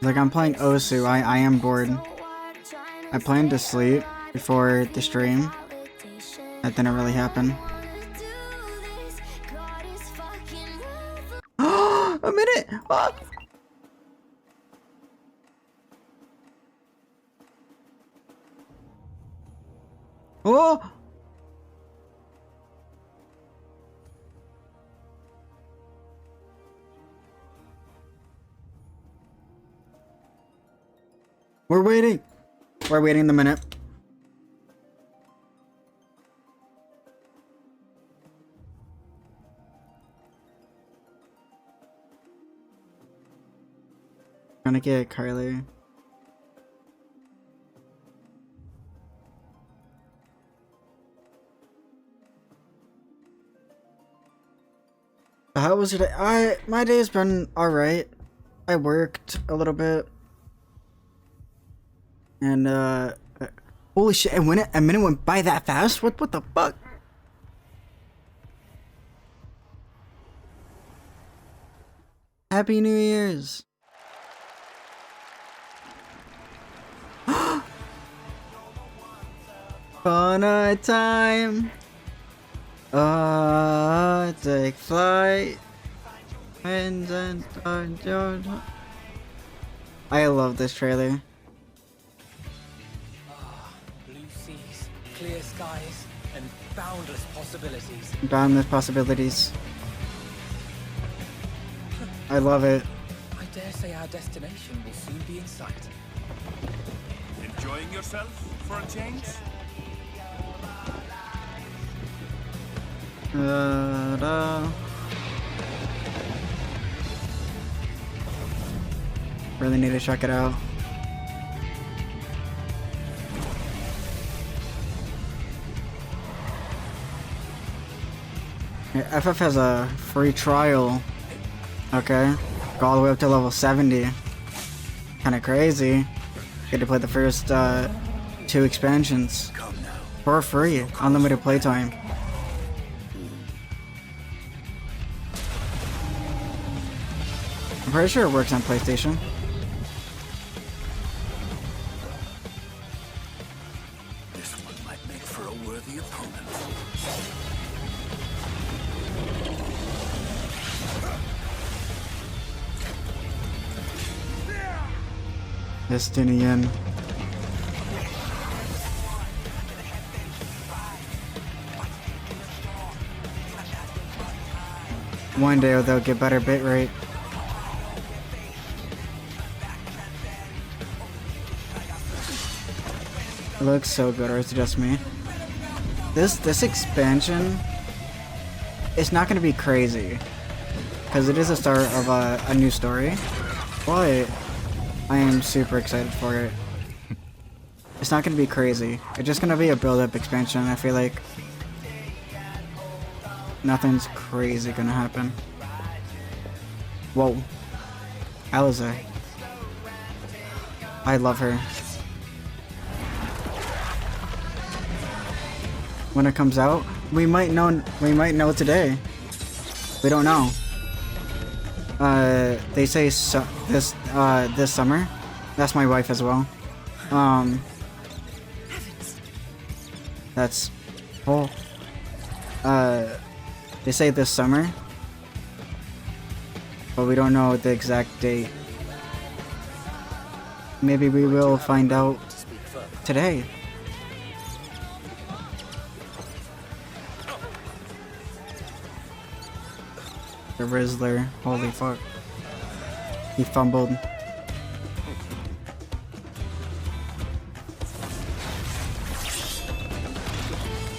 Like, I'm playing Osu. I am bored. I planned to sleep before the stream. That didn't really happen. A minute! Oh. Oh! We're waiting. We're waiting the minute. Trying to get Carly. How was your day? My day's been alright. I worked a little bit. And holy shit, a minute went by that fast? What the fuck? Happy New Year's. On a time. Take flight. I love this trailer. Blue seas, clear skies, and boundless possibilities. Boundless possibilities. I love it. I dare say our destination will soon be in sight. Enjoying yourself for a change? Really need to check it out. Yeah, FF has a free trial. Okay, go all the way up to level 70. Kinda crazy. Get to play the first 2 expansions for free, unlimited playtime. I'm pretty sure it works on PlayStation. This one might make for a worthy opponent. Destinian. One day they'll get better bitrate. It looks so good, or is it just me? This expansion, it's not gonna be crazy, because it is the start of a new story, but I am super excited for it. It's not gonna be crazy. It's just gonna be a build-up expansion. I feel like nothing's crazy gonna happen. Whoa. Aliza. I love her. When it comes out, we might know today. We don't know. They say this summer. That's my wife as well. That's oh. They say this summer, but we don't know the exact date. Maybe we will find out today. The Rizzler, holy fuck. He fumbled.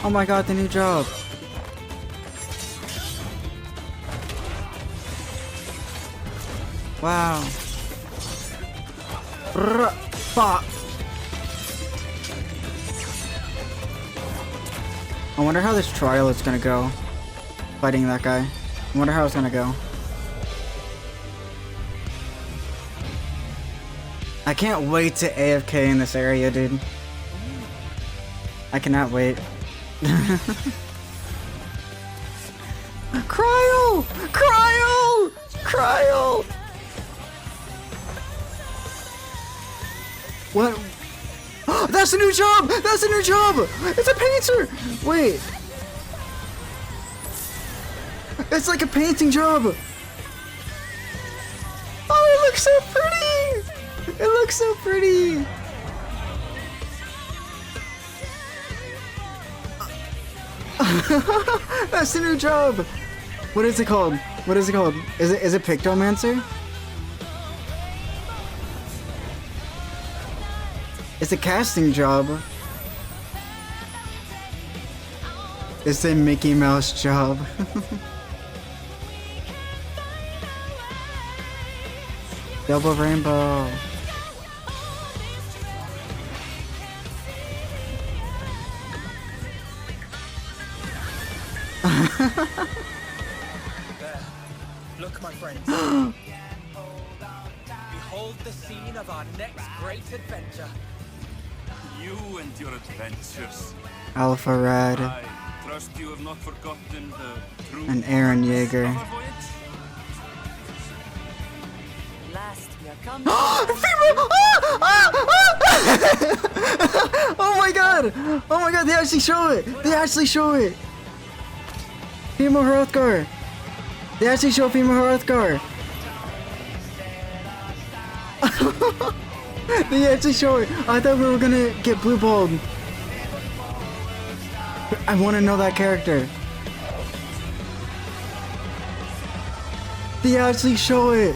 Oh my god, the new job. Wow. Fuck. I wonder how this trial is gonna go. Fighting that guy. I wonder how it's gonna go. I can't wait to AFK in this area, dude. I cannot wait. Cryo! Cryo! Cryo! What? That's a new job! That's a new job! It's a painter! Wait. It's like a painting job! Oh, it looks so pretty! It looks so pretty! That's a new job! What is it called? What is it called? Is it Pictomancer? It's a casting job. It's a Mickey Mouse job. Double rainbow. There. Look, my friends. Behold the scene of our next great adventure. You and your adventures. Alpha Rad I trust you have not forgotten the true and Aaron Yeager. summer voyage? Last we are come. Oh my god! Oh my god, they actually show it! They actually show it! Female Hrothgar! They actually show female Hrothgar! They actually show it! I thought we were gonna get blue balled. I wanna know that character. They actually show it!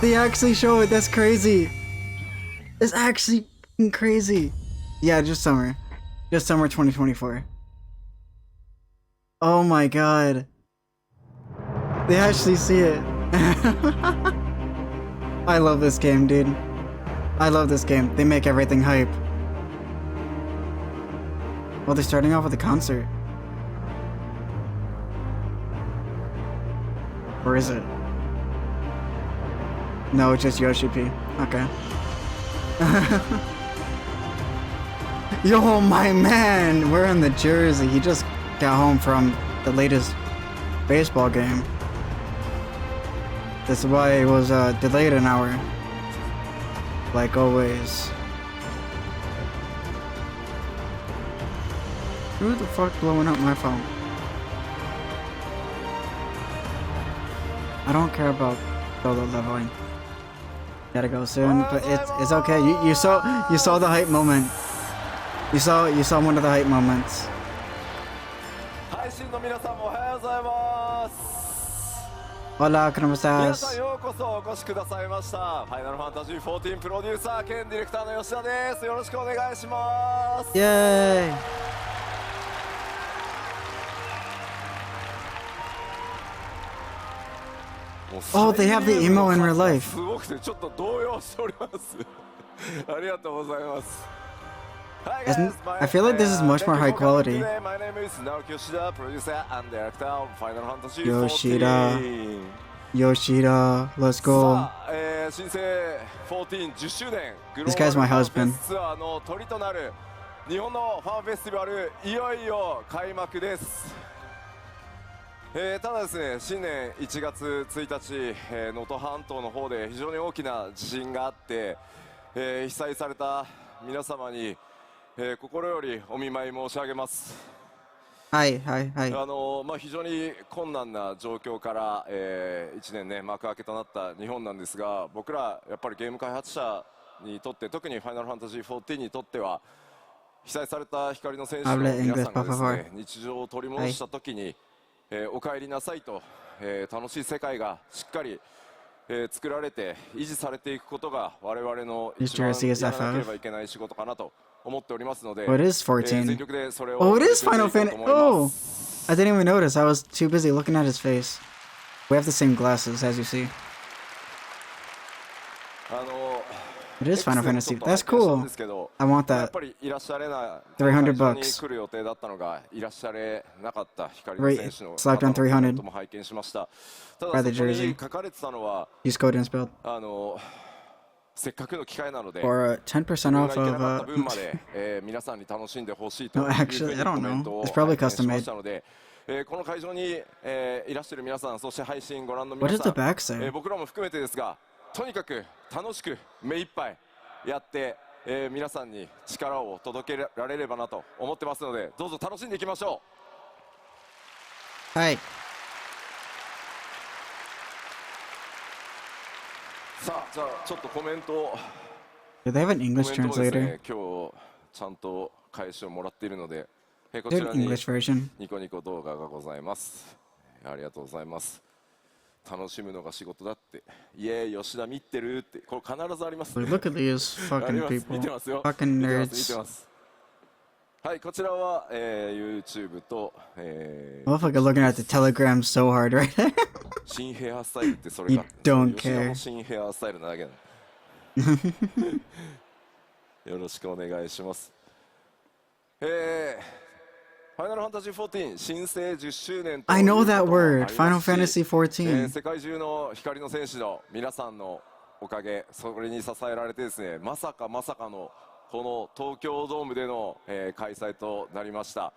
They actually show it, that's crazy! It's actually f***ing crazy! Yeah, just summer. Just summer 2024. Oh my god. They actually see it. I love this game, dude. I love this game. They make everything hype. Well, they're starting off with a concert. Or is it? No, it's just Yoshi P. Okay. Yo, my man! We're in the Jersey. He just got home from the latest baseball game. That's why it was delayed an hour. Like always. Who the fuck blowing up my phone? I don't care about solo leveling. Gotta go soon, but it's okay. You saw the hype moment. You saw one of the hype moments. 配信の皆さんもおはようございます。 Hola, ¿cómo 皆さん estás? ようこそお越しくださいました。ファイナルファンタジー14プロデューサー兼ディレクターの吉田です。よろしくお願いします。 Yay! Oh, they have the emo in real life. すごくてちょっと動揺しております。ありがとうございます。 Hi guys, Isn't- I feel like this is much more high quality. My name is Naoki Yoshida, producer and director of Final Fantasy Yoshida. 14. Yoshida, let's go. さあ、新生14 10周年グロ This ーバ guy's ル my ファン husband. フェスツアーの鳥となる日本のファンフェスティバルいよいよ開幕です。ただですね、新年1月1日、能登半島の方で非常に大きな地震があって、被災された皆様に、心よりお見舞い申し上げます。Hi. 非常に困難な状況から、1年ね幕開けとなった日本なんですが、僕らやっぱりゲーム開発者にとって、特にファイナルファンタジー14にとっては被災された光の戦士の皆さんがですね、日常を取り戻した時に、お帰りなさいと、楽しい世界がしっかり、作られて維持されていくことが我々の一番やらなければいけない仕事かなと思っておりますので、 Oh, it is 14. 全力でそれを Oh, it is Final 取り組ん Fantasy. でいこうと思い Oh, ます。 I didn't even notice. I was too busy looking at his face. We have the same glasses, as you see. It is Final Fantasy. That's cool. I want やっ that. ぱりいらっしゃれない300会場に bucks. 来る予定だったのがいらっしゃれなかった光の Right, 選手の slapped 方 on のコメン300トも拝見しました。た by だ the そこ jersey. に書かれてたのは Use code Inspelled せっかくの機会なので for 10% 自分 off が行けなかった of 分まで、皆さんに楽しんでほしいと No, いうふう actually, に I don't コメン know. トを It's probably 拝見し custom ま made したので、この会場に、いらしている皆さん、そして配信ご覧の What 皆 does さ the ん、 back say? 僕らも含めてですが、とにかく楽しく目いっぱいやって、皆さんに力を届けられればなと思ってますので、どうぞ楽しんでいきましょう。はい。さあ、じゃあちょっとコメントを Do they have an コ English メントをです translator? ね、今日ちゃんと返しをもらっているので、こ Is ち there ら an に English version? ニコニコ動画がございます。ありがとうございます。楽しむのが仕事だって、イエーイ吉田見てるって、これ必ずありますね。 Look at these あり fucking ます、 people. 見てますよ。 Fucking 見てます、見 nerds. てます。はい、こちらは、YouTube と、Motherfucker looking at the telegram so hard right there. 新ヘアスタイルってそれか。 You don't 吉田 care. の新ヘアスタイルなだけだ。よろしくお願いします。ファイナルファンタジー14新生10周年と I いう know こと that も word. あり Final ますし Fantasy 14. 世界中の光の戦士の皆さんのおかげ、それに支えられてですね、まさかまさかのこの東京ドームでの、開催となりました。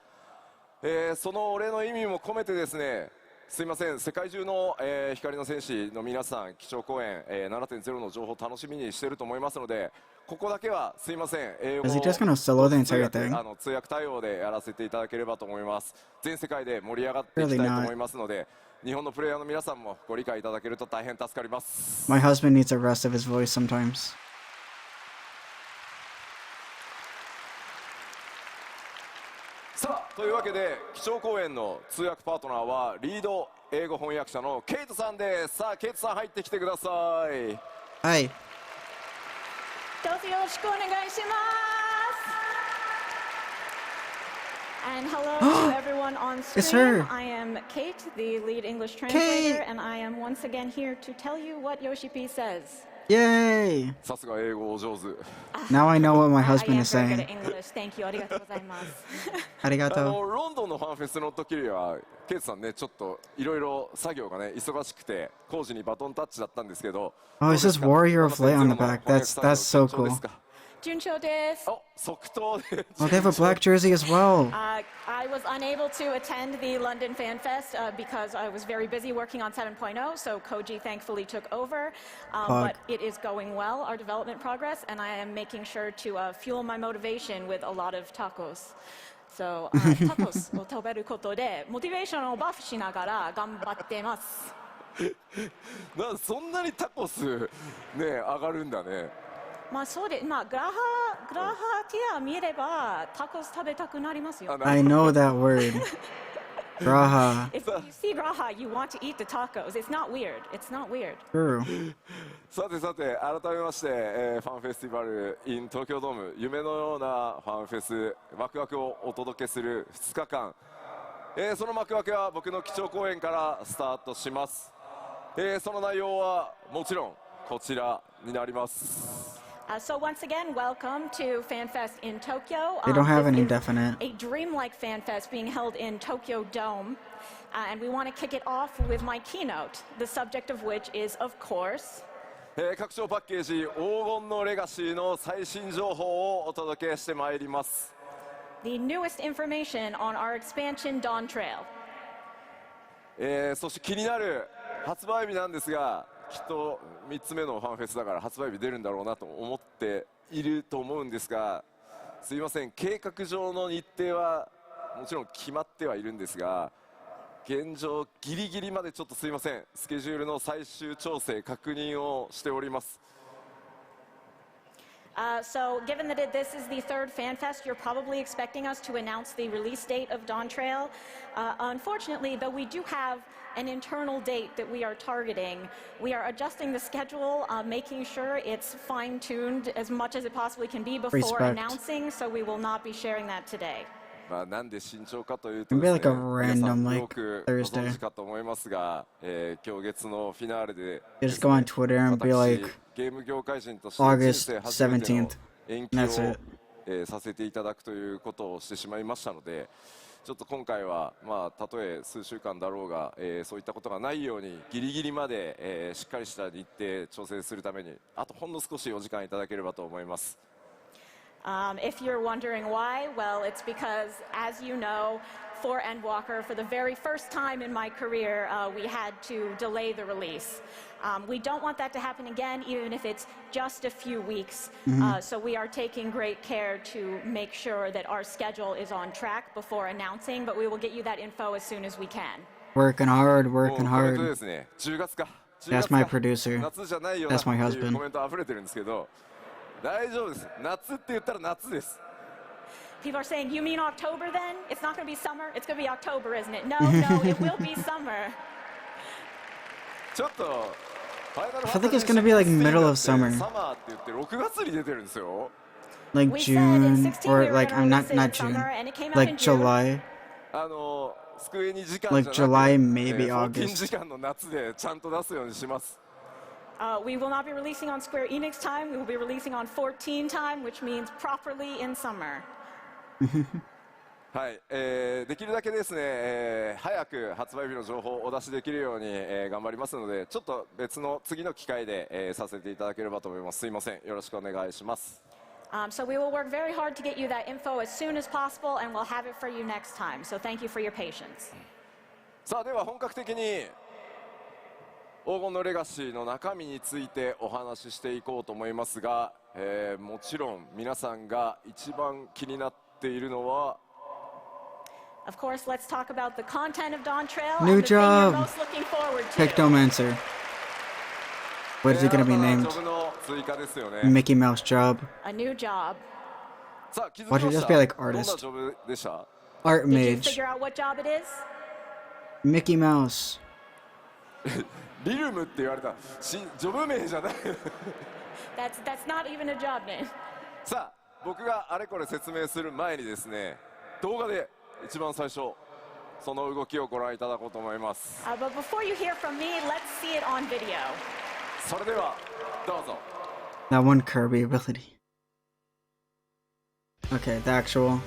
そのお礼の意味も込めてですね、すいません、世界中の、光の戦士の皆さん、基調講演、7.0 の情報を楽しみにしていると思いますので、ここだけはすいません、英語 Is he just gonna solo the entire 通訳 thing? 通訳対応でやらせていただければと思います。全世界で盛り上がっていきたいと思いますので、日本のプレイヤーの皆さんもご理解いただけると大変助かります。 My husband needs a rest of his voice sometimes. さあ、というわけで基調講演の通訳パートナーはリード英語翻訳者のケイトさんです。さあ、ケイトさん入ってきてください。 Hi. どうぞよろしくお願いします。And hello to everyone on It's screen. her. I am Kate, the lead English translator, Kate. and I am once again here to tell you what Yoshi P says. Yay. さすが英語お上手。 Now I know what my I husband am is very good saying. at English. Thank you. ありがとうございます。Arigato. ロンドンのファンフェスの時にはケイトさんね、ちょっといろいろ作業がね忙しくて工事にバトンタッチだったんですけど、 Oh, it says Warrior of Light on the back. That's so 順調で cool. すか。順調です。お、即答で。 Oh, they have a black jersey as well. I was unable to attend the London FanFest because I was very busy working on 7.0, so Koji thankfully took over. But it is going well, our development progress, and I am making sure to fuel my motivation with a lot of tacos. So, tacos を食べることでモチベーションをバフしながら頑張ってます。なんそんなにタコスね上がるんだね。まあそうで、まあグラハティア見ればタコス食べたくなりますよ。I know that word. Graha. If you see Graha, you want to eat the tacos. It's not weird. It's not weird. True. さてさて改めまして、ファンフェスティバル in 東京ドーム、夢のようなファンフェス、ワクワクをお届けする2日間、その幕開けは僕の基調講演からスタートします。その内容はもちろんこちらになります。So once again, welcome to FanFest in Tokyo. They don't have an This is indefinite. A dreamlike FanFest being held in Tokyo Dome. And we want to kick it off with my keynote, the subject of which is, of course, 拡張パッケージ黄金のレガシーの最新情報をお届けしてまいります。 the newest information on our expansion Dawn Trail. そして気になる発売日なんですが、きっと3つ目のファンフェスだから発売日出るんだろうなと思っていると思うんですが、すいません、計画上の日程はもちろん決まってはいるんですが、現状ギリギリまでちょっとすいません、スケジュールの最終調整確認をしております。 So given that this is the third FanFest, you're probably expecting us to announce the release date of Dawn Trail. Unfortunately, though, we do have an internal date that we are targeting. We are adjusting the schedule, making sure it's fine-tuned as much as it possibly can be before Respect. announcing, so we will not be sharing that today. まあなんで慎重かというと Maybe ですね、 like a 皆さん random, よ like, くご Thursday. 存知かと思いますが、今月のフィナーレで You just go on Twitter and be 私 like, ゲーム業界人として人 August 生初めての 17th. 延期 That's を it.、させていただくということをしてしまいましたので、ちょっと今回は、まあ、たとえ数週間だろうが、そういったことがないようにギリギリまで、しっかりした日程調整するためにあとほんの少しお時間いただければと思います。 If you're wondering why, well, it's because, as you know, for Endwalker, for the very first time in my career, we had to delay the release. We don't want that to happen again, even if it's just a few weeks. So we are taking great care to make sure that our schedule is on track before announcing, but we will get you that info as soon as we can. Working hard, もう working コメン hard. トですね。10月か。10 That's 月 my か。 producer. 夏じゃないよな That's my っていう husband. コメント溢れてるんですけど、大丈夫です。夏って言ったら夏です。People are saying, you mean October then? It's not going to be summer? It's going to be October, isn't it? No, no, it will be summer. ちょっと、I feel like it's gonna be like middle of summer. サマーって言って6月に出てるんですよ。Like We said in June 16 we or were like gonna not release it in not June. summer, and it came out Like in June. July. スクエニ時間じゃ Like なく July, maybe 14 August. 時間の夏でちゃんと出すようにします。We will not be releasing on Square Enix time. We will be releasing on 14 time, which means properly in summer. はい、できるだけですね、早く発売日の情報をお出しできるように、頑張りますので、ちょっと別の次の機会で、させていただければと思います。すいません、よろしくお願いします。So we will work very hard to get you that info as soon as possible, and we'll have it for you next time. So thank you for your patience. さあでは本格的に黄金のレガシーの中身についてお話ししていこうと思いますが、もちろん皆さんが一番気になっているのは Of course, let's talk about the content of Dawn Trail New and the thing you're job. most looking forward to. Pictomancer. What is he gonna be 新たな named? ジョブの追加ですよね。 Mickey Mouse job. A new job. さあ気づき Why ま should し it just た be like どんな artist? ジョブでした Art Did you mage. figure out what job it is? Mickey Mouse. リルムって言われたジョブ名じゃない That's not even a job name. さあ僕があれこれ説明する前にですね動画で一番最初その動きをご覧いただこうと思います But before you hear from me, let's see it on video. それではどうぞ That one Kirby ability. Okay, the actual.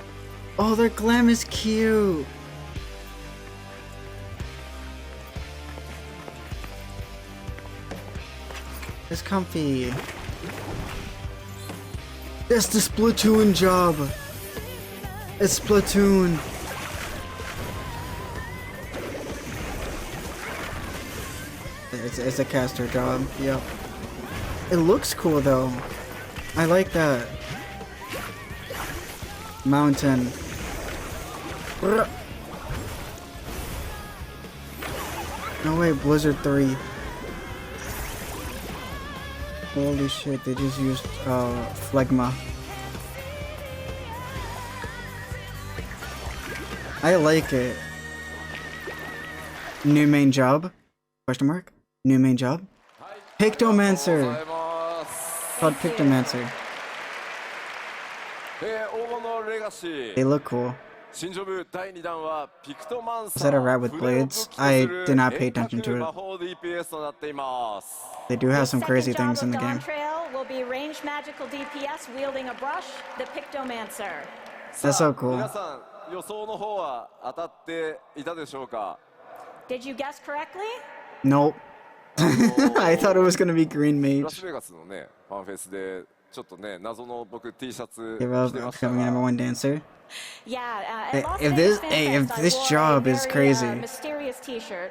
Oh, their glam is cute. It's comfy. It's the Splatoon job. It's Splatoon. It's a caster job. Yep. It looks cool though. I like that. Mountain. Brr. No way, Blizzard 3. Holy shit, they just used Phlegma. I like it. New main job? Question mark? New main job? Pictomancer! Called Pictomancer. 黄金のレガシ They ー look cool. 新ジョブ第2弾はピクトマン Is サ that a ー rat with 筆を武 blades? 器とす I る did not pay 遠 attention 隔 to 魔 it. 法 DPS となっています They do have some The crazy second things job in the of Dawn game. Trail will be ranged magical DPS wielding a brush, the Pictomancer. That's so cool. 皆さん予想の方は当たっていたでしょうか Did you guess correctly? Nope. I thought it was gonna be Green ラ Mage. スベガスのねファンフェスでちょっとね謎の僕 T シャツ Give 着 up てました becoming a number が one dancer. Yeah, Hey, at Las if Vegas this- hey, Fan if Fest, I this wore job a is very, crazy. Mysterious T-shirt.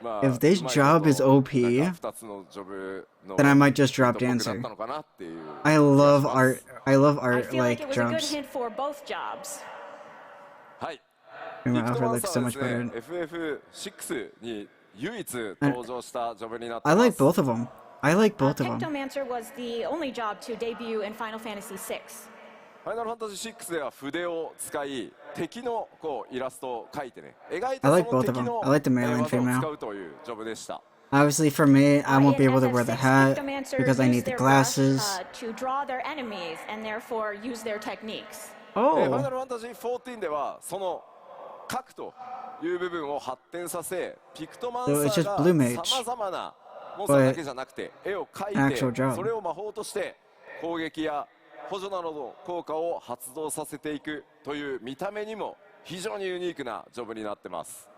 まあ If this うまい job こと is OP, なんか2つのジョブの then I might just drop ポイントっぽくな dancer. ったのかなっていう I love 気がします art. I love I art feel like like it was a good jumps. hint for both jobs. はい My ピクト outfit マン looks サ so ーは much ですね better. FF6 に唯一登場したジョブになって I ま like す both of them. I like both of them. Pictomancer was the only job to debut in Final Fantasy VI. ファイナルファンタジー6では筆を使い敵のこうイラストを描いてね描い I た like その both of 敵 them. の I like the male and 技を female. 使うというジョブでした Obviously, for me, I won't be In able to wear the FF6, hat Pictomancer because I used need the their brush, glasses. to draw their enemies and therefore use their techniques. ファイナ Oh, ルファンタジー14ではその描くという部分を発展させピクトマン So it's サ just blue ー mage, がさまざまなモンスターだけじゃなくて絵を描 an い actual て job. それを魔法として攻撃や補助などの効果を発動させていくという見た目にも非常にユニークなジョブになってます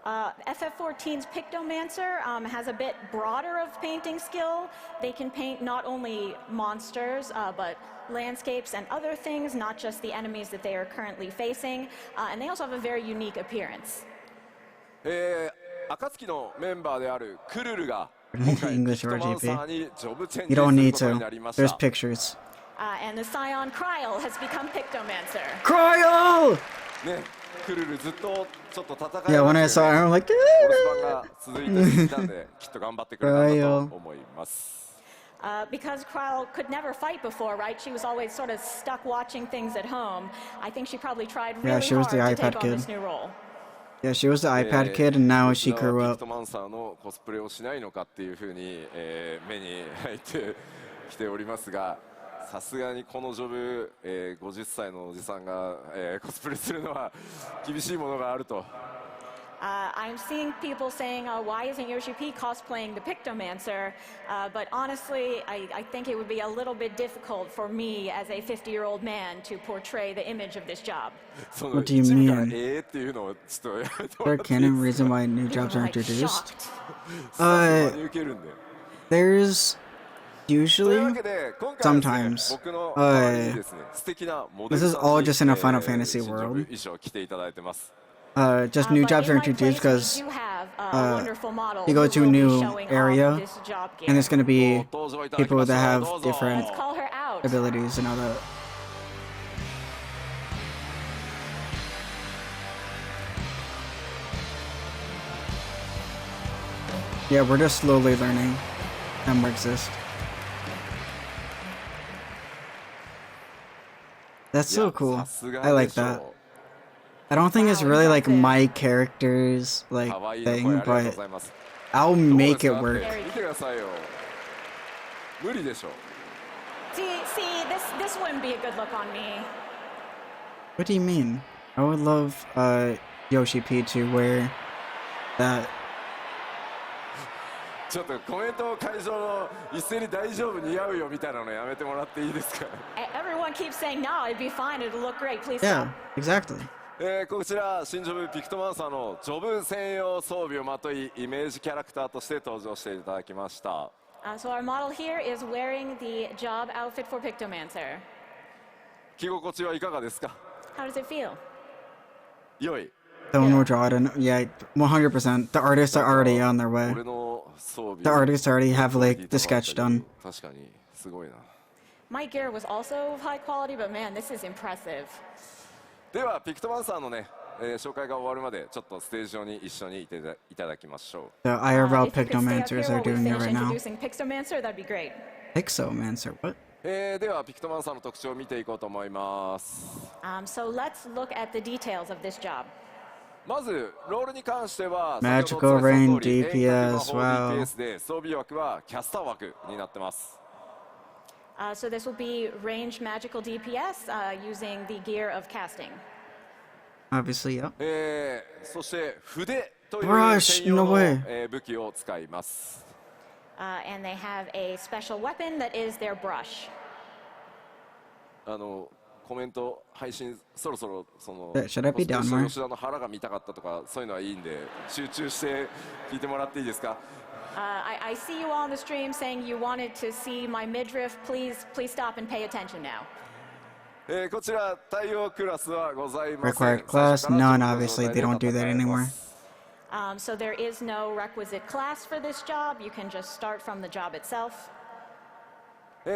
FF14's Pictomancer has a bit broader of painting skill. They can paint not only monsters, but landscapes and other things, not just the enemies that they are currently facing. And they also have a very unique appearance. 暁のメンバーであるクルルが今回 English ピクトマンサー RGP. にジョブチェン You ジ don't する need ことにな to. りまし There's た。 pictures. And the Scion Kryl has become Pictomancer. Cryo! ね、クルルずっとちょっと戦い Yeah, when I まし saw た her, よ I'm ね。 like, お留守番が続いてきたんできっと頑張ってくれたんだと思います。Because Kryl could never fight before, right? She was always sort of stuck watching things at home. I think she probably tried really Yeah, she was hard the to iPad take on kid. this new role. yeah, she was the iPad kid, and now she こちら grew はピ up. クトマンサーのコスプレをしないのかっていうふうに、目に入ってきておりますが、さすがにこのジョブ、50歳のおじさんが、コスプレするのは厳しいものがあると。I'm seeing people saying, why isn't Yoshi P cosplaying the Pictomancer? But honestly, I think it would be a little bit difficult for me as a 50-year-old man to portray the image of this job. その What do you 一部から mean? っていうのをちょっとやめても There ら a っていいで canon す reason か。 why new jobs are Like introduced? shocked. 真に受けるんで。 There's というわ usually けで今回はですね sometimes 僕の代わりにですね素敵なモデル This is さん all に just in a Final Fantasy 新ジョブ world. 衣装を着ていただいてます。 just new But jobs in are my introduced place, because we do have a wonderful model you go who to a will be new showing off area, this job gear. and it's going to be 登場いただき people ましょ that う。 have どうぞ。 different Let's call her out. abilities and all that. Yeah, we're just slowly learning that more exist. That's いや so cool. さすが I like でしょ that. I don't think it's Wow, really like impressive. my character's う。 like 可愛いの声 thing, ありがとうご but ざいます。 I'll どうです make か it だっ work. て見てくださいよ。無理でしょ。 See, this wouldn't be a good look on me. What do you mean? I would love Yoshi P to wear that. ちょっとコメント会場の一斉に大丈夫似合うよみたいなのやめてもらっていいですか。 Everyone keeps saying, no, it'd be fine, it'll look great, please Yeah, stop. exactly. こちら新ジョブピクトマンサーのジョブ専用装備をまといイメージキャラクターとして登場していただきました。 So our model here is wearing the job outfit for Pictomancer. 着心地はいかがですか。 How does it feel? 良い。 Someone will draw it, and yeah, 100%. The artists are already on their way. 俺の装備 The artists already have like the sketch done. 確かにすごいな。 My gear was also of high quality, but man, this is impressive. ではピクトマンサーのね、紹介が終わるまでちょっとステージ上に一緒にいただきましょう。 The IRL If you could stay up here Pictomancers are while we doing it finish right now. introducing Pictomancer, that'd be great. Pixomancer, what? ではピクトマンサーの特徴を見ていこうと思います。 So let's look at the details of this job. まずロールに関しては Magical 先ほどお伝えした通り Rain 変 DPS 化球魔法 wow. DPS で装備枠はキャスター枠になってます。 So this will be ranged magical DPS using the gear of casting. Obviously, yep. そして筆という Brush, 専用の no way. 武器を使います。 And they have a special weapon that is their brush. コメント配信そろそろその Should I be コスプレ down した more? 吉田の腹が見たかったとかそういうのはいいんで集中して聞いてもらっていいですか。 I see you all on the stream saying you wanted to see my midriff. Please stop and pay attention now. こちら対応クラスはございません。 Required class? None, obviously. They don't do that anymore. So there is no requisite class for this job. You can just start from the job itself.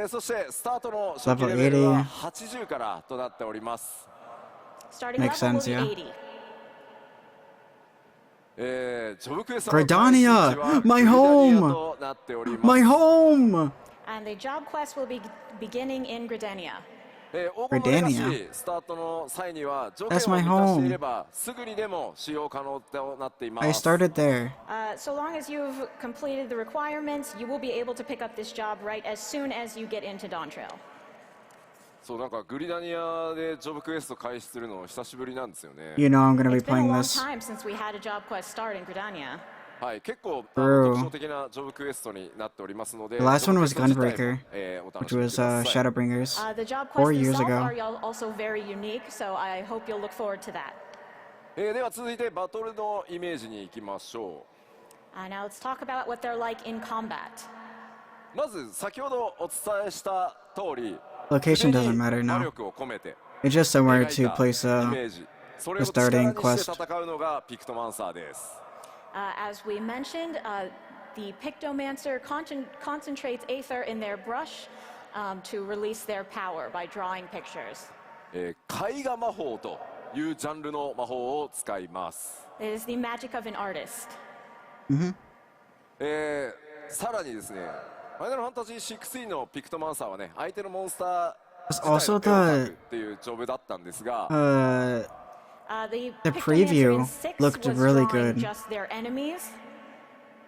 そしてスタートの初期レベルは80からとなっております。 Starting Makes level will sense, be yeah. 80. ジョブクエスト Gridania! の開始地は My グリダニア home! となっております。 My home! And the job quest will be beginning in Gridania. 黄金のレガシースタートの際には条件を That's 満 my たしてい home. ればすぐにでも使用可能となっていま I す。 started there. So long as you've completed the requirements, you will be able to pick up this job right as soon as you get into Dawn Trail. そうなんかグリダニアでジョブクエスト開始するの久しぶりなんですよね。 You know I'm gonna be It's been a playing long this. time since we had a job quest start in Gridania. はい、結構 True. 特徴的なジョブクエストになっておりますので、 The last one was ジョブクエスト自体も Gunbreaker, お楽 which しみく was ださい。 Shadowbringers. The job 4 quests years themselves ago. are also very unique, so I hope you'll look forward to that. では続いてバトルのイメージに行きましょ Now let's talk about what they're like in combat. う。まず先ほどお伝えした通り、 Location 筆 doesn't に matter 魔 now. 力を込めて It's just somewhere 描い to た place イメージ、それを the 力 starting にして quest. 戦うのがピクトマンサーです。As we mentioned, the Pictomancer concentrates Aether in their brush to release their power by drawing pictures. 絵画魔法というジャンルの魔法を使います。 It is the magic of an artist. さらにですね、ファイナルファンタジー16のピクトマンサーはね、相手のモンスター It's 自 also 体の絵を描く the っていうジョブだったんですが、 The The Pictomancer preview in 6 looked was really drawing good. just their enemies.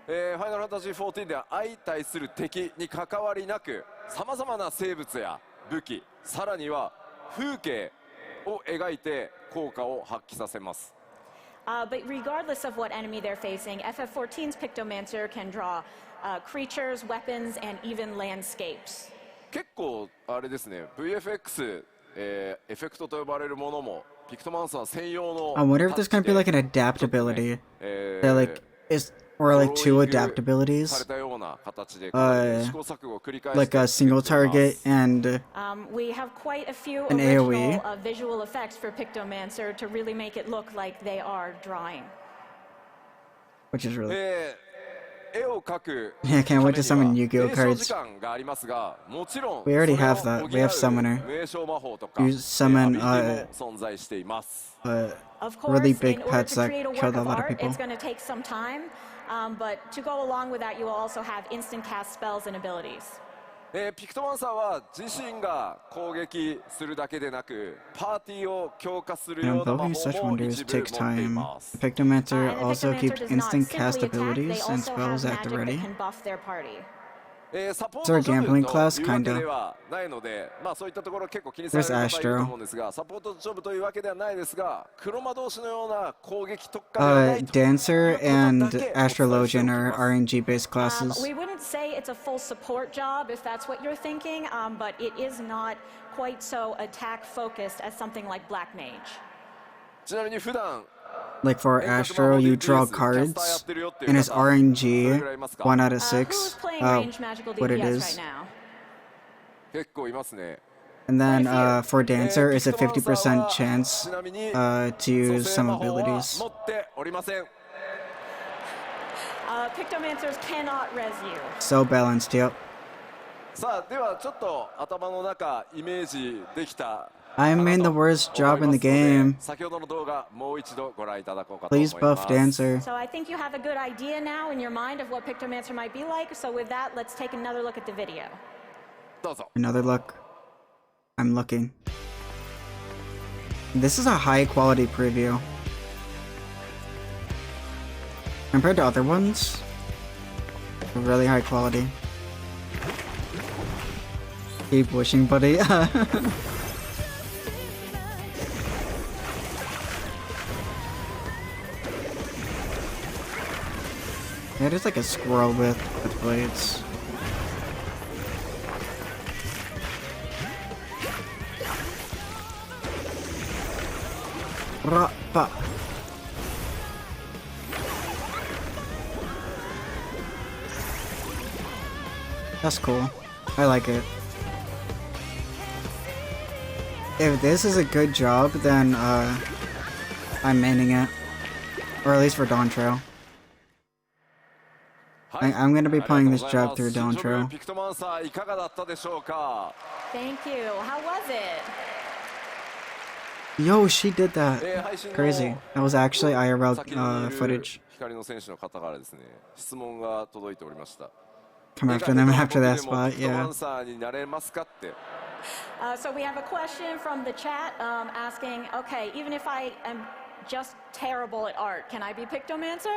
ファイナルファンタジー14では相対する敵に関わりなく、さまざまな生物や武器、さらには風景を描いて効果を発揮させます。 But regardless of what enemy they're facing, FF14's Pictomancer can draw creatures, weapons, and even landscapes. 結構あれですね、VFX、エフェクトと呼ばれるものもピクトマンサー専用の I wonder if there's gonna be like an adaptability. That like is or like two され adaptabilities. たような形で試行錯誤を繰り返して Like a single target and We have quite a few An original AoE. Visual effects for Pictomancer to really make it look like they are drawing. which is really 絵を描く Yeah, I can't wait to summon Yu-Gi-Oh 名称 cards. 時間がありますが、もちろん We already それを have that. 補 We have う summoner. 名称魔法とか You summon, アビリティも存在しています。 Of course, really big in order pets to that create a killed work a of lot of art, people. it's going to take some time. But to go along with that, you will also have instant cast spells and abilities. ピクトマンサーは自身が攻撃するだけでなく、パーティーを強化するよ and うな魔 building such 法も wonders 一部持 takes ってい time. ます The Pictomancer And the also Pictomancer keeps does not instant simply cast attack, they abilities and also have spells at magic the that ready. can buff their party. サポー So ト a ジョブ gambling と class, いうわけ kinda. ではないので、まあそういったところ結構気にされ There's る方いると Astro. 思うんですが、サポートジョブというわけではないですが、黒魔同士のような攻撃特化ではないということ Dancer だけ and お伝えしておき Astrologian ま are す。 RNG based classes. We wouldn't say it's a full support job if that's what you're thinking, but it is not quite so attack focused as something like Black Mage. ちなみに普段 Like for Astro, you draw cards, and it's RNG 1 out of Who's 6. playing range magical What it DPS is. right now? 結構いますね。 And then for Dancer, it's a 50% chance ちなみに to use 蘇生 some 魔法は abilities. 持っておりません。 Pictomancers cannot res you. So balanced, yep. さあではちょっと頭の中イメージできた I made the worst job in the game. 先ほどの動画もう一度ご覧いただこうかと思い Please ま buff す。 Dancer. So I think you have a good idea now in your mind of what Pictomancer might be like. So with that, let's take another look at the video. どうぞ。 Another look. I'm looking. This is a high quality preview. Compared to other ones, really high quality. Keep wishing, buddy. Yeah, there's like a squirrel with blades. Ra-pa. That's cool. I like it. If this is a good job, then I'm maining it. Or at least for Dawn Trail. I'm gonna be playing this job through Dawn Trail. ピクトマンサーいかがだったでしょうか。 Thank you. How was it? Yo, she did that. 配信の Crazy. That was actually IRL 先にいる footage. 光の選手の方からですね、質問が届いておりました。 Come after them after that 僕でも spot, ピクトマ yeah. ンサーになれますかって。 So we have a question from the chat asking, okay, even if I am just terrible at art, can I be Pictomancer?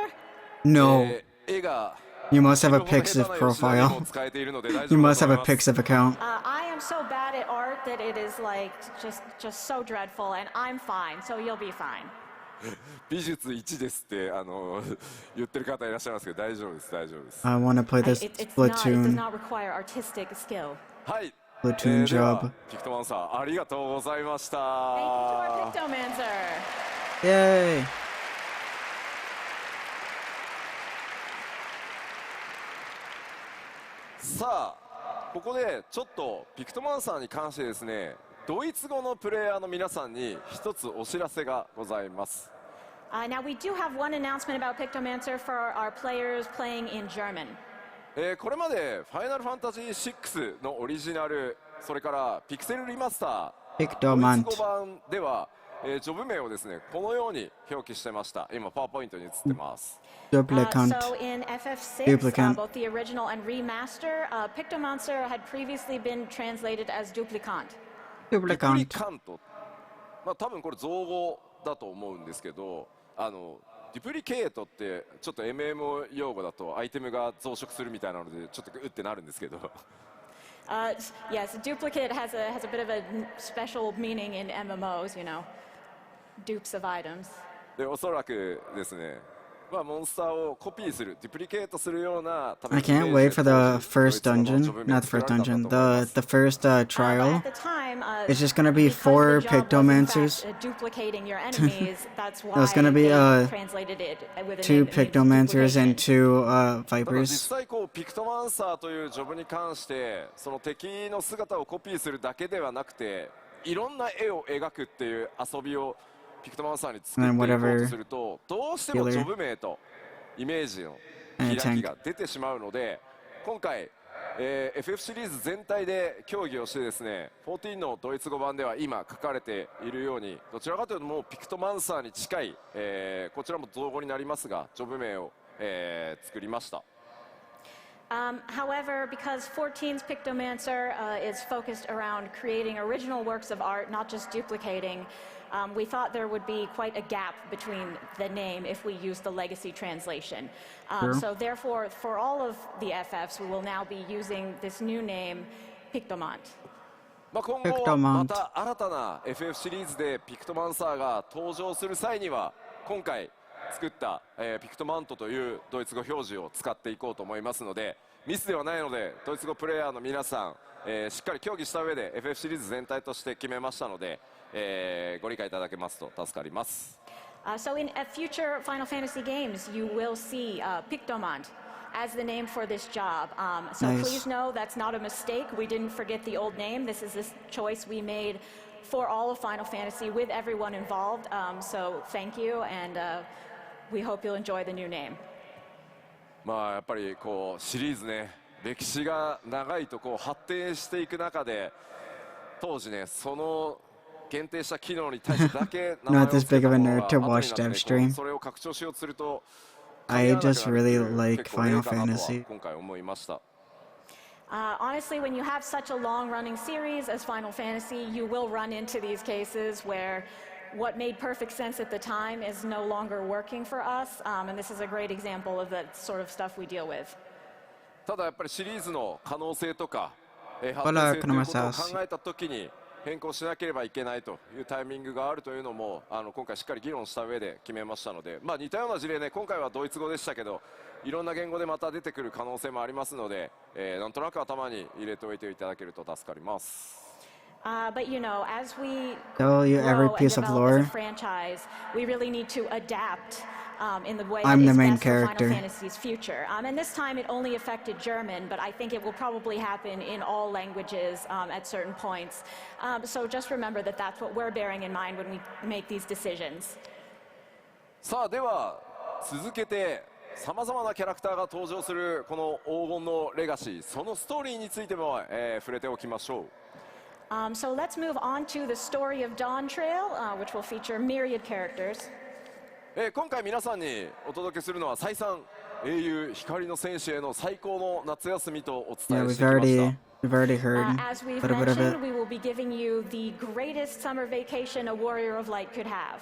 No. 絵が You must have a 下手 Pixiv な吉田にも profile. 使えているので大丈 You 夫だ must と have 思 a います。 Pixiv account. I am so bad at art that it is like just so dreadful, and I'm fine, so you'll be fine. 美術1ですって言ってる方いらっしゃいますけど大丈夫です大丈夫です。 I wanna play this It does Splatoon not require artistic skill. はい。 Platoon では job. ピクトマンサーありがとうございました。 Thank you to our Pictomancer. Yay! さあここでちょっとピクトマンサーに関してですね、ドイツ語のプレイヤーの皆さんに一つお知らせがございます。Now, we do have one announcement about Pictomancer for our players playing in German. これまで「ファイナルファンタジー6」のオリジナル、それからピクセルリマスタードイツ Pictomant. 語版では、ジョブ名をですねこのように表記してました。今パワーポイントに映ってます。Duplicant. So in FF6, Duplicant. both the original and remaster, Pictomancer had previously been translated as Duplicant. デュプリ Duplicant. カント、まあ多分これ造語だと思うんですけど、デュプリケートってちょっと MMO 用語だとアイテムが増殖するみたいなのでちょっとうってなるんですけどYes, duplicate has a bit of a special meaning in MMOs, dupes of items. でおそらくですね、まあ、モンスターをコピーするデュプリケートするような多分 I can't wait for the first dungeon. Not the first dungeon. The first trial. At the time, It's just gonna be because 4 the job was, in Pictomancers. fact, duplicating your enemies. That's why There's gonna be, they translated it with a 2 name that means Pictomancers and duplication. 2 ただ実 Vipers. 際こうピクトマンサーというジョブに関してその敵の姿をコピーするだけではなくていろんな絵を描くっていう遊びをピクトマンサーに作っていこうとするとどうしてもジョブ名とイメージの開きが出てしまうので、今回、FF シリーズ全体で協議をしてですね14のドイツ語版では今書かれているようにどちらかというともうピクトマンサーに近い、こちらも造語になりますがジョブ名を、作りました。However, because 14's Pictomancer is focused around creating original works of art, not just duplicating, we thought there would be quite a gap between the name if we use the legacy translation. So therefore, for all of the FFs, we will now be using this new name, Pictomant. まあ今後また新たな FF シリーズでピクトマンサーが登場する際には今回作った、ピクトマントというドイツ語表示を使っていこうと思いますのでミスではないのでドイツ語プレイヤーの皆さん、しっかり協議した上で FF シリーズ全体として決めましたので、ご理解いただけますと助かります。So in future Final Fantasy games, you will see Pictomant as the name for this job. So Nice. please know that's not a mistake. We didn't forget the old name. This is this choice we made for all of Final Fantasy with everyone involved. So thank you, and we hope you'll enjoy the new name. まあやっぱりこうシリーズね歴史が長いとこう発展していく中で当時ねその限定した機能に対してだけ名前を Not this 付け big of た a もの nerd が to 後に watch な dev ってこう stream. それを拡張しようとすると I just really 結 like 構例 Final かなとは Fantasy. 今回思いました。Honestly, when you have such a long-running series as Final Fantasy, you will run into these cases where what made perfect sense at the time is no longer working for us, and this is a great example of the sort of stuff we deal with. ただやっぱりシリーズの可能性とか、発 Hola, 展性ということを ¿cómo 考えたときに変更しなければいけないというタイミングがあるというのも今回しっかり議論した上で決めましたので、まあ、似たような事例ね今回はドイツ語でしたけどいろんな言語でまた出てくる可能性もありますので、なんとなく頭に入れておいていただけると助かります。But as we Tell you every grow and piece of develop lore. as a franchise, we really need to adapt in the way I'm that the is main best for character. Final Fantasy's future. And this time it only affected German, but I think it will probably happen in all languages at certain points. So just remember that that's what we're bearing in mind when we make these decisions. さあでは続けてさまざまなキャラクターが登場するこの黄金のレガシーそのストーリーについても、触れておきましょう。So let's move on to the story of Dawn Trail, which will feature myriad characters. 今回皆さんにお届けするのは再三英雄光の戦士への最高の夏休みとお Yeah, 伝えしてきました。 we've already heard As a we've little bit of it. mentioned, we will be giving you the greatest summer vacation a warrior of light could have.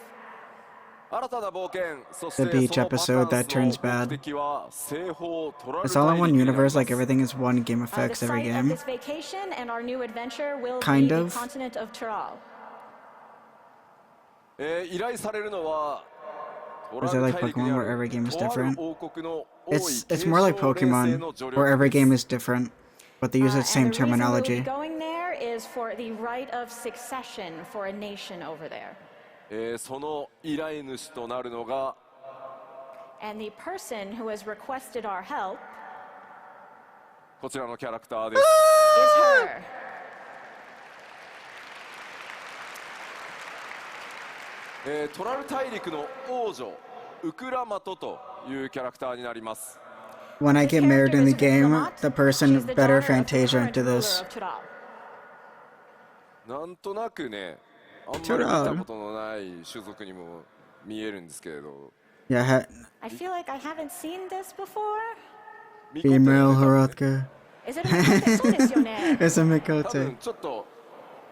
新たな冒険そして The beach そのバカンス episode that turns の bad. 目的は西方トラル It's all in 大 one 陸になりま universe, す like everything is one game The effects every site of game. this vacation and our new adventure will Kind be the of. continent of Tural. 依頼されるのはト Or ラ is it ル like 大陸に Pokemon あ where る every game is とある different? 王国の王位 It's more like 継承連生 Pokemon, の助 where 力 every です game is different, but they use the And same the reason we'll be terminology. going there is for the right of succession for a nation over there. その依頼主となるのが And the person who has requested our help こちらのキャラクターです。 is her. トラル大陸の王女ウクラマトというキャラクターになります。 When I get married in the game, the person She's the better daughter of the Fantasia current into ruler this. of Tudal. なんとなくね、あんまり見たことのない種族にも見えるんですけれど、 Yeah, I feel like I haven't seen this before. ミコテ female 多分ね Horotka. Is it a Mikote? そうですよね。 It's a 多 Mikote. 分ちょっと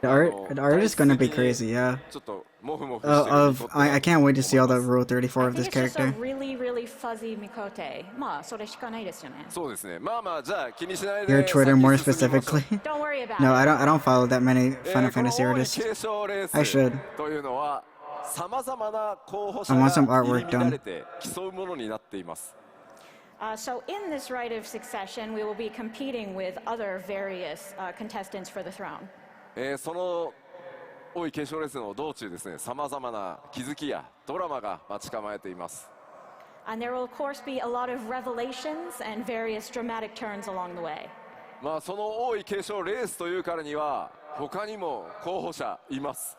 The art is gonna be crazy, yeah. ちょっとモフモフしてるミコテ I can't wait to see all the だと思います。 Rule 34 I of think this it's just a character. really, really fuzzy Mikote. まあ、それしかないですよね。そうですね。まあまあじゃあ気にしないで Your Twitter more 先進みましょう。 specifically. Don't worry about No, it. I don't follow that many こ Final の Fantasy 王位 artists. 継承レ I ー should. スというのはさまざまな候補者 I が want some artwork 入り乱れて競うものになっています。 So in this rite of succession, we will be competing with other various contestants for the throne. その王位継承レースの道中ですね、さまざまな気づきやドラマが待ち構えています。 And there will, of course, be a lot of revelations and various dramatic turns along the way. まあその王位継承レースというからには他にも候補者います。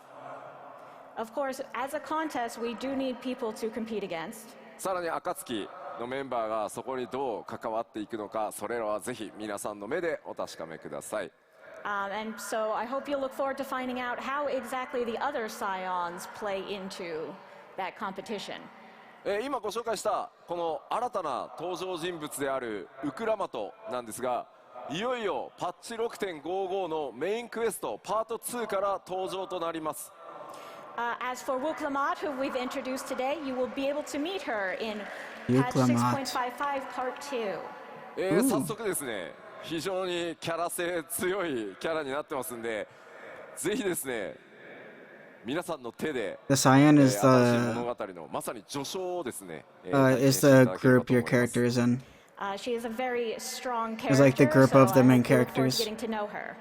Of course, as a contest, we do need people to compete against. さらに暁のメンバーがそこにどう関わっていくのか、それらはぜひ皆さんの目でお確かめください。 And so I hope you'll look forward to finding out how exactly the other scions play into that competition. 今ご紹介したこの新たな登場人物であるウクラマトなんですが、いよいよパッチ 6.55 のメインクエストパート2から登場となります。 As for Wuklamat, who we've introduced today, you will be able to meet her in patch Wuklamat. 6.55 part 2. 早速ですね、非常にキャラ性強いキャラになってますんで、ぜひですね、皆さんの手で The Cyan is 新しい物 the 語のまさに序章をですね、 is the group your character is in. She is a very strong It's like the character, group so of the I main hope you look forward to characters. getting to know her.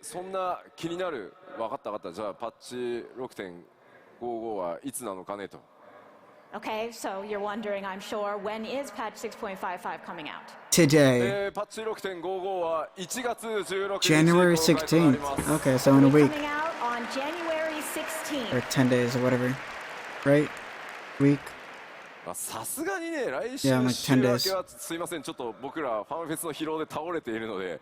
そんな気になる、分かった分かった、じゃあパッチ 6.55 はいつなのかねと。 Okay, so you're wondering, I'm sure, when is patch 6.55 coming out? Today, パッチ 6.55 は1月16日 January 公開となり 16th. ます。 Okay, so in a It'll be week coming out on January or 16th. 10 days or whatever, right? Week. まあさすがにね、来 Yeah, like 週 10週明 days. けはすいません、ちょっと僕らファンフェスの疲労で倒れているので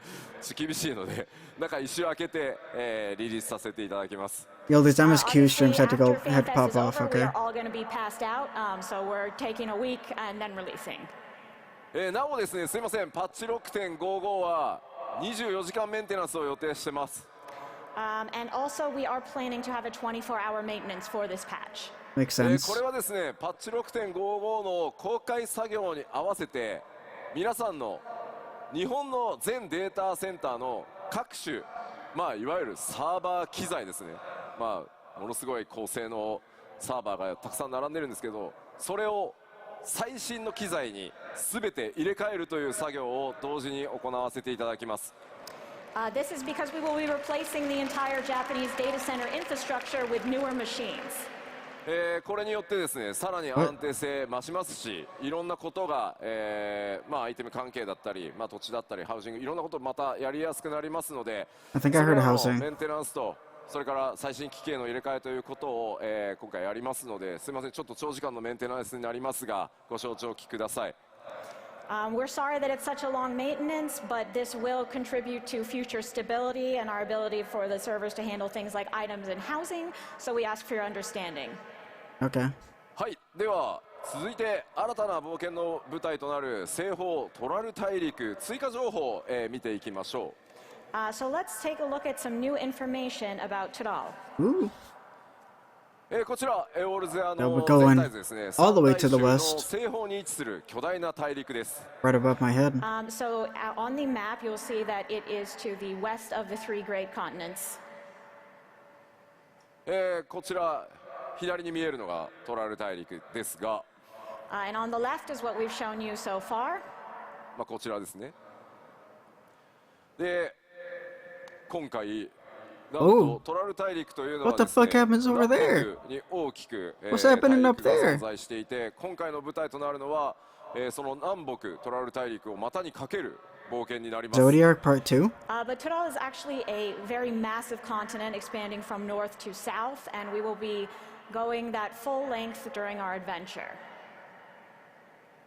厳しいので、中1週明けて、リリースさせていただきます。 Yo, these MSQ Obviously, streams had to after had to FanFest pop is off, over, we okay? are all going to be passed out, so we're taking a week and then releasing. なおですね、すいません、パッチ 6.55 は24時間メンテナンスを予定してます。 And also, we are planning to have a 24-hour maintenance for this patch. Makes sense. これはですね、パッチ 6.55 の公開作業に合わせて皆さんの日本の全データセンターの各種、まあいわゆるサーバー機材ですね、まあものすごい高性能サーバーがたくさん並んでるんですけど、それを最新の機材に全て入れ替えるという作業を同時に行わせていただきます。 This is because we will be replacing the entire Japanese data center infrastructure with newer machines. これによってですね、さらに安定性増しますし、いろんなことが、まあアイテム関係だったり、まあ土地だったり、ハウジング、いろんなことまたやりやすくなりますので、 I think I そ heard れらの housing. メンテナンスと、それから最新機器への入れ替えということを、今回やりますので、すみません、ちょっと長時間のメンテナンスになりますが、ご承知おきください。We're sorry that it's such a long maintenance, but this will contribute to future stability and our ability for the servers to handle things like items and housing, so we ask for your understanding. Okay. はい、では続いて新たな冒険の舞台となる西方トラル大陸追加情報を、見ていきましょう。 So let's take a look at some new information about Tudal. Ooh. こちら、オールゼア Yeah, の we're going 全体図ですね、 all the way to 三 the 大洲の west. 西方に位置する巨大な大陸です。 Right above my head. So on the map, you'll see that it is to the west of the three great continents. こちら左に見えるのがトラル大陸ですが、 And on the left is what we've shown you so far. まあ、こちらですね。で今回なんとトラル大陸というのは What the ですね、 fuck happens over 南 there? 北に大きく、 What's happening 大 up 陸が there? 存在していて、今回の舞台となるのは、その南北トラル大陸を股にかける冒険になります。 Zodiac Part 2? But Tyrol is actually a very massive continent expanding from north to south, and we will be going that full length during our adventure.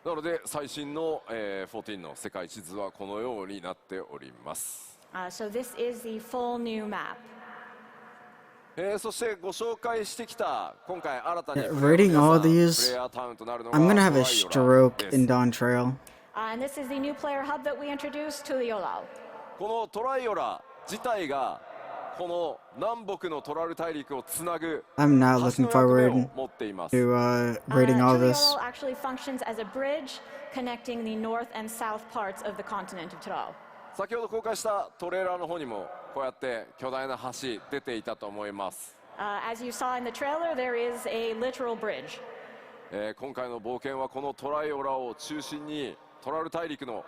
なので最新の、14の世界地図はこのようになっております。So this is the full new map. そしてご紹介してきた今回新たに Reading all プ these, レイヤータウンとなるのが I'm gonna have ト a ライオラ stroke です。 in Dawn Trail. And this is the new player hub that we introduced to Yolao. このトライオラ自体がこの南北のトラル大陸をつなぐ I'm not 橋 looking の役目 forward を持っています。 to reading all this. Yolao actually functions as a bridge connecting the north and south parts of the continent of Tyrol. 先ほど公開したトレーラーの方にもこうやって巨大な橋出ていたと思います。As you saw in the trailer, there is a literal bridge. 今回の冒険はこのトライオラを中心にトラル大陸の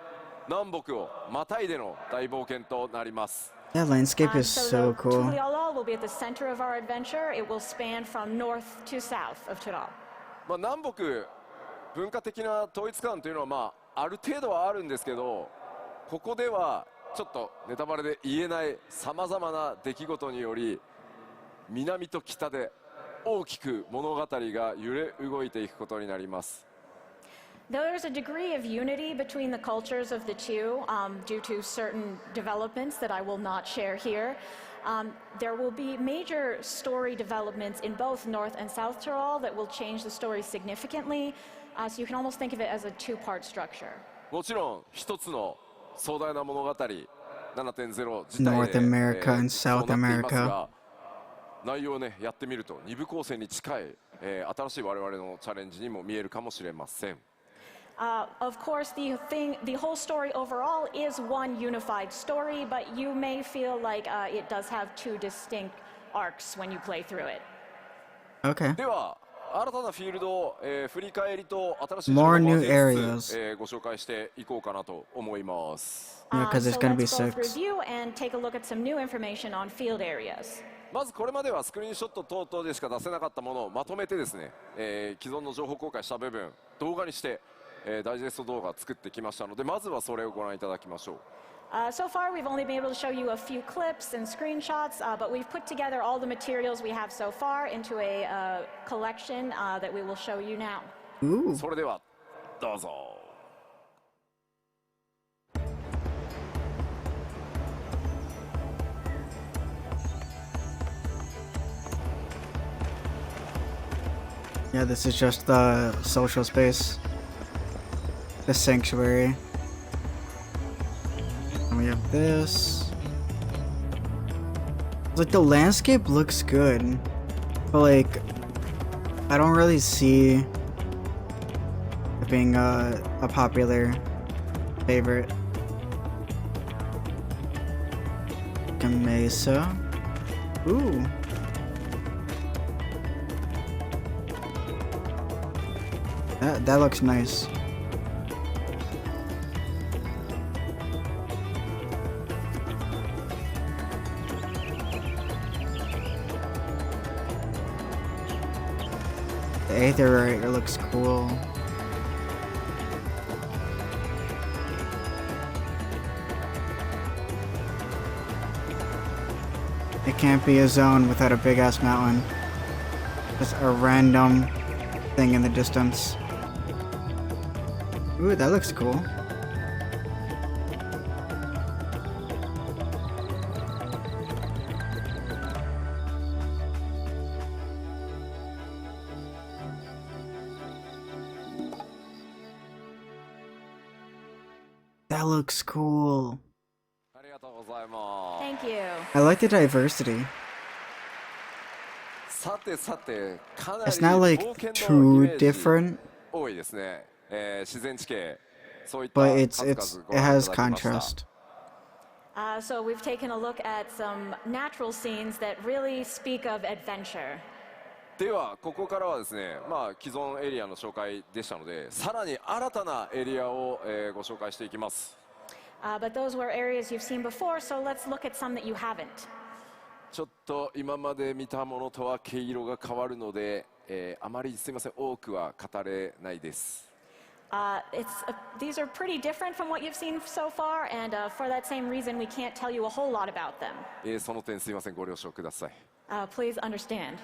南北をまたいでの大冒険となります。 That landscape is So so the cool. Yolao will be at the center of our adventure. It will span from north to south of Tyrol. 南北文化的な統一感というのは、ある程度はあるんですけど、ここではちょっとネタバレで言えないさまざまな出来事により南と北で大きく物語が揺れ動いていくことになります。 There is a degree of unity between the cultures of the two due to certain developments that I will not share here. There will be major story developments in both North and South Tyrol that will change the story significantly. So you can almost think of it as a two-part structure. もちろん一つの壮大な物語 7.0 自体 North で、 America and そうな South っています America. が、内容をねやってみると二部構成に近い、新しい我々のチャレンジにも見えるかもしれません。 Of course, the whole story overall is one unified story, but you may feel like it does have two distinct arcs when you play through it. Okay. では新たなフィールド、振り返りと新しい情報 More を new つつ areas. ご紹介していこうかなと思います。 Yeah, 'cause it's So gonna be let's both six. review and take a look at some new information on field areas. まずこれまではスクリーンショット等々でしか出せなかったものをまとめてですね、既存の情報公開した部分動画にして、ダイジェスト動画を作ってきましたので、まずはそれをご覧いただきましょう。 So far, we've only been able to show you a few clips and screenshots, but we've put together all the materials we have so far into a collection that we will show you now. Ooh. それではどうぞ。 Yeah, this is just the social space. The sanctuary. And we have this. Like, the landscape looks good. But, like, I don't really see it being a popular favorite. Like a mesa. Ooh. That looks nice. The Aetherite looks cool. It can't be a zone without a big ass mountain. Just a random thing in the distance. Ooh, that looks cool. That looks cool. ありがとうございます。 Thank you. I like the diversity. さてさて、かなり It's not like 冒険のイ too メージ different, 多いですね。自然地形、そういった but 数 it 々ご覧い has ただきました。 contrast. So we've taken a look at some natural scenes that really speak of adventure. ではここからはですね、既存エリアの紹介でしたので、さらに新たなエリアを、ご紹介していきます。 But those were areas you've seen before, so let's look at some that you haven't. ちょっと今まで見たものとは毛色が変わるので、あまりすみません、多くは語れないです。These are pretty different from what you've seen so far, and for that same reason, we can't tell you a whole lot about them. その点すみません、ご了承ください。Please understand.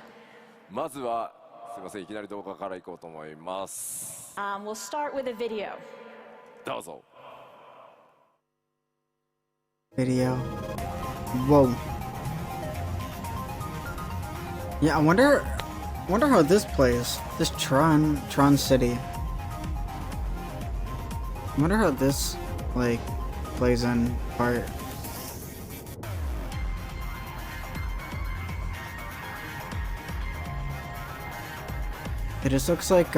まずはすみません、いきなり動画からいこうと思います。We'll start with a video. どうぞ。Video. Whoa. Yeah, I wonder how this plays. This Tron City. I wonder how this like plays in part. It just looks like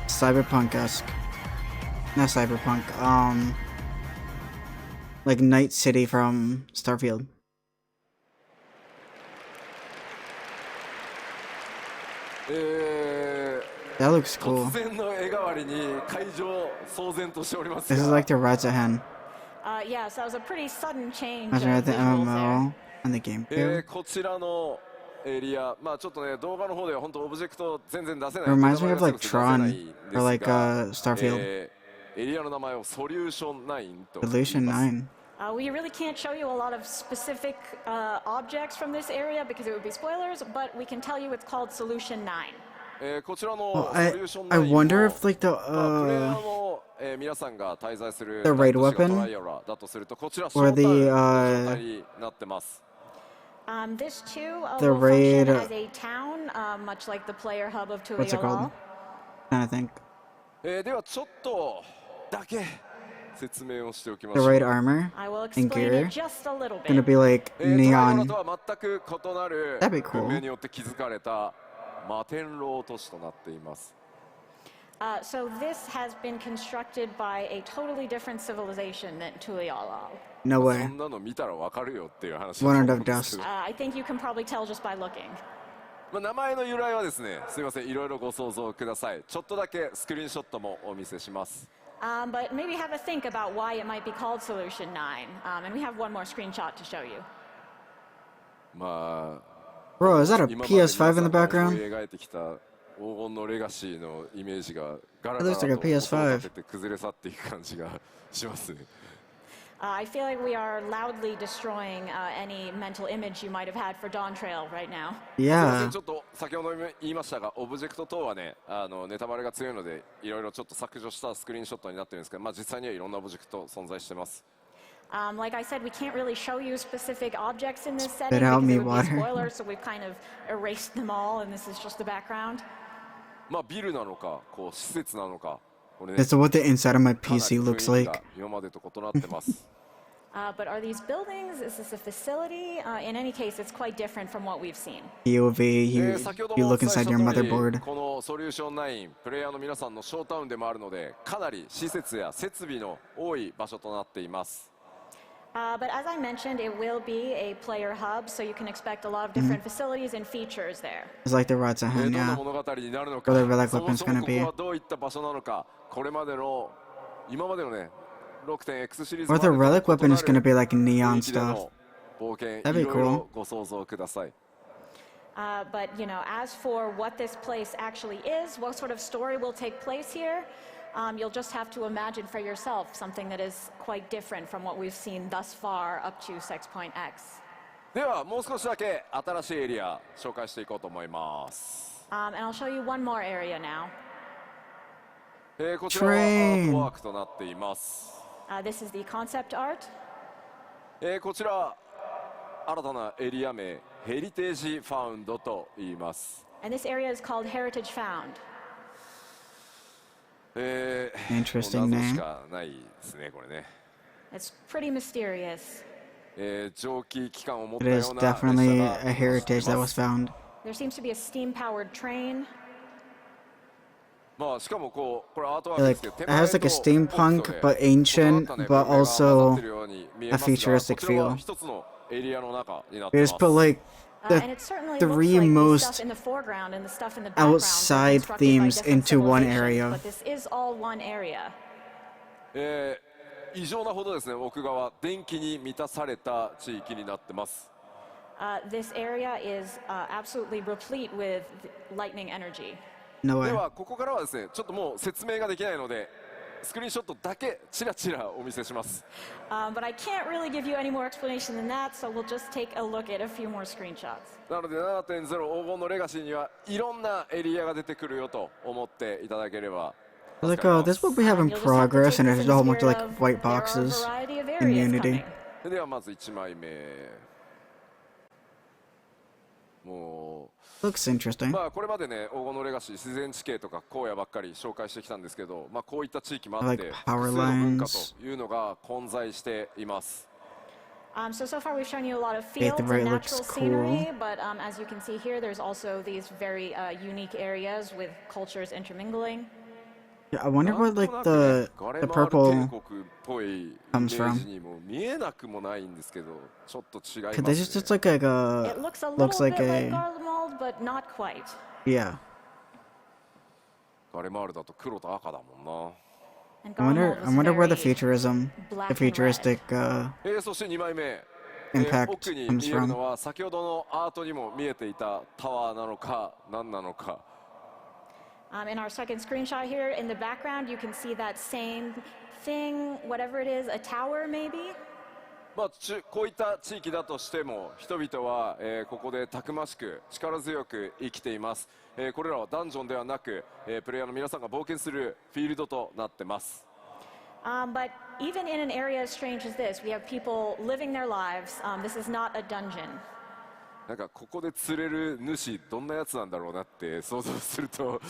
cyberpunk-esque. Not cyberpunk, like Night City from Starfield. That looks cool. This is like the Rise Ahead. Yeah, so that was a pretty sudden change. Imagine at the visuals MMO and the GameCube. こちらのエリア、まあちょっとね、動画の方では本当オブジェクト全然出せない。 It reminds me of like Tron or like Starfield. エリアの名前をソリューション9と。Solution 9. We really can't show you a lot of specific objects from this area because it would be spoilers, but we can tell you it's called Solution 9. Oh, I wonder if like the raid weapon or This too the will raid function as a town, much like the player hub of what's it called? Tuliolal. I think ではちょっとだけ説明をしておきまし the ょう。 raid armor I will and explain gear it just a little gonna bit. be like トライア neon. とは全く異なる That'd be cool. 文明によって築かれた摩天楼都市となっています。So this has been constructed by a totally different civilization than Tuliolal. No そ way. んなの見たらわかるよっていう話だと One 思 out うん of です dust. けど、I think you can probably tell just by looking. まあ名前の由来はですね、すみません、いろいろご想像ください。ちょっとだけスクリーンショットもお見せします。But maybe have a think about why it might be called Solution 9. And we have one more screenshot to show you. まあ Bro, is that a 今まで皆さ PS5 ん in the が思 background? い描いてきた黄金のレガシーのイメージがガラ It ガラ looks と like a 音を PS5. 立てて崩れ去っていく感じがしますね。I feel like we are loudly destroying any mental image you might have had for Dawn Trail right now. すいません、 Yeah. ちょっと先ほど言いましたが、オブジェクト等はね、ネタバレが強いので、いろいろちょっと削除したスクリーンショットになってるんですけど、まあ実際にはいろんなオブジェクト存在してます。Like I said, we can't really show you specific objects in this setting Spit out because me it would be a water. spoiler, so we've kind of erased them all, and this is just the background. まあビルなのか、こう施設なのか、これね、 That's what the inside of my かなり PC 雰 looks 囲気が like. 今までと異なってます。But are these buildings? Is this a facility? In any case, it's quite different from what we've seen. POV, 先ほど you もお look 伝えした inside 通 your り、 motherboard. このソリューション9、プレイヤーの皆さんのショータウンでもあるので、かなり施設や設備の多い場所となっています。But as I mentioned, it will be a player hub, so you can expect a lot of different facilities and features there. It's like the Rise ど Ahead, んな yeah. 物語になるのか、 Where the relic そも weapon's そも gonna こ be. こはどういった場所なのか、これまでの今までのね、6.X シリーズ Or the まで relic と weapon is 異 gonna な be る like 雰 neon 囲気で stuff. の冒険、 That'd be いろい cool. ろご想像ください。But as for what this place actually is, what sort of story will take place here, you'll just have to imagine for yourself something that is quite different from what we've seen thus far up to 6.x. ではもう少しだけ新しいエリア紹介していこうと思います。And I'll show you one more area now. こちらはアートワークとなっています。This is the concept art. こちら新たなエリア名ヘリテージファウンドと言います。 And this area is called Heritage Found. Interesting 謎し name. かないですね、これね。 It's pretty mysterious. 蒸気機関を持った It よ is うな列車 definitely が a heritage that was found. There seems to be a steam-powered train. まあしかもこうこれアートワークで Like すけど、 it has like a 手前と steampunk 奥とで but ancient こだわったね but 文明が混ざ also ってるように見えますが、 a futuristic こちらは feel. 一つのエリアの中になって They い just ます。 put like And the it certainly three looks like the most stuff in the foreground and the stuff in the background was outside constructed by themes different into one civilizations, area. But this is all one area. 異常なほどですね、奥側電気に満たされた地域になってます。This area is absolutely replete with lightning energy. No で way. はここからはですねちょっともう説明ができないのでスクリーンショットだけチラチラお見せします。 But I can't really give you any more explanation than that, so we'll just take a look at a few more screenshots. なので 7.0 黄金のレガシーにはいろんなエリアが出てくるよと思っていただければ。 Like, oh, this is what we have in You'll just have to progress, take and this there's a whole in bunch of like spirit of white there are a boxes variety of in areas Unity. coming. ではまず1枚目も Looks う interesting. まあこれまでね黄金のレガシー自然地形とか荒野ばっかり紹介してきたんですけど、まあこういった地域もあって Like 複 power 数の文化 lines. というのが混在しています。 So far we've shown you a lot of Yeah, fields the and very natural looks scenery, cool. but as you can see here, there's also these very unique areas with cultures intermingling. Yeah, I wonder なん what と like なくね the ガレ the マール purple. 帝国っぽいイメ comes ー from. ジにも見えなくもないんですけどちょっと違います Cause this is ね just like It a looks a little looks like bit like a Garlemald, but not quite. yeah. ガレマールだと黒と赤だもんな。 And I wonder Garlemald I wonder where the was very futurism, black the and red. futuristic そして2枚目、 impact 奥に comes 見えるの from. は先ほどのアートにも見えていたタワーなのか何なのか。 In our second screenshot here, in the background, you can see that same thing, whatever it is, a tower maybe? まあ、こういった地域だとしても人々は、ここでたくましく力強く生きています、これらはダンジョンではなく、プレイヤーの皆さんが冒険するフィールドとなってます。 But even in an area as strange as this, we have people living their lives. This is not a dungeon. なんかここで釣れる主どんなやつなんだろうなって想像すると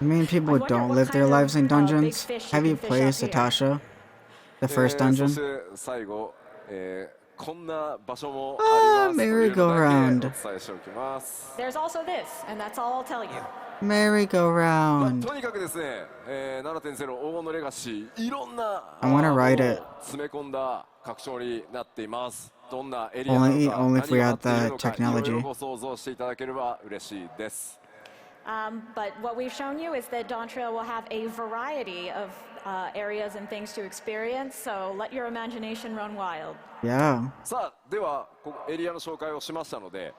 I mean, people I wonder don't what live their kind of, lives in big dungeons. fish Have you you can played fish out Satasha? The first dungeon? そして最後、こんな場所もありますというのだけ merry-go-round. お伝えしておきます。 There's also this, and that's all I'll tell you. まあ Merry-go-round. とにかくですね、7.0 黄金のレガシーいろんな I wanna ride もの it. を詰め込んだ拡張になっています。どんなエリアなのか Only 何 if we が had 待っている the のかいろい technology. ろご想像していただければ嬉しいです。 But what we've shown you is that Dawn Trail will have a variety of areas and things to experience, so let your imagination run wild. Yeah. さあではここエリアの紹介をしましたので、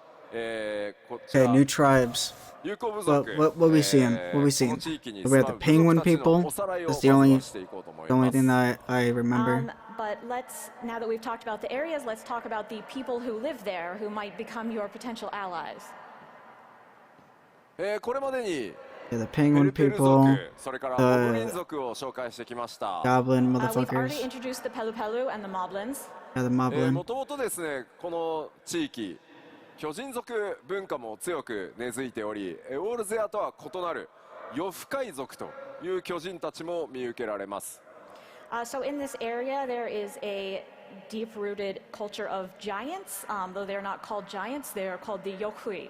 こち Okay, ら new tribes. 友好部族 What we seeing? What we こ seeing? の地域に We 住 have ま the う部 penguin 族たちの people. おさらいを That's the まず only はしていこうと思い the ま only す thing that I remember. But now that we've talked about the areas, let's talk about the people who live there who might become your potential allies. これまでに Yeah, the ペ penguin ルペル people, 族、それからモブリン族を紹介してきました。 goblin We've already motherfuckers. introduced the Pelu Pelu and the Moblins. Yeah, the moblin. もともとですね、この地域、巨人族文化も強く根付いており、オールゼアとは異なる夜深海族という巨人たちも見受けられます。So in this area, there is a deep-rooted culture of giants. Though they're not called giants, they are called the Yokhui.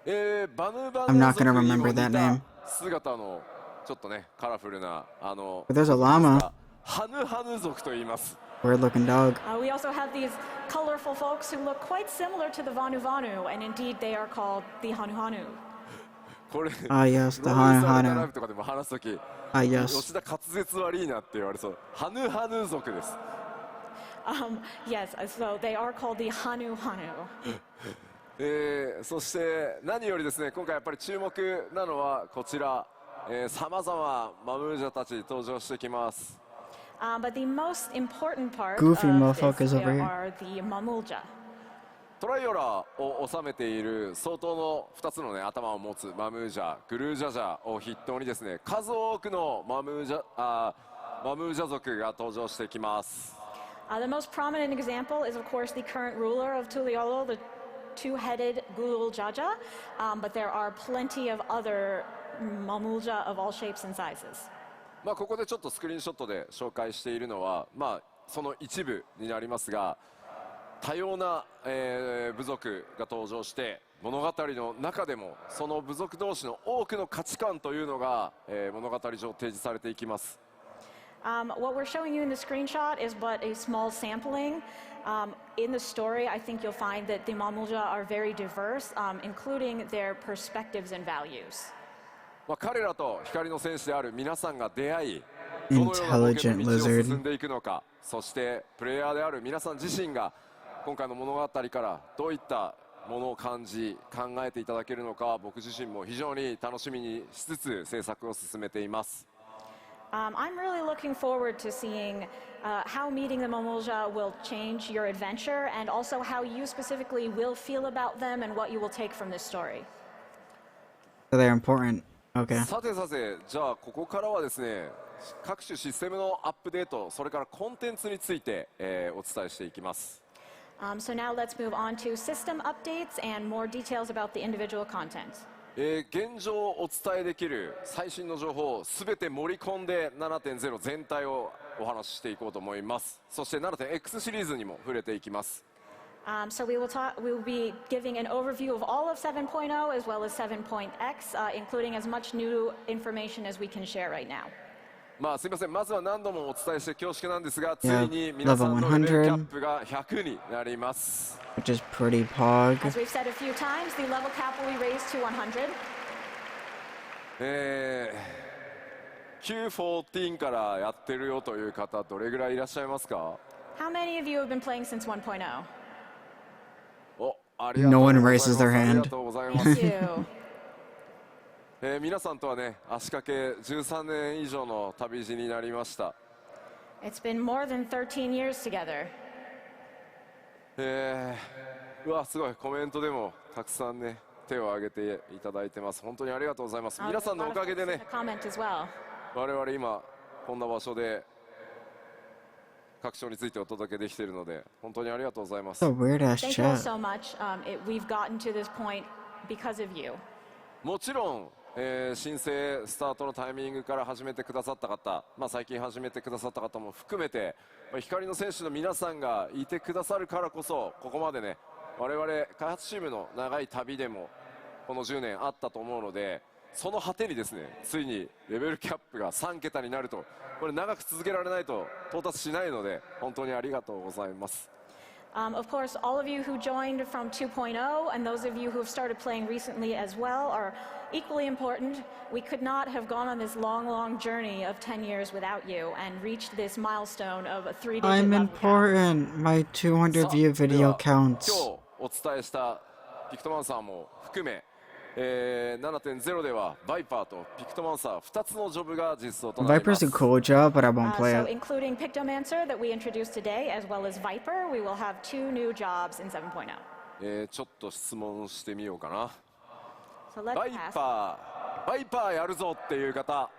バヌバ I'm ヌ not 族 gonna にも remember 似 that た name. 姿のちょっとねカラフルなBut there's a llama. ハヌハヌ族と言います。 Weird-looking dog. We also have these colorful folks who look quite similar to the Vanu Vanu, and indeed they are called the Hanu Hanu. これ Ah, yes, the ローリー Hanu サーレタライ Hanu. ブとかでも話すとき Ah, yes. 吉田滑舌悪いなって言われそう。ハヌハヌ族です。 Yes, so they are called the Hanu Hanu. そして何よりですね今回やっぱり注目なのはこちらさまざまマムージャたち登場してきます。 But the most important part Goofy of motherfuckers this over here. are the Mamulja. トライオラを治めている相当の2つの、ね、頭を持つマムージャグルージャジャを筆頭にですね数多くのマムージャ族が登場してきます。 The most prominent example is, of course, the current ruler of Tuliolo, the two-headed Gulul Jaja, but there are plenty of other Mamulja of all shapes and sizes. まあここでちょっとスクリーンショットで紹介しているのは、まあ、その一部になりますが多様な、部族が登場して物語の中でもその部族同士の多くの価値観というのが、物語上提示されていきます。 What we're showing you in the screenshot is but a small sampling. In the story, I think you'll find that the Mamulja are very diverse, including their perspectives and values. まあ彼らと光の戦士である皆さんが出会いどのような冒険の道を進んでいくのかそしてプレイヤーである皆さん自身が今回の物語からどういったものを感じ考えていただけるのか、僕自身も非常に楽しみにしつつ制作を進めています。I'm really looking forward to seeing how meeting the Momolja will change your adventure and also how you specifically will feel about them and what you will take from this story. So they're important. Okay. さてさて、じゃあここからはですね、各種システムのアップデート、それからコンテンツについて、お伝えしていきます。So now let's move on to system updates and more details about the individual content. 現状お伝えできる最新の情報をすべて盛り込んで 7.0 全体をお話ししていこうと思います。そして 7.x シリーズにも触れていきます。So we will be giving an overview of all of 7.0 as well as 7.x, including as much new information as we can share right now. まあすみません、まずは何度もお伝えして恐縮なんですが、つい Yeah, に皆さんのレベルキ level ャップが100になります。Which is pretty pog. As we've said a few times, the level cap will be raised to 100. Q14 からやってるよという方、どれぐらいいらっしゃいますか？ How many of you have been playing since 1.0? お、ありがとう No ござ one います。 raises their あり hand. がとうございます。 Thank you. 皆さんとはね、足掛け13年以上の旅路になりました。It's been more than 13 years together. うわ、すごい、コメントでもたくさんね、手を挙げていただいてます。本当にありがとうございます。皆さんのおかげでね、 Comment as well. 我々今こんな場所で各章についてお届けできているので、本当にありがとうございます。 It's a weird ass Thank you all chat. so much. We've gotten to this point because of you. もちろん、申請スタートのタイミングから始めてくださった方、最近始めてくださった方も含めて、光の選手の皆さんがいてくださるからこそ、ここまでね、我々開発チームの長い旅でもこの10年あったと思うので、その果てにですね、ついにレベルキャップが3桁になると、これ長く続けられないと到達しないので、本当にありがとうございます。Of course, all of you who joined from 2.0 and those of you who have started playing recently as well are equally important. We could not have gone on this long, long journey of 10 years without you and reached this milestone of a 3-digit I'm level cap. important. My 200 view で video は counts. 今日お伝えしたピクトマンサーも含め、7.0 ではバイパーとピクトマンサー2つのジョブが実装となりま Viper's す。 a cool job, but I won't play So it. including Pictomancer that we introduced today as well as Viper, we will have 2 new jobs in 7.0. ちょっと質問してみようかな。 So let's バイ ask, パーやるぞっていう方、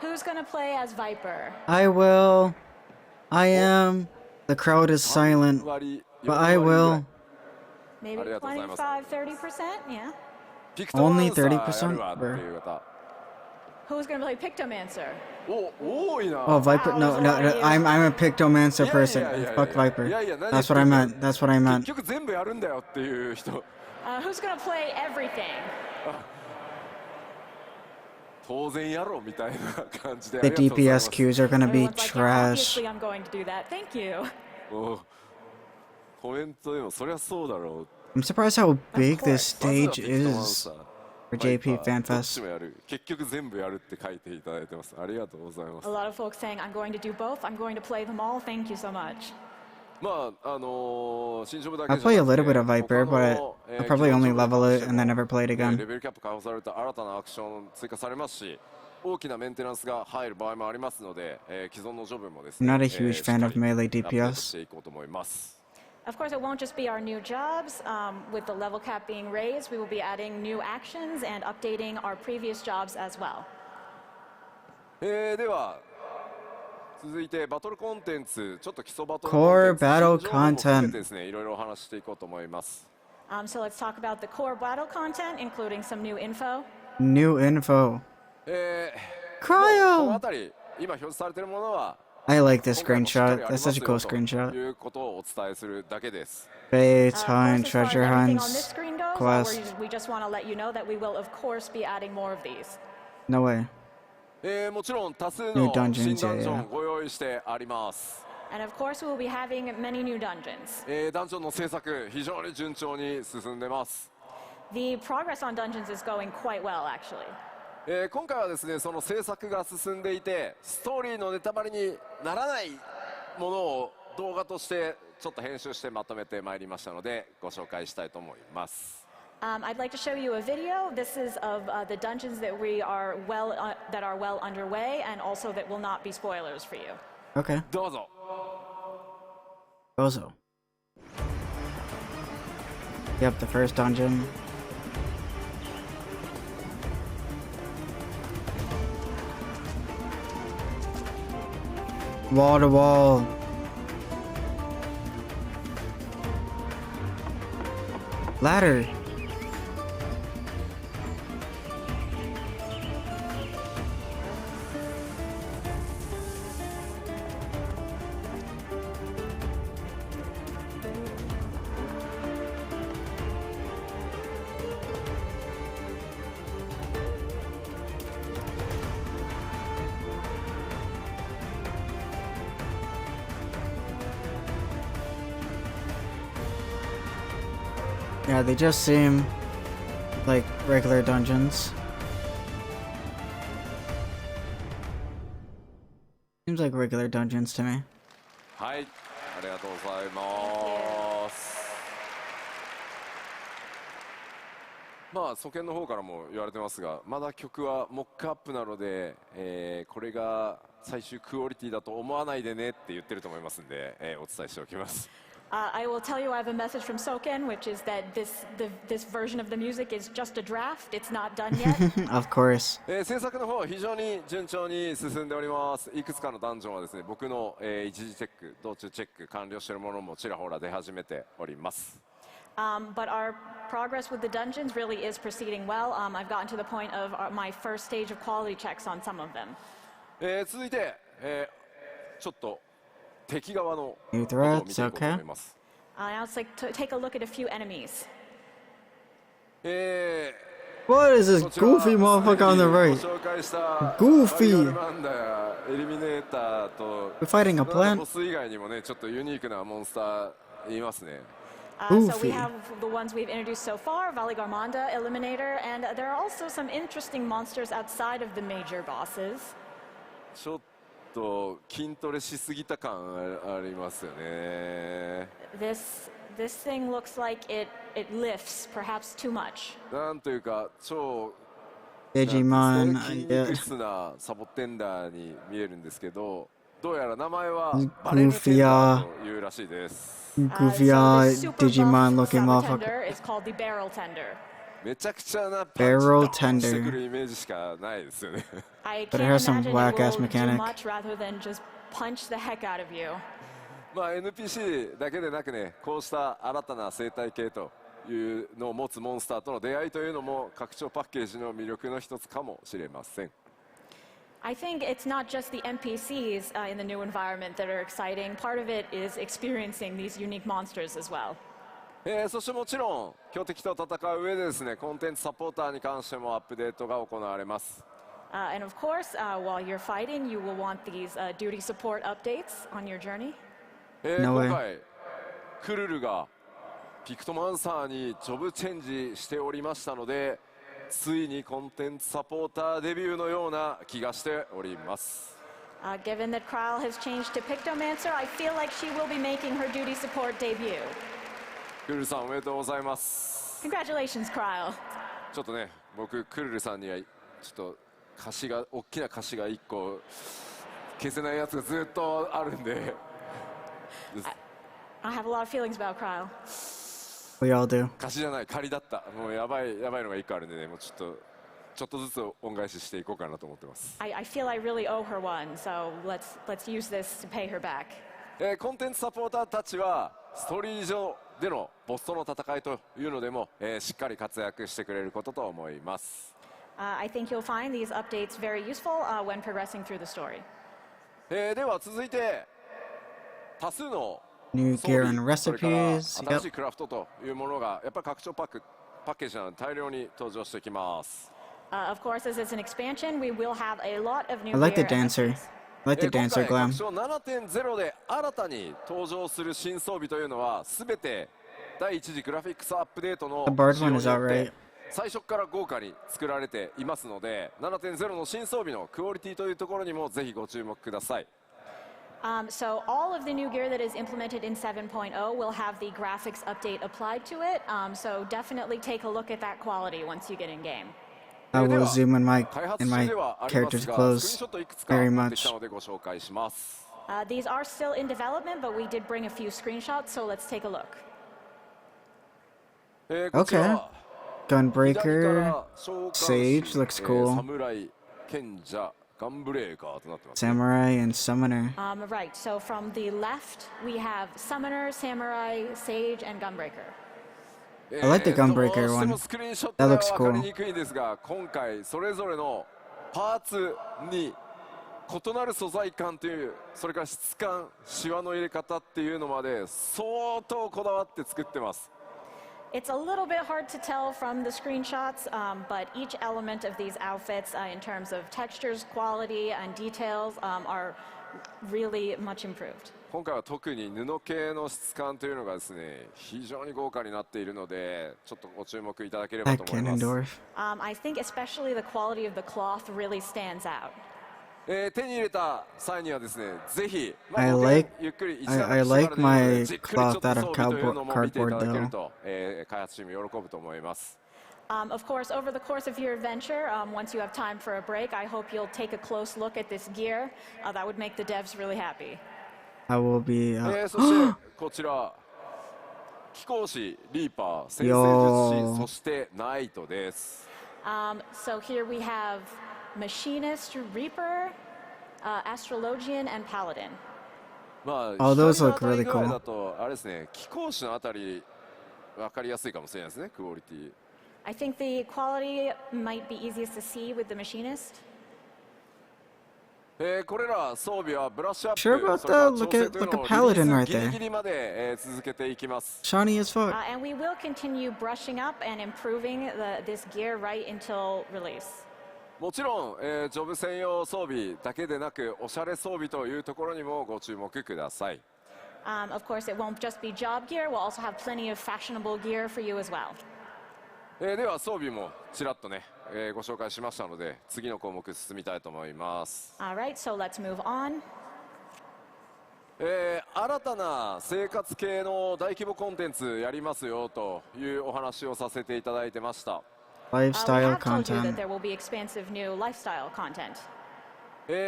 who's going to play as Viper? I will. I am. The crowd is silent, 割 but I will. Maybe ありがとうございます。 25-30%? Yeah. ピクトマン Only サーやる 30%? わっていう方、 Who's going to play Pictomancer? 多いな。 Oh, Viper. No, no, no. I'm a Pictomancer person. Fuck Viper. That's what I meant. That's what I 結 meant. 局全部やるんだよっていう人、 Who's going to play everything? 当然やろみたいな感じで。 The ありがとうございます DPS queues are gonna be Everyone's like, yeah, trash. obviously I'm going to do that. Thank you. おコメントでもそりゃそうだろう。 I'm surprised how big this まずは stage ピクトマン is サー for バイパ JP ーどっち FanFest. もやる、結局全部やるって書いていただいてます。ありがとうございます A。lot of folks saying, I'm going to do both. I'm going to play them all. Thank you so much. 新勝負だ I けじゃ play な a くて little bit of Viper, 他 but の I'll probably only level it and then never play it レ again. ベルキャップ開放された新たなアクション追加されますし、大きなメンテナンスが入る場合もありますので、既存のジョブもです I'm ね、 not a huge しっ fan か of り melee アップデート DPS. していこうと思います。 Of course, it won't just be our new jobs. With the level cap being raised, we will be adding new actions and updating our previous jobs as well. では続いてバトルコンテンツ、ちょっと基礎バトル Core コンテンツ battle 新情報も含め content. てですね、いろいろお話ししていこうと思います。 So let's talk about the core battle content, including some new info. New info. もうこの Cryo! 辺り今表示されているものは I like this 今回もしっか screenshot. りあり That's ます such a よ cool と screenshot. いうことをお伝えするだけです。 Baits, Of course, hunt, as far as treasure everything on this hunts, screen goes, quests. we just want to let you know that we will, of course, be adding more of these. No way. もちろん多数 New の dungeons, 新ダンジョ yeah, ンご用意してあります。 And of course, we will be having many new dungeons. ダンジョンの制作非常に順調に進んでます。 The progress on dungeons is going quite well, actually. 今回はですね、その制作が進んでいて、ストーリーのネタバレにならないものを動画としてちょっと編集してまとめてまいりましたのでご紹介したいと思います。I'd like to show you a video. This is of the dungeons that that are well underway, and also that will not be spoilers for you. Okay. どうぞ。Also. Yep, the first dungeon. Wall to wall. Ladder. Yeah, they just seem like regular dungeons. Seems like regular dungeons to me. はい、ありがとうございます。まあ、初見の方からも言われてますが、まだ曲はモックアップなので、これが最終クオリティだと思わないでねって言ってると思いますんで、お伝えしておきます。I will tell you I have a message from Soken, which is that this version of the music is just a draft. It's not done yet. Of course. 制作の方非常に順調に進んでおります。いくつかのダンジョンはですね、僕の、一時チェック、道中チェック完了しているものもちらほら出始めております。But our progress with the dungeons really is proceeding well. I've gotten to the point of my first stage of quality checks on some of them. 続いて、ちょっと敵側の New ことを見 threats, ていこうと思 okay. います。Now let's take a look at a few enemies. What is this goofy motherfucker on the right? Goofy. We're fighting a plant. ボス以外にもね、ちょっとユニークなモンスターいますね。So Goofy. we have the ones we've introduced so far, Valigarmanda, Eliminator, and there are also some interesting monsters outside of the major bosses. ちょっと筋トレしすぎた感ありますよね。This thing looks like it lifts perhaps too much. なんというか超 Digimon. 筋 Yeah. 肉質なサボテンダーに見えるんですけど、どうやら名前はバレルテンダーというらしいです。Goofy, So the super Digimon buff looking Saboteur motherfucker. is called the Barrel Tender. めちゃくちゃなパンチ Barrel ドーンして tender. くるイメージしかないですよね。I But it can't has some imagine it whack-ass will do mechanic. much rather than just punch the heck out of you. まあ NPC だけでなくね、こうした新たな生態系というのを持つモンスターとの出会いというのも拡張パッケージの魅力の一つかもしれません。I think it's not just the NPCs in the new environment that are exciting. Part of it is experiencing these unique monsters as well. そしてもちろん強敵と戦う上でですね、コンテンツサポーターに関してもアップデートが行われます。And of course, while you're fighting, you will want these duty support updates on your journey. No way. 今回クルルがピクトマンサーにジョブチェンジしておりましたので、ついにコンテンツサポーターデビューのような気がしております。Given that Kryle has changed to Pictomancer, I feel like she will be making her duty support debut. クルルさんおめでとうございます。 Congratulations, Kryle. ちょっとね、僕クルルさんにはちょっと大きな歌詞が1個消せないやつがずっとあるんで。I have a lot of feelings about Kryle. We all do. 歌詞じゃない仮だった。もうやばいのが1個あるんでね、もうちょっとずつ恩返ししていこうかなと思ってます。I feel I really owe her one, so let's use this to pay her back. コンテンツサポーターたちはストーリー上でのボスとの戦いというのでも、しっかり活躍してくれることと思います。I think you'll find these updates very useful when progressing through the story. では続いて多数の New 装備 gear and それから recipes. 新し Yep. いクラフトというものがやっぱり拡張パッケージなので大量に登場してきます。Of course, as it's an expansion, we will have a lot of new I like the gear and dancer. recipes. I like the 今 dancer 回 glam. 拡張 7.0 で新たに登場する新装備というのは全て第一次グラフィックスアップデートの The Bard 仕様 one に is よって alright. 最初から豪華に作られていますので 7.0 の新装備のクオリティというところにもぜひご注目ください。So all of the new gear that is implemented in 7.0 will have the graphics update applied to it. So definitely take a look at that quality once you get in game. I will zoom in my 開発中ではあります character's が、 clothes スクリーンショットいくつか very 持ってきた much. のでご紹介します。These are still in development, but we did bring a few screenshots, so let's take a look. こちらは Gunbreaker, Sage looks cool. 侍、賢者、ガンブレーカーとなってます。 Samurai and Summoner. Right, so from the left, we have Summoner, Samurai, Sage, and Gunbreaker. I like the Gunbreaker どうして one. もスクリーンショット That では looks 分かり cool. にくいんですが、今回それぞれのパーツに異なる素材感という、それから質感、シワの入れ方っていうのまで相当こだわって作ってます。 It's a little bit hard to tell from the screenshots, but each element of these outfits, in terms of textures, quality, and details, are really much improved. 今回は特に布系の質感というのがですね、非常に豪華になっているので、ちょっとご注目いただければ That と思います。 Ganondorf. I think especially the quality of the cloth really stands out. 手に入れた際にはですね、ぜひ、 I ご like- ゆっくり I like my じっくりちょっ cloth と out 装 of 備というのも見ていただけ cardboard ると、開発チーム喜ぶと思います。 Of course, over the course of your adventure, once you have time for a break, I hope you'll take a close look at this gear. That would make the devs really happy. I will be. そしてこちら貴公子リーパー先生術師そしてナイトです。 So here we have Machinist, Reaper, Astrologian, and Paladin. まあ Oh, those 光 look の当た really り具合 cool. だとあれですね、貴公子のあたり分かりやすいかもしれないですね、クオリティ。 I think the quality might be easiest to see with the Machinist. これら装備はブラッシュアップ、 Sure about それから that? 調 Look 整 at というのを Paladin リリ right ースギリ there. ギリまで、続けていきます。 Shiny as fuck. And we will continue brushing up and improving this gear right until release. もちろん、ジョブ専用装備だけでなくおしゃれ装備というところにもご注目ください。 Of course, it won't just be job gear. We'll also have plenty of fashionable gear for you as well. では装備もちらっとね、ご紹介しましたので次の項目進みたいと思います。 All right, so let's move on. 新たな生活系の大規模コンテンツやりますよというお話をさせていただいてました。 We Lifestyle have told you that content. there will be expansive new lifestyle content.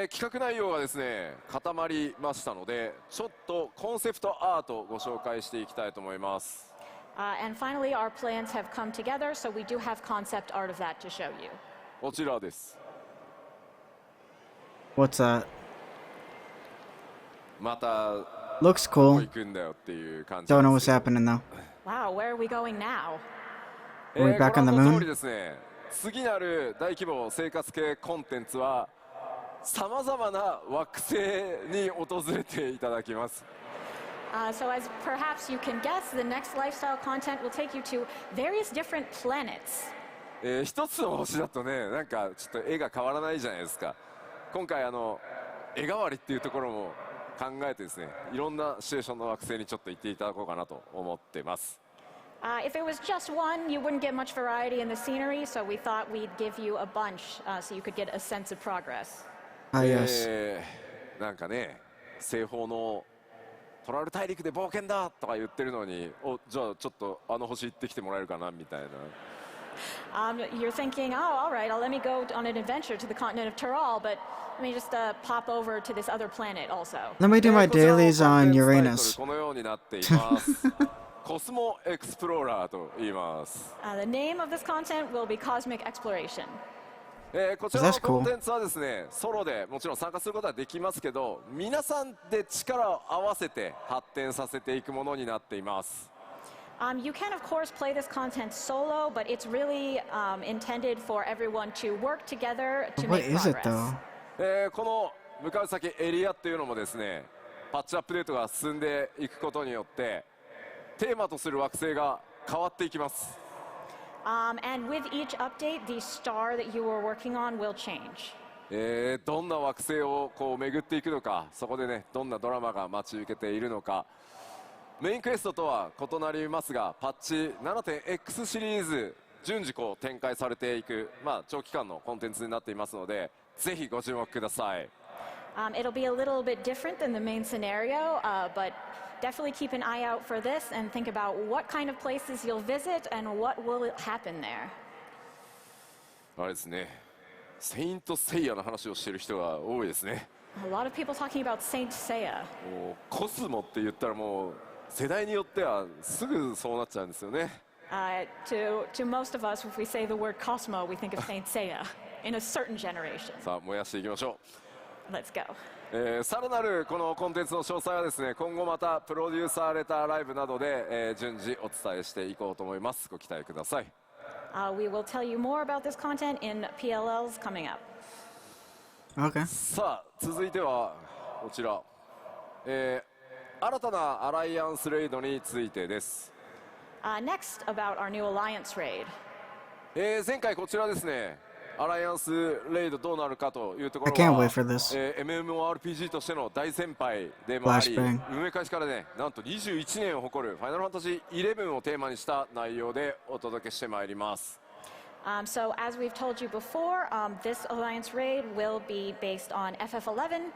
企画内容がですね固まりましたのでちょっとコンセプトアートをご紹介していきたいと思います。 And finally, our plans have come together, so we do have concept art of that to show you. こちらです。 What's that? また Looks ここ cool. 行くんだよっていう感じ Don't know です what's けど。 happening though. Wow, where are we going now? Are we back on the ご覧の moon? 通りですね、次なる大規模生活系コンテンツはさまざまな惑星に訪れていただきます。 So as perhaps you can guess, the next lifestyle content will take you to various different planets. 一つの星だとねなんかちょっと絵が変わらないじゃないですか。今回絵代わりっていうところも考えてですね、いろんなシチュエーションの惑星にちょっと行っていただこうかなと思ってます。 If it was just one, you wouldn't get much variety in the scenery, so we thought we'd give you a bunch so you could get a sense of progress. Ah, yes. なんかね西方のトラル大陸で冒険だとか言ってるのに、じゃあちょっと星行ってきてもらえるかなみたいな。 You're thinking, oh, all right, let me go on an adventure to the continent of Tural, but let me just pop over to this other planet also. Let me do my こちらの dailies コン on テンツタイトル Uranus. このようになっています。コスモエクスプローラーと言います。 The name of this content will be Cosmic Exploration. こちらの That's cool. コンテンツはですねソロでもちろん参加することはできますけど、皆さんで力を合わせて発展させていくものになっています。 You can, of course, play this content solo, but it's really intended for everyone to work together to What make is it progress. though? この向かう先エリアっていうのもですねパッチアップデートが進んでいくことによってテーマとする惑星が変わっていきます。 And with each update, the star that you were working on will change. どんな惑星をこう巡っていくのか、そこでねどんなドラマが待ち受けているのか。メインクエストとは異なりますがパッチ 7.X シリーズ順次こう展開されていく、長期間のコンテンツになっていますのでぜひご注目ください。It'll be a little bit different than the main scenario, but definitely keep an eye out for this and think about what kind of places you'll visit and what will happen there. あれですね、セイントセイヤの話をしている人が多いですね。A lot of people talking about Saint Seiya. もうコスモって言ったらもう世代によってはすぐそうなっちゃうんですよね。To most of us, if we say the word Cosmo, we think of Saint Seiya in a certain generation. さあ燃やしていきましょう。 Let's go. さらなるこのコンテンツの詳細はですね、今後またプロデューサーレターライブなどで、順次お伝えしていこうと思います。ご期待ください。We will tell you more about this content in PLLs coming up. Okay. さあ続いてはこちら、新たなアライアンスレイドについてです。Next, about our new Alliance raid. 前回こちらですね、アライアンスレイドどうなるかというところ I can't は wait for this. MMORPG としての大先輩でもあり、 Flashbang. 運営開始からね、なんと21年を誇るファイナルファンタジー11をテーマにした内容でお届けしてまいります。So as we've told you before, this Alliance raid will be based on FF11,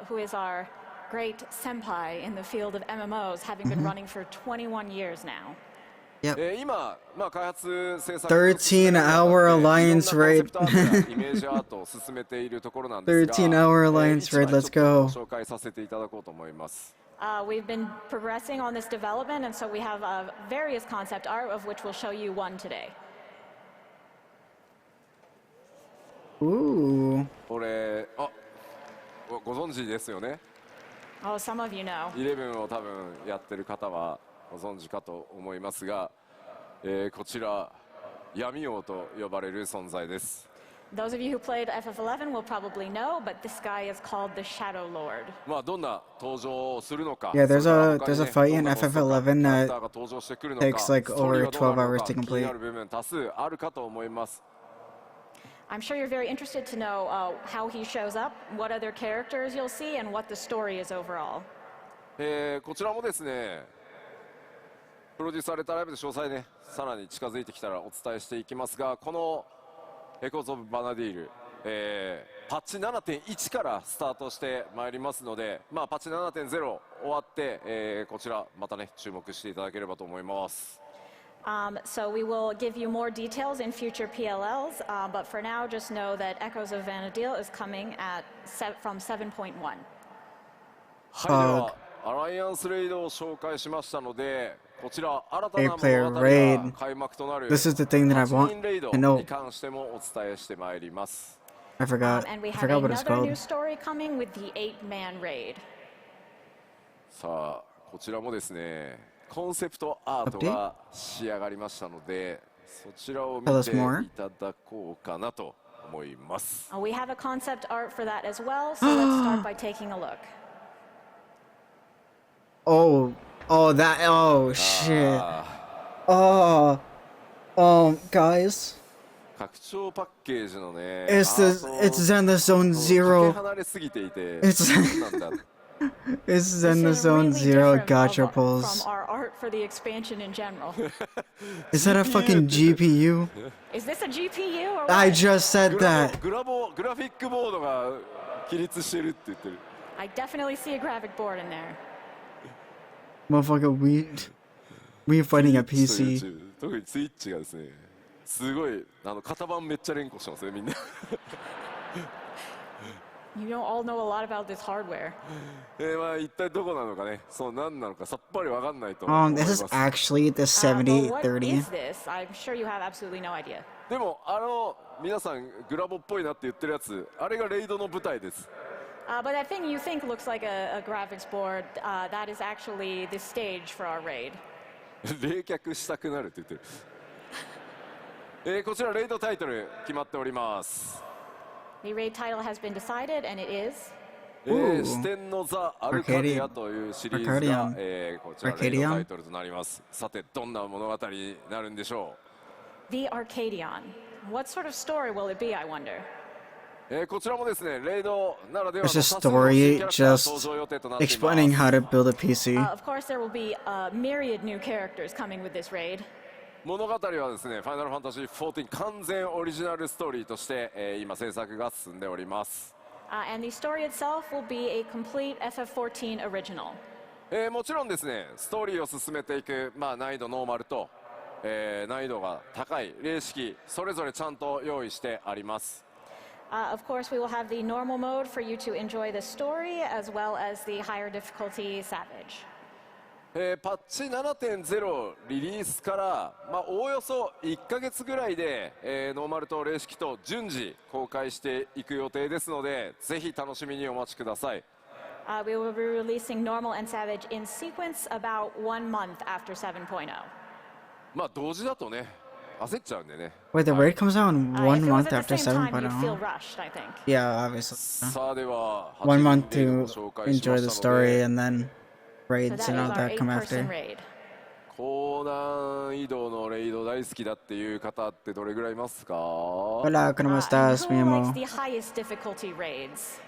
who is our great senpai in the field of MMOs, having been running for 21 years now. 今、開発制作 13-hour Alliance raid. イメージアートを進めているところなんですが、 13-hour Alliance raid, let's go. 紹介させていただこうと思います。We've been progressing on this development, and so we have various concept art, of which we'll show you one today. Ooh. これ、ご存知ですよね。 Oh, some of you know. 11を多分やってる方はご存知かと思いますが、こちら闇王と呼ばれる存在です。 Those of you who played FF11 will probably know, but this guy is called the Shadow Lord. まあどんな登場をするのか。 Yeah, there's それから a 他にね fight in どんなモンスター FF11 キャラク that ターが登場してくるのか takes like ストーリー over がどうな 12 るの hours か to 気に complete. なる部分多数あるかと思います。 I'm sure you're very interested to know how he shows up, what other characters you'll see, and what the story is overall. こちらもですね、プロデューサーレターライブで詳細ね、さらに近づいてきたらお伝えしていきますが、このエコーズ・オブ・バナディール、パッチ 7.1 からスタートしてまいりますので、パッチ 7.0 終わって、こちらまたね注目していただければと思います。 So we will give you more details in future PLLs, but for now, just know that Echoes of Vanadil is coming from 7.1. はい、ではアライアンスレイドを紹介しましたので、こちら新たな物語 Eight-player が raid. 開幕となる This is the thing that I 8 want 人レイド to know. に関してもお伝えしてまいります。 I forgot. And we I have forgot what it's another new called. story coming with the 8-man raid. さあこちらもですね、コンセプトアートが仕上がりましたので、そちらを見 Tell us て more. いただこうかなと思います。 We have a concept art for that as well, so let's start by taking a look. Oh, shit. あ Guys. 拡張パッケージのね、 It's アート it's Zenless Zone かけ Zero. 離れすぎていて、 It's 何なんだ。 It's This Zenless is Zone really Zero different gacha from pulls. our art for the expansion in general. Is that a fucking GPU? Is this a GPU or I what? just said グラ that. グラフィックボードが起立してるって言ってる。 I definitely see a graphic board in there. Motherfucker, we fighting a と PC. YouTube 特にツイッチがですね、すごい型番めっちゃ連呼してますねみんな。 You don't all know a lot about this hardware. 一体どこなのかね、そう何なのかさっぱりわかんないと思いま This す。 is actually the But what 7830. is this? I'm sure you have absolutely no idea. でも皆さんグラボっぽいなって言ってるやつ、あれがレイドの舞台です。 But that thing you think looks like a graphics board, that is actually the stage for our raid. 冷却したくなるって言ってる。こちらレイドタイトル決まっております。 The raid title has been decided, and it is 四天のザ・アルカディアというシリーズが、こちらレイドタイトルとなります。さてどんな物語になるんでしょう。 The Arcadion. What sort of story will it be, I wonder? こちらもですね、レイドならではの It's a 多数の新 story キャラクター just 登場予定となっています。 explaining how to build a PC. Of course, there will be a myriad new characters coming with this raid. 物語はですね、ファイナルファンタジー14完全オリジナルストーリーとして、今制作が進んでおります。And the story itself will be a complete FF14 original. もちろんですね、ストーリーを進めていく、難易度ノーマルと、難易度が高い霊式それぞれちゃんと用意してあります。Of course, we will have the normal mode for you to enjoy the story, as well as the higher difficulty Savage. パッチ 7.0 リリースから、おおよそ1ヶ月ぐらいで、ノーマルと霊式と順次公開していく予定ですので、ぜひ楽しみにお待ちください。We will be releasing Normal and Savage in sequence about 1 month after 7.0. 同時だとね、焦っちゃうんでね。Wait, the raid comes out in 1 If it was month at after the same time, you'd feel 7.0? rushed, I think. Yeah, obviously. さあでは、 1 month 8人レイド to ご紹介し enjoy ま the したの story で、 and then So raids that and all is our that come eight-person after. raid. 高難易度のレイド大好きだっていう方ってどれぐらいいますか？ Hola, ¿cómo estás, mi Who likes amor? the highest difficulty raids?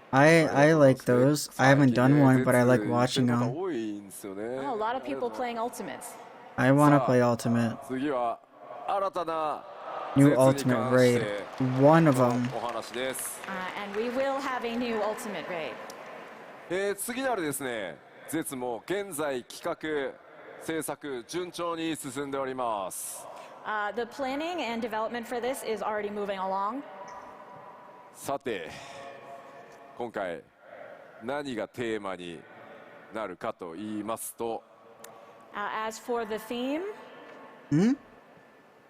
I like those. I haven't done one, but I like watching 最近 them. 多いんですよね。 Oh, a lot of people playing ultimates. I want to play Ultimate. 次は新たな New 絶に Ultimate 関し raid. て One of の them. お話です。 And we will have a new ultimate raid. 次なるですね、絶も現在企画制作順調に進んでおります。The planning and development for this is already moving along. さて、今回何がテーマになるかと言いますと、As for the theme,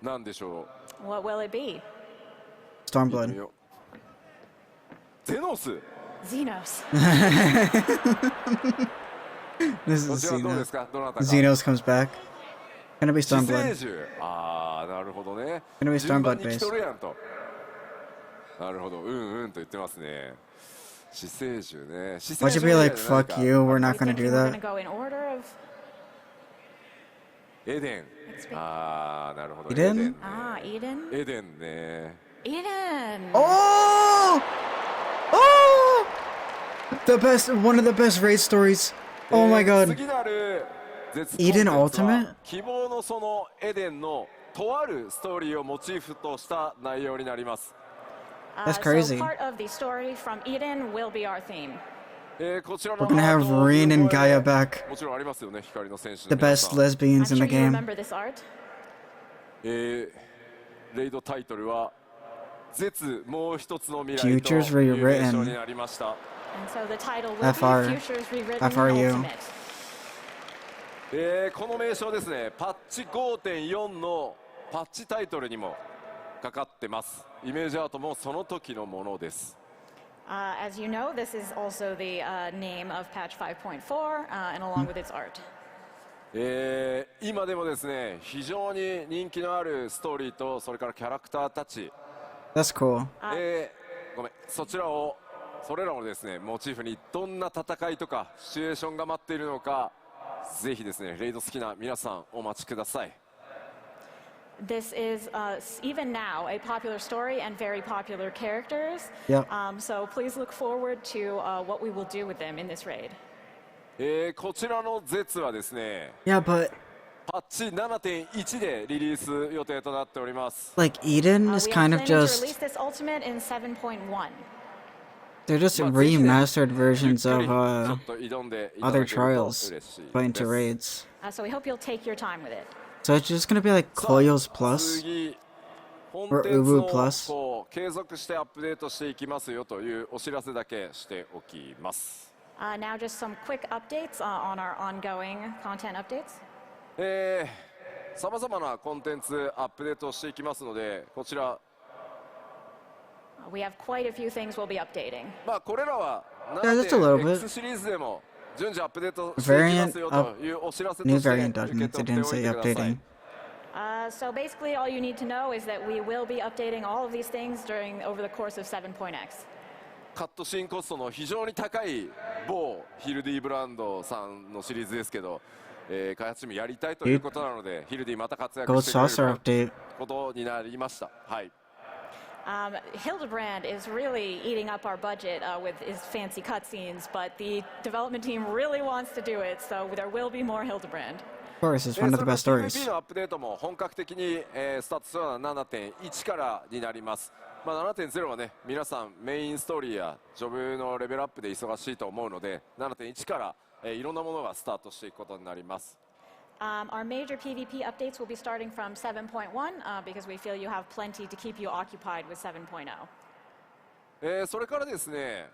何でしょ what will it be? う。 Stormblood. ゼノス。 Xenos. This こ is ちらどうで Xenos. すか。どなたか。 Xenos comes back. Gonna be 死生 Stormblood. 獣。ああ、なるほどね。 Gonna be 順番 Stormblood に来 based. とるやんと。なるほど、と言ってますね。死生獣ね。死生 Why'd you 獣 be 以 like, 外で何 fuck か you, we're not I gonna think do we're going to that? go in order of. エデン。ああ、なるほど。エデンね Eden? エデンね。 Eden! Oh! Oh! The best, one of the best raid stories. Oh my god. 次なる絶 Eden コンテンツは Ultimate? 希望のそのエデンのとあるストーリーをモチーフとした内容になります。 That's crazy. So part of the story from Eden will be our theme. こちらの We're gonna have ハート Reen and 覚え Gaia back. もちろんありますよね、光の戦士 The の皆 best さん。 lesbians I'm in sure the you game. remember this art. レイドタイトルは絶もう一つの未来と Futures いう名 Rewritten 称になりました。 And so the title will FR. be Futures Rewritten FRU. Ultimate. この名称ですね、パッチ 5.4 のパッチタイトルにもかかってます。イメージアートもその時のものです。As you know, this is also the name of patch 5.4 and along with its art. 今でもですね、非常に人気のあるストーリーとそれからキャラクターたち、That's cool. ごめん、それらをですねモチーフにどんな戦いとかシチュエーションが待っているのか、ぜひですねレイド好きな皆さんお待ちください。This is even now a popular story and very popular characters. Yep. So please look forward to what we will do with them in this raid. こちらの絶はですね、 Yeah, but パッチ 7.1 でリリース予定となっております。 like Eden is We are kind of planning to just, release this ultimate in 7.1. they're just まあぜひね remastered versions ゆっ of くりちょっと挑んでいただ other けると trials 嬉しい put で into す。 raids. So we hope you'll take your time with it. So it's just gonna be like さあ Koyo's Plus. 次コン Or テンツ Ubu を Plus こう継続してアップデートしていきますよというお知らせだけしておきます。 Now just some quick updates on our ongoing content updates. さまざまなコンテンツアップデートしていきますので、こちら、 We have quite a few things we'll be updating. これらは Yeah, just a little bit. X シリーズでも順次アップデートしていきますよというお知らせと New して variant 受け documents. 取 It って didn't おい say てください updating.。So basically all you need to know is that we will be updating all of these things over the course of 7.x. カットシーンコストの非常に高い某ヒルディブランドさんのシリーズですけど、開発チームやりたいということなので、ヒルディまた活躍 Gold してくれ Saucer る update. ことになりました。はい。 Hildebrand is really eating up our budget with his fancy cutscenes, but the development team really wants to do it, so there will be more Hildebrand. Of course, it's one of the best それから stories. PVP のアップデートも本格的にスタートするのは 7.1 からになります。7.0 はね、皆さんメインストーリーやジョブのレベルアップで忙しいと思うので、7.1 から、いろんなものがスタートしていくことになります。Our major PvP updates will be starting from 7.1 because we feel you have plenty to keep you occupied with 7.0. それからですね、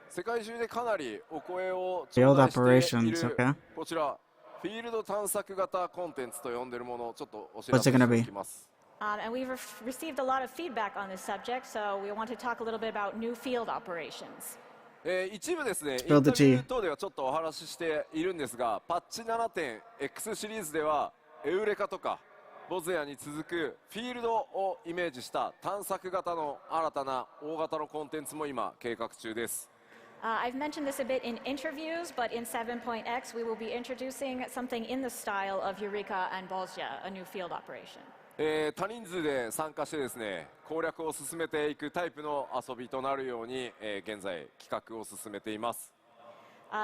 世界中でかなりお声を頂 Field 戴してい operations, る okay. こちらフィールド探索型コンテンツと呼んでいるものをちょっとお知 What's らせ it gonna して be? おきます。And we've received a lot of feedback on this subject, so we want to talk a little bit about new field operations. 一部ですね、イン Spill タ the ビュ tea. ー等ではちょっとお話ししているんですが、パッチ 7.X シリーズではエウレカとかボズヤに続くフィールドをイメージした探索型の新たな大型のコンテンツも今計画中です。I've mentioned this a bit in interviews, but in 7.x we will be introducing something in the style of Eureka and Bolzia, a new field operation. 多人数で参加してですね、攻略を進めていくタイプの遊びとなるように、現在企画を進めています。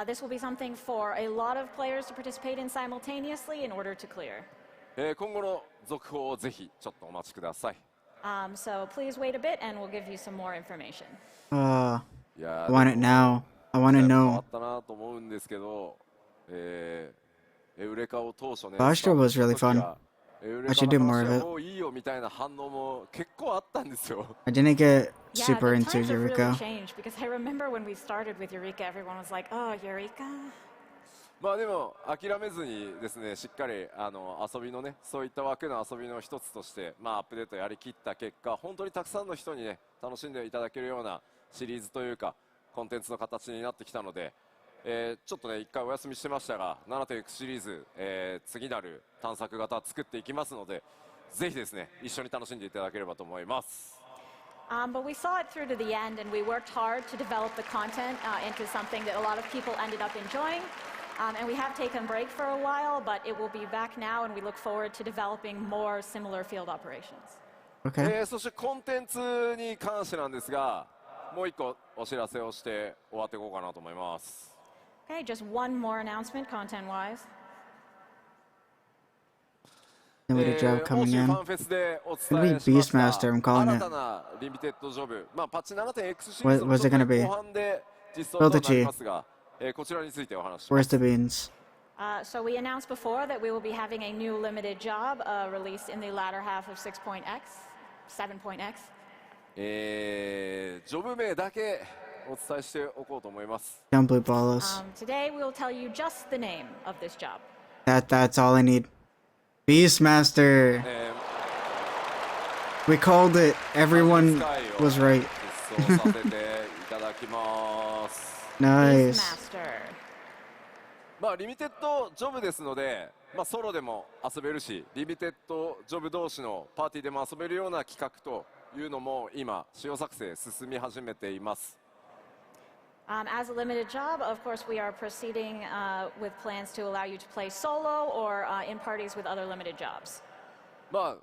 This will be something for a lot of players to participate in simultaneously in order to clear. 今後の続報をぜひちょっとお待ちください。So please wait a bit and we'll give you some more information. いや I want it now. I want to 変 know. わったなと思うんですけど、エウレカを当初ね、 Posture was really スタートした時 fun. はエウレ I カ should do の more 話 of は it. もういいよみたいな反応も結構あったんですよ。I didn't get Yeah, super the into times have really Eureka. changed because I remember when we started with Eureka, everyone was like, "Oh, Eureka." まあでも諦めずにですね、しっかり遊びのね、そういった枠の遊びの一つとして、まあ、アップデートやりきった結果、本当にたくさんの人にね楽しんでいただけるようなシリーズというかコンテンツの形になってきたので、ちょっとね一回お休みしてましたが 7.X シリーズ、次なる探索型作っていきますので、ぜひですね一緒に楽しんでいただければと思います。But we saw it through to the end, and we worked hard to develop the content into something that a lot of people ended up enjoying. And we have taken a break for a while, but it will be back now, and we look forward to developing more similar field operations. Okay. そしてコンテンツに関してなんですが、もう一個お知らせをして終わっていこうかなと思います。Okay, just one more announcement, content-wise. Nobody job 欧 coming 州 in. ファンフェスでお It'll 伝 be えしました Beastmaster, I'm calling 新 it. たなリミテッドジョブ、まあ、パッチ 7.X シリーズ What の was it gonna be? 後半で実装となりますが、こちらについてお話ししま Where's す。 the beans? So we announced before that we will be having a new limited job released in the latter half of 6.x, 7.x. ジョブ名だけお伝えしておこうと思います。 Don't blue ball us. Today we will tell you just the name of this job. That's all I need. Beastmaster. We called it. Everyone was right. 実装させていただきます。Nice. Beastmaster. まあリミテッドジョブですので、まあ、ソロでも遊べるし、リミテッドジョブ同士のパーティーでも遊べるような企画というのも今使用作成進み始めています。As a limited job, of course, we are proceeding with plans to allow you to play solo or in parties with other limited jobs. まあ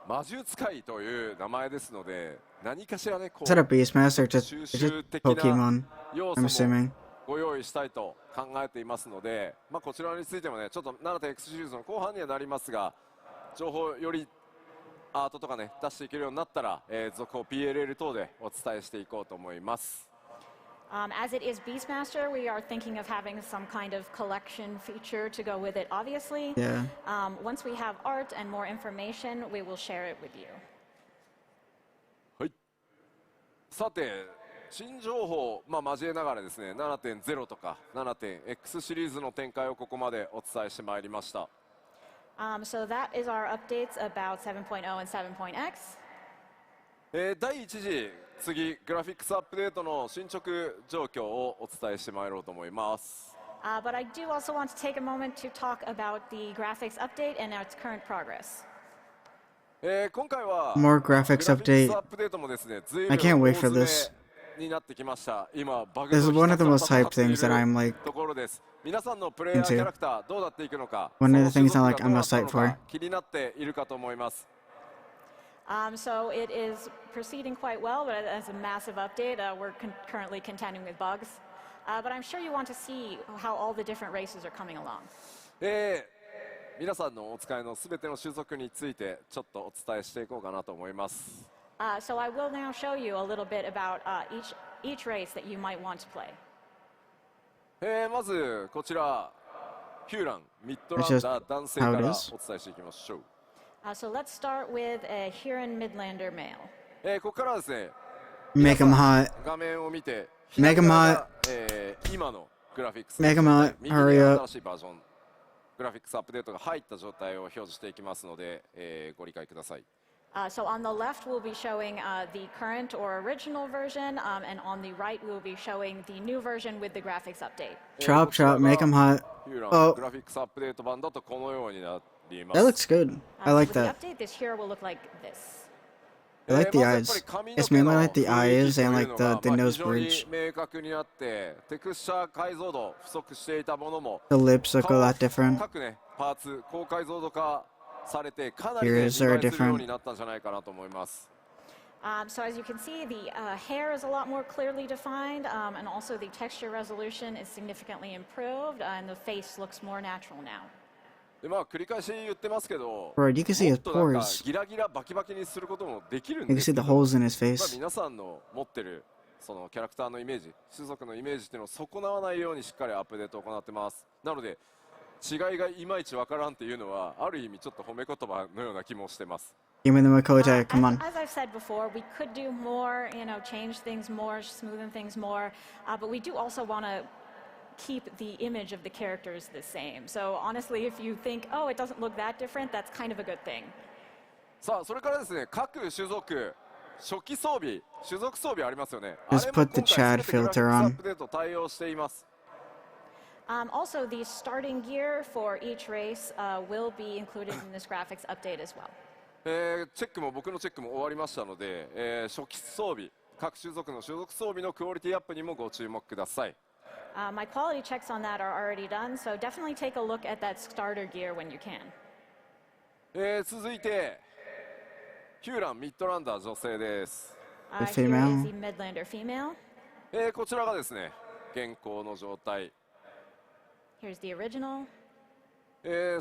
魔術使いという名前ですので、何かしらねこ Is that a Beastmaster? Just, it's 収 just 集的な Pokemon. 要 I'm 素も assuming. ご用意したいと考えていますので、まあ、こちらについてもねちょっと 7.X シリーズの後半にはなりますが、情報よりアートとかね出していけるようになったら、続報 PLL 等でお伝えしていこうと思います。As it is Beastmaster, we are thinking of having some kind of collection feature to go with it, obviously. Yeah. Once we have art and more information, we will share it with you. はい。さて新情報、まあ、交えながらですね 7.0 とか 7.X シリーズの展開をここまでお伝えしてまいりました。So that is our updates about 7.0 and 7.x. 第1次次グラフィックスアップデートの進捗状況をお伝えしてまいろうと思います。But I do also want to take a moment to talk about the graphics update and its current progress. 今回は More グラ graphics フィックス update. アップデートもですね、随 I 分 can't 大 wait for 詰 this. めになってきました。今バグ This is と one of the 一 most つ戦 hyped ってい things that る I'm like ところです。皆さんのプレイヤー into. キャラクターどうなっていくのか、 One of the その things I'm 種 like 族 I'm が most どうな hyped ったの for. か気になっているかと思います。So it is proceeding quite well, but as a massive update, we're currently contending with bugs. But I'm sure you want to see how all the different races are coming along. 皆さんのお使いのすべての種族についてちょっとお伝えしていこうかなと思います。So I will now show you a little bit about each race that you might want to play. まずこちらヒューランミッドランダー男性からお伝えしていきましょう。So let's start with a Huron Midlander male. ここからはですね、Make him hot. 画面を見て、 Make him hot. 今のグラフィックス、 Make him hot. 右に Hurry up. 新しいバージョン、グラフィックスアップデートが入った状態を表示していきますので、ご理解ください。So on the left, we'll be showing the current or original version, and on the right, we'll be showing the new version with the graphics update. Chop, chop, make him hot. ヒューラン Oh. グラフィックスアップデート版だとこのようになりま That す。 looks good. I So like with that. the update, this hero will look like this. I like the まずやっ eyes. ぱり髪の It's 毛 mainly の like the 雰囲 eyes 気という and の like が the 非 nose 常に bridge. 明確になってテクスチャー解像度不足していたものも The lips look a lot different. 各ねパーツ高解像度化されてかなりね Ears 見栄え are するよう different. になったんじゃないかなと思います。 So as you can see, the hair is a lot more clearly defined, and also the texture resolution is significantly improved, and the face looks more natural now. でまあ繰り返し言ってますけど、 Bro, you can see も his っとなんか pores. ギラギラバキバキにすることもできるん You で can す see け the ど、 holes in his まあ face. 皆さんの持ってるそのキャラクターのイメージ、種族のイメージっていうのを損なわないようにしっかりアップデートを行ってます。なので違いがいまいちわからんっていうのはある意味ちょっと褒め言葉のような気もしてます。 Give me the Makote. Come on. As I've said before, we could do more, change things more, smoothen things more, but we do also want to keep the image of the characters the same. So honestly, if you think, oh, it doesn't look that different, that's kind of a good thing. さあそれからですね、各種族初期装備、種族装備ありますよね。 Just あれも put the 今回 Chad 全てグラフィックス filter ア on. ップデート対応しています。 Also, the starting gear for each race will be included in this graphics update as well. チェックも僕のチェックも終わりましたので、初期装備、各種族の種族装備のクオリティアップにもご注目ください。 My quality checks on that are already done, so definitely take a look at that starter gear when you can. 続いてヒューランミッドランダー女性です。 The Here female. is the Midlander female. こちらがですね現行の状態、 Here's the original.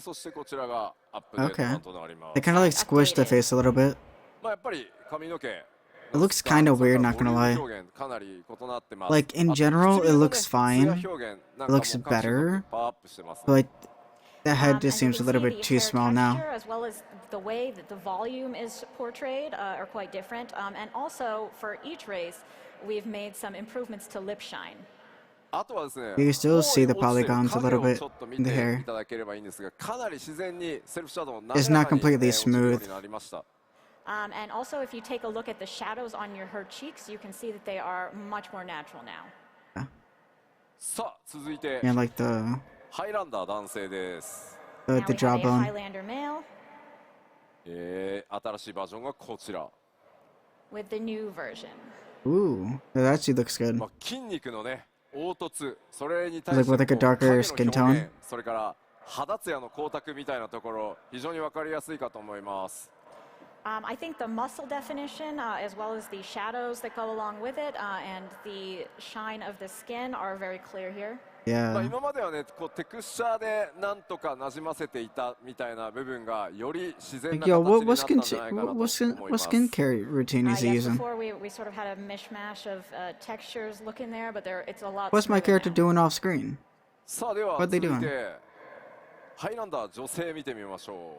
そしてこちらがアップデート版となりま They す。 kind of like squished the face a little bit. まあやっぱり髪の毛 It looks kind of weird, not gonna lie. 表現かなり異なってます。 Like, in あと general, 唇のね it looks fine. 艶表現なんかも It looks 各種族 better. パワーアップしてますね But like, the head And just you seems a can little see bit the too hair small now. texture as well as the way that the volume is portrayed are quite different. And also, for each race, we've made some improvements to lip shine. あとはですね、 You can still see the 方に落ちてる polygons a little 影を bit ちょっと見 in the て hair. いただければいいんですが、かなり自然にセルフシャドウを It's 滑 not らかに completely 落ちるよう smooth. になりました。 And also, if you take a look at the shadows on her cheeks, you can see that they are much more natural now. さあ続いて And like the ハイランダー男性です。 the, Now the we have a jawbone. Highlander male 新しいバージョンがこちら。 with the new version. Ooh, that actually looks good. まあ、筋肉のね凹凸、それに対 Like して with like a こう darker 影 skin の tone? 表現、それから肌ツヤの光沢みたいなところ非常に分かりやすいかと思います。 I think the muscle definition, as well as the shadows that go along with it, and the shine of the skin are very clear here. まあ Yeah. 今まではねこうテクスチャーでなんとかなじませていたみたいな部分がより自然 Like, な yo, 形に what な what ったん skin じゃないかなと what 思 skin い what ます。 skincare routine is he Yes, using? before we sort of had a mishmash of textures look in there, but it's a lot. What's my smoother character now. doing off screen? さあでは What 続 they い doing? てハイランダー女性見てみましょ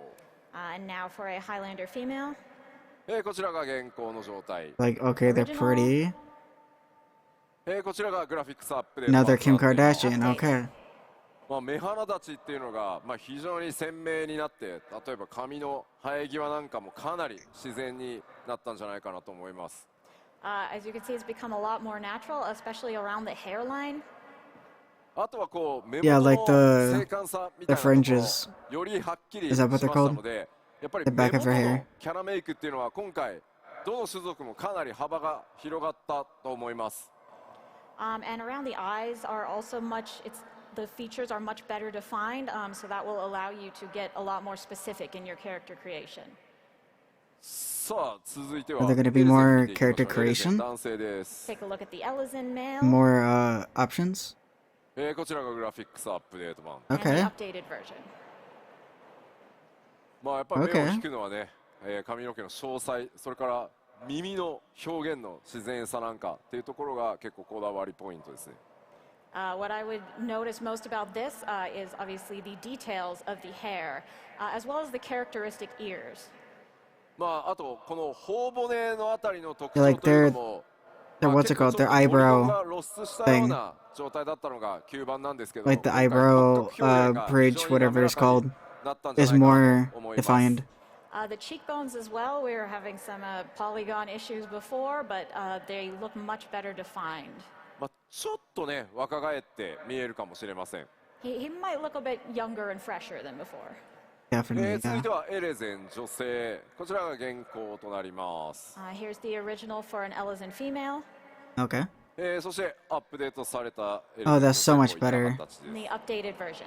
And now for a Highlander female. う。こちらが現行の状態。 Like, okay, they're pretty. こちらがグラフィックスアップデート Now 版 they're Kim となっています Kardashian. Okay. まあ、目鼻立ちっていうのが、まあ、非常に鮮明になって例えば髪の生え際なんかもかなり自然になったんじゃないかなと思います。 As you can see, it's become a lot more natural, especially around the hairline. あとはこう目 Yeah, 元 like の the- 精幹さみたいな the ところ fringes. よりはっきりし Is that ま what し they're た called? のでやっぱり The 目 back 元 of her hair. のキャラメイクっていうのは今回どの種族もかなり幅が広がったと思います。 And around the eyes are also the features are much better defined, so that will allow you to get a lot more specific in your character creation. さあ続いては Are there gonna be エルゼン more 見ていきましょう。 character エルゼン creation? 男性です。 Take a look at the Elezen male More options. こちらがグラフィックスアップデート版。 and the Okay. updated version. まあやっぱり目を Okay. 引くのはね、髪の毛の詳細、それから耳の表現の自然さなんかっていうところが結構こだわりポイントですね。What I would notice most about this is obviously the details of the hair, as well as the characteristic ears. まああとこの頬骨のあたりの特 Yeah, 徴 like というのも、what's it called? Their ポリゴン eyebrow が露出したような状態だったのが吸盤なんですけど、 like the 今回 eyebrow 骨格表現が bridge, 非常に whatever it's 滑らか called, になったんじゃ is ないかな more と思います。 defined. The cheekbones as well, we were having some polygon issues before, but they look much better defined. まあちょっとね若返って見えるかもしれません。 He might look a bit younger and fresher than before. Definitely, 続い yeah. てはエレゼン女性、こちらが原稿となります。 Here's the original for an Elezen female. Okay. そしてアップデートされたエレゼン Oh, 女 that's 性 so も much いった better. 形です。 In the updated version.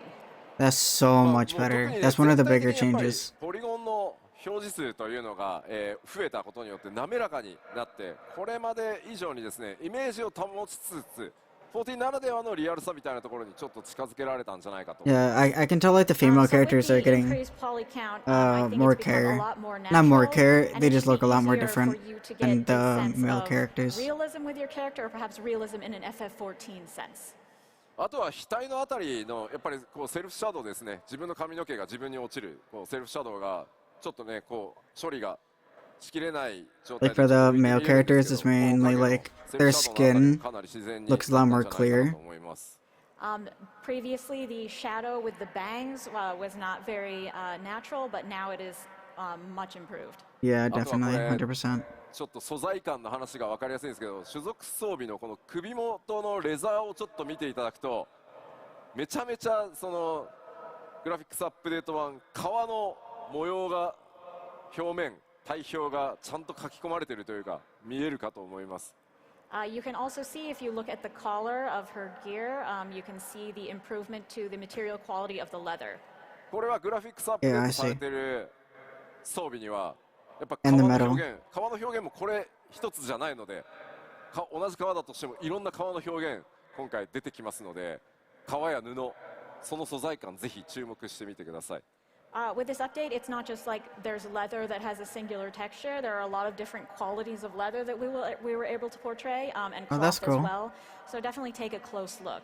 That's so まあ much もう特 better. にね That's one of the 全体 bigger 的にやっぱり changes. ポリゴンの表示数というのが、増えたことによって滑らかになって、これまで以上にですねイメージを保ちつつ14ならではのリアルさみたいなところにちょっと近づけられたんじゃないかと。 Yeah, I can tell like the female So with characters the are getting increased poly count, I think more it's become a care. lot more Not more natural, care, and they it just should look be a lot more easier for different you to get than the the sense male of characters. realism with your character, or perhaps realism in an FF14 sense. あとは額のあたりのやっぱりこうセルフシャドウですね。自分の髪の毛が自分に落ちるこうセルフシャドウがちょっとねこう処理がしきれない状態 Like で for ちょっと the 浮いて見え male るんです characters, け it's ど、 mainly この影の like セル their フシャドウのあたり skin かなり自然に looks a lot な more ったんじゃないかな clear. と思います。 Previously, the shadow with the bangs was not very natural, but now it is much improved. Yeah, あとはこ definitely, れ 100%. ちょっと素材感の話が分かりやすいんですけど、種族装備のこの首元のレザーをちょっと見ていただくと、めちゃめちゃそのグラフィックスアップデート版革の模様が表面体表がちゃんと書き込まれているというか見えるかと思います。 You can also see, if you look at the collar of her gear, you can see the improvement to the material quality of the leather. これはグラフィックスアップデ Yeah, ー I トされ see. ている装備にはやっぱ And 革 the の metal. 表現、革の表現もこれ一つじゃないので、同じ革だとしてもいろんな革の表現今回出てきますので、革や布その素材感ぜひ注目してみてください。 With this update, it's not just like there's leather that has a singular texture. There are a lot of different qualities of leather that we were able to portray, and Oh, cloth that's as cool. well. So definitely take a close look.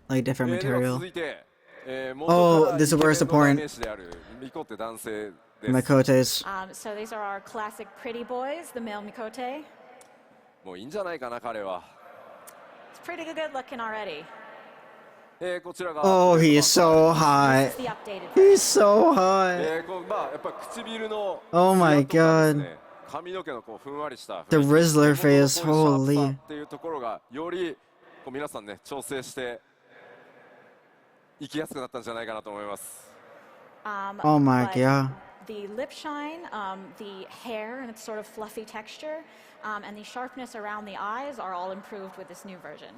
Like different では material. 続いて、Oh, 元から this is イケ where メ it's ンの代 important. 名詞であるミコって男性です。 Makotes. So these are our classic pretty boys, the male Mikote. もういいんじゃないかな彼は。 It's pretty good looking already. こちらが Oh, he's so This hot. is the updated version. He's so hot. こうまあやっぱり唇の Oh my ツヤとかです god. ね、髪の毛のこうふんわりした The 雰囲気 Rizzler 手元の face, こういうシャープさ holy. っていうところがよりこう皆さんね調整して生きやすくなったんじゃないかなと思います。 Oh my but god. The lip shine, the hair and its sort of fluffy texture, and the sharpness around the eyes are all improved with this new version.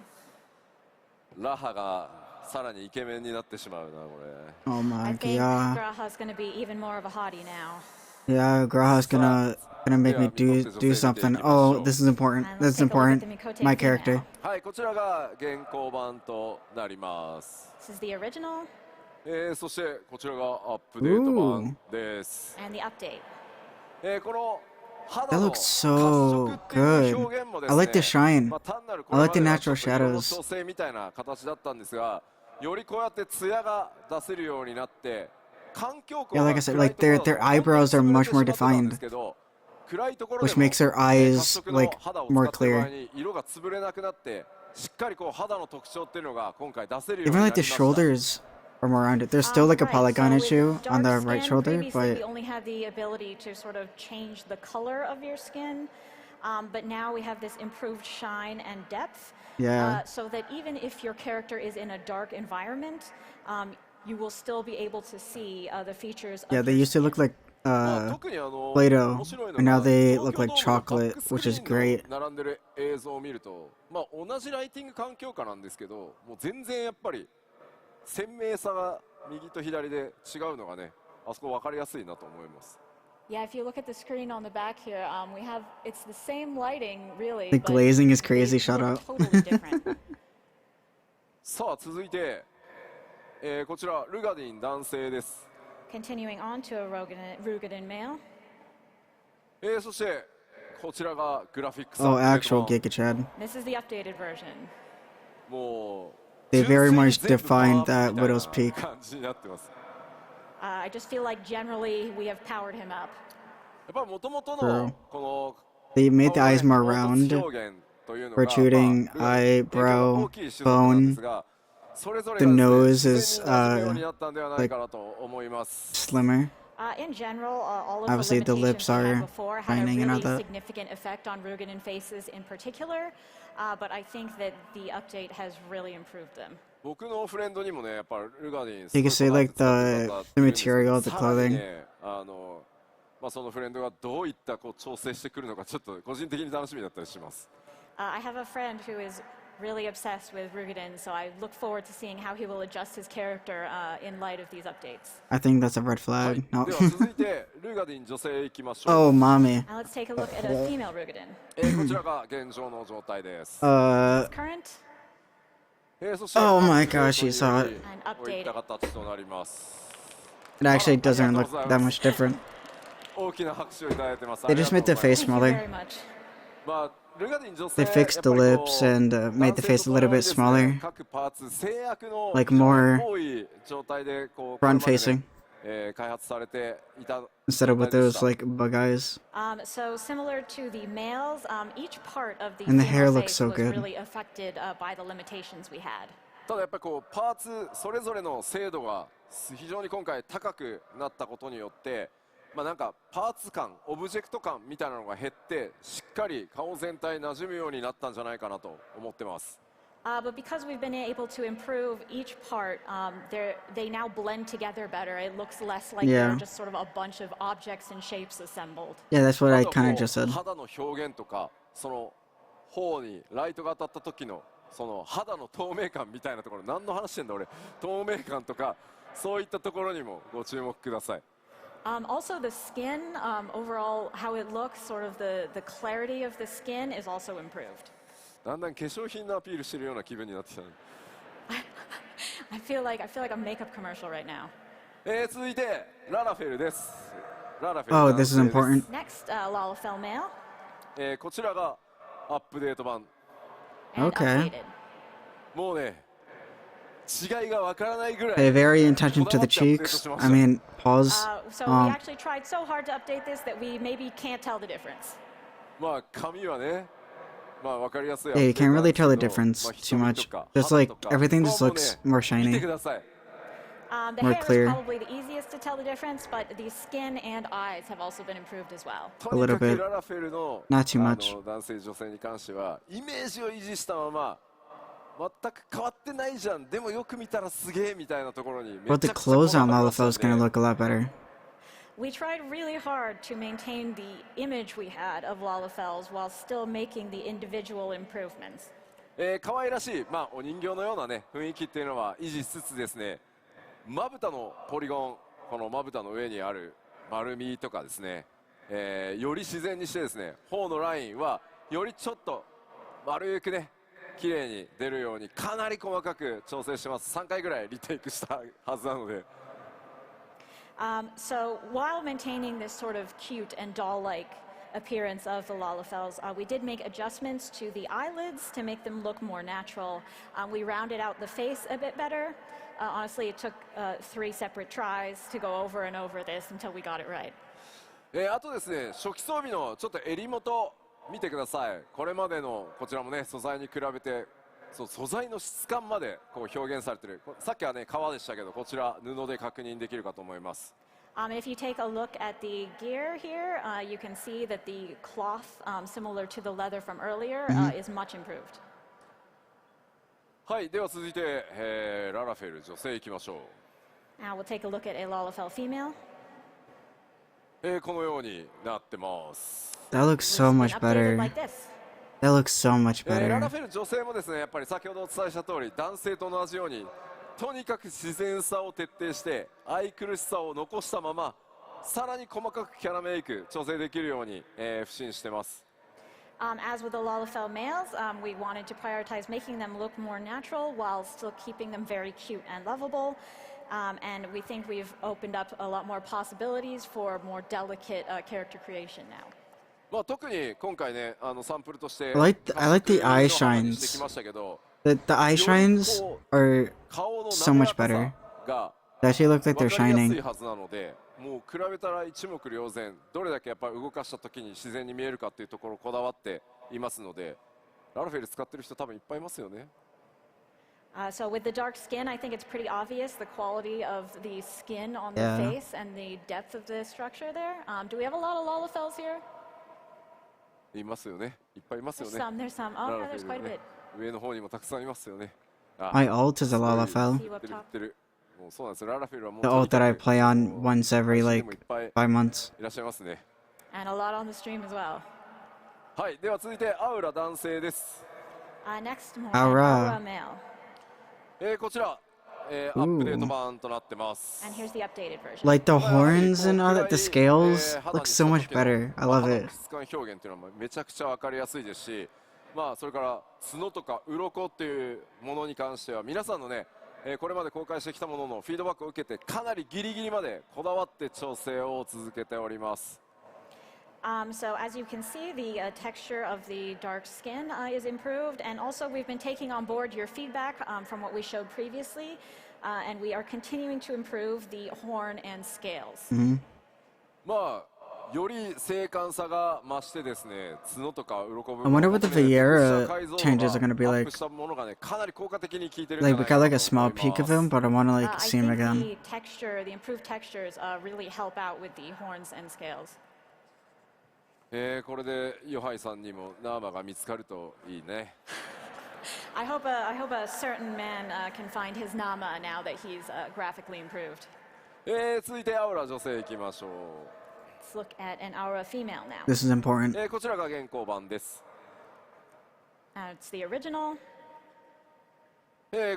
ラハがさらにイケメンになってしまうなこれ。 Oh I my think god. Graha's going to be even more of a hottie now. Yeah, Graha's gonna make me do something. Oh, this is important. And This let's is take a look at important. the Mikote My female. character. はい、こちらが現行版となります。 This is the original そしてこちらがアップデート版です。 and the update. この肌 That の looks 褐 so 色っていう good. 表現もです I ね、 like the shine. まあ単なる I like the これまで natural はちょっと色の shadows. 調整みたいな形だったんですが、よりこうやってツヤが出せるようになって、環境光 Yeah, が like I said, 暗い like ところ their だと eyebrows are 本当に much 潰 more れてしまったんです defined, けど、暗いところで which も makes their 褐 eyes 色の like 肌を more 使っている場合 clear. に色が潰れなくなって、しっかりこう肌の特徴っていうのが今回出せるように Even なり like ま the した。 shoulders are more rounded. There's still like a Right, polygon so with issue on the dark right skin, shoulder, previously we but only had the ability to sort of change the color of your skin, but now we have this improved shine and depth, yeah. so that even if your character is in a dark environment, you will still be able to see the features of Yeah, they your used to look skin. like まあ特にPlay-Doh, 面白いの and now が they 東 look 京 like ドームのバッ chocolate, クスク which リ is ー great. ンの並んでる映像を見ると、まあ、同じライティング環境下なんですけど、もう全然やっぱり鮮明さが右と左で違うのがね、あそこ分かりやすいなと思います。 Yeah, if you look at the screen on the back here, we have it's the same lighting really. The but glazing is they crazy. Shout look out. totally different. さあ続いて、こちらルガディン男性です。 Continuing on to a Rugadin male. そしてこちらがグラフィックス Oh, アップデー actual ト版 Giga Chad. This is the updated version. もう They very 純 much 粋に全部パワー defined アップ that みたいな Widow's peak. 感じになってます I just feel like generally we have powered him up. やっぱり元々 True. のこ They の made the eyes more 顔のね round, 凹凸表現というのが protruding まあ影響が eyebrow, 大きい種族なんですがそれぞれが The ですね nose 自 is 然に馴染むようになったんではないかなと思います slimmer. In general, all of Obviously, the the lips limitations we are had before had a shining and all really that. significant effect on Rugen and faces in particular, but I think that the update has really improved them. 僕のフレンドにもねやっぱルガディン You can see, like, the material, the さらに clothing. ねまあそのフレンドがどういったこう調整してくるのかちょっと個人的に楽しみだったりします I have a friend who is really obsessed with Rugen, so I look forward to seeing how he will adjust his character in light of these updates. I think that's a red はい flag. No. では続いてルガディン女性いきましょう Oh, mommy. Now let's take a look at a female Rugen. こちらが現状の状態です Current そして Oh my gosh, you saw it. こういった形となります It actually doesn't look that much different. 大きな拍手をいただいてます They just made the face Thank you smaller. very much. まあルガディン女性 They fixed the やっぱりこう lips and made the face a little bit 男性と共にですね smaller. 各パーツ制約の Like 非常に more 多い状態でこう Front これまで facing ね開発されていた instead of with 状態でし those た like bug eyes. So similar to the males, each part of the And the hair female looks face so was good. really affected by the limitations we had. ただやっぱりこうパーツそれぞれの精度が非常に今回高くなったことによってまあなんかパーツ感オブジェクト感みたいなのが減ってしっかり顔全体馴染むようになったんじゃないかなと思ってます But because we've been able to improve each part, they now blend together better. It looks less like Yeah. they're just sort of a bunch of objects and shapes assembled. Yeah, that's what あ I と kind こ of う just said. 肌の表現とかその頬にライトが当たった時のその肌の透明感みたいなところ何の話してんだ俺透明感とかそういったところにもご注目ください Also, the skin, overall, how it looks, sort of the clarity of the skin is also improved. だんだん化粧品のアピールしてるような気分になってきたね I feel like a makeup commercial right now. 続いてララフェルですララフェル Oh, 男 this 性 is です important. Next, Lalafell male こちらがアップデート版 and Okay. updated. もうね違いがわからないぐらい Pay very attention to the こだわってアップデート cheeks. しまし I た mean, pause. So we actually tried so hard to update this that we maybe can't tell the difference. まあ髪はねまあわかりやすい Yeah, you can't really tell the アップデートなんです difference けど too まあ much. 瞳とか Just 肌 like とか everything こ just こも looks ね more 見て shiny. ください The More hair clear. is probably the easiest to tell the difference, but the skin and eyes have also been improved as well. とに little かく bit. ララフェルの Not too あ much. の男性女性に関してはイメージを維持したまま全く変わってないじゃんでもよく見たらすげえみたいなところにめ But ち the ゃくちゃこ clothes だ on わりました Lalafell ん is gonna で look a lot better. We tried really hard to maintain the image we had of Lalafells while still making the individual improvements. 可愛らしい、まあ、お人形のような、ね、雰囲気っていうのは維持しつつですねまぶたのポリゴンこのまぶたの上にある丸みとかですね、より自然にしてですね頬のラインはよりちょっと丸くね綺麗に出るようにかなり細かく調整してます3回ぐらいリテイクしたはずなので So while maintaining this sort of cute and doll-like appearance of the Lalafells, we did make adjustments to the eyelids to make them look more natural. We rounded out the face a bit better. Honestly, it took 3 separate tries to go over and over this until we got it right. あとですね初期装備のちょっと襟元見てくださいこれまでのこちらもね素材に比べてそう素材の質感までこう表現されてるさっきはね革でしたけどこちら布で確認できるかと思います If you take a look at the gear here, you can see that the cloth, similar to the leather from earlier, is much improved. はいでは続いて、ララフェル女性いきましょ Now we'll take a look at a Lalafell female. う、このようになってます、That looks so It's been much updated better. like this. That looks so much ララ better. フェル女性もですねやっぱり先ほどお伝えした通り男性と同じようにとにかく自然さを徹底して愛くるしさを残したままさらに細かくキャラメイク調整できるように、不審してます As with the Lalafell males, we wanted to prioritize making them look more natural while still keeping them very cute and lovable. And we think we've opened up a lot more possibilities for more delicate character creation now. まあ特に今回ねサンプルとして I like the eye してき shines. ましたけど The eye shines are 顔の so 滑 much らか better. さが They actually look like 分 they're かりやすい shining. はずなのでもう比べたら一目瞭然どれだけやっぱり動かした時に自然に見えるかっていうところこだわっていますのでララフェル使ってる人多分いっぱいいますよね。 So with the dark skin, I think it's pretty obvious the quality of the skin on the Yeah. face and the depth of the structure there. Do we have a lot of Lalafells here? いますよね。いっぱいいますよ There's ね。 some, there's some. Oh, ラ yeah, ラフ there's ェ quite ル a ね bit. 上の方にもたくさんいますよね。あ My ult is a Lalafell. See 言 what ってる言 top. ってる。もうそうなんですよ。ララフェルはもう The とに ult that I かく play on once every 配信で like もいっぱい 5 months. いらっしゃいますね。 And a lot on the stream as well. はい。では続いてアウラ男性です。 Next one, Aura. Aura male. こちら、アップデート版となってます。 And here's the updated version. Like the horns and all that, the scales look so much better. I love 肌 it. の質感表現っていうのはめちゃくちゃ分かりやすいですし、まあそれから角とか鱗っていうものに関しては皆さんのね、これまで公開してきたもののフィードバックを受けてかなりギリギリまでこだわって調整を続けております。 So as you can see, the texture of the dark skin is improved, and also we've been taking on board your feedback from what we showed previously, and we are continuing to improve the horn and scales. まあより精悍さが増してですね、角とか鱗部 I 分 wonder what the Viera changes are gonna be アッ like. プしたものがね、かなり効果的に効いてるんじゃ Like な we いか got な like a と small 思い peek of ます。 him, but I wanna like I see him think again. the texture, the improved textures, really help out with the horns and scales. これでヨハイさんにもナーマが見つかるといいね。 I hope a certain man can find his Nama now that he's graphically improved. 続いてアウラ女性いきましょう。 Let's look at an Aura female now. This is important. こちらが現行版です。 It's the original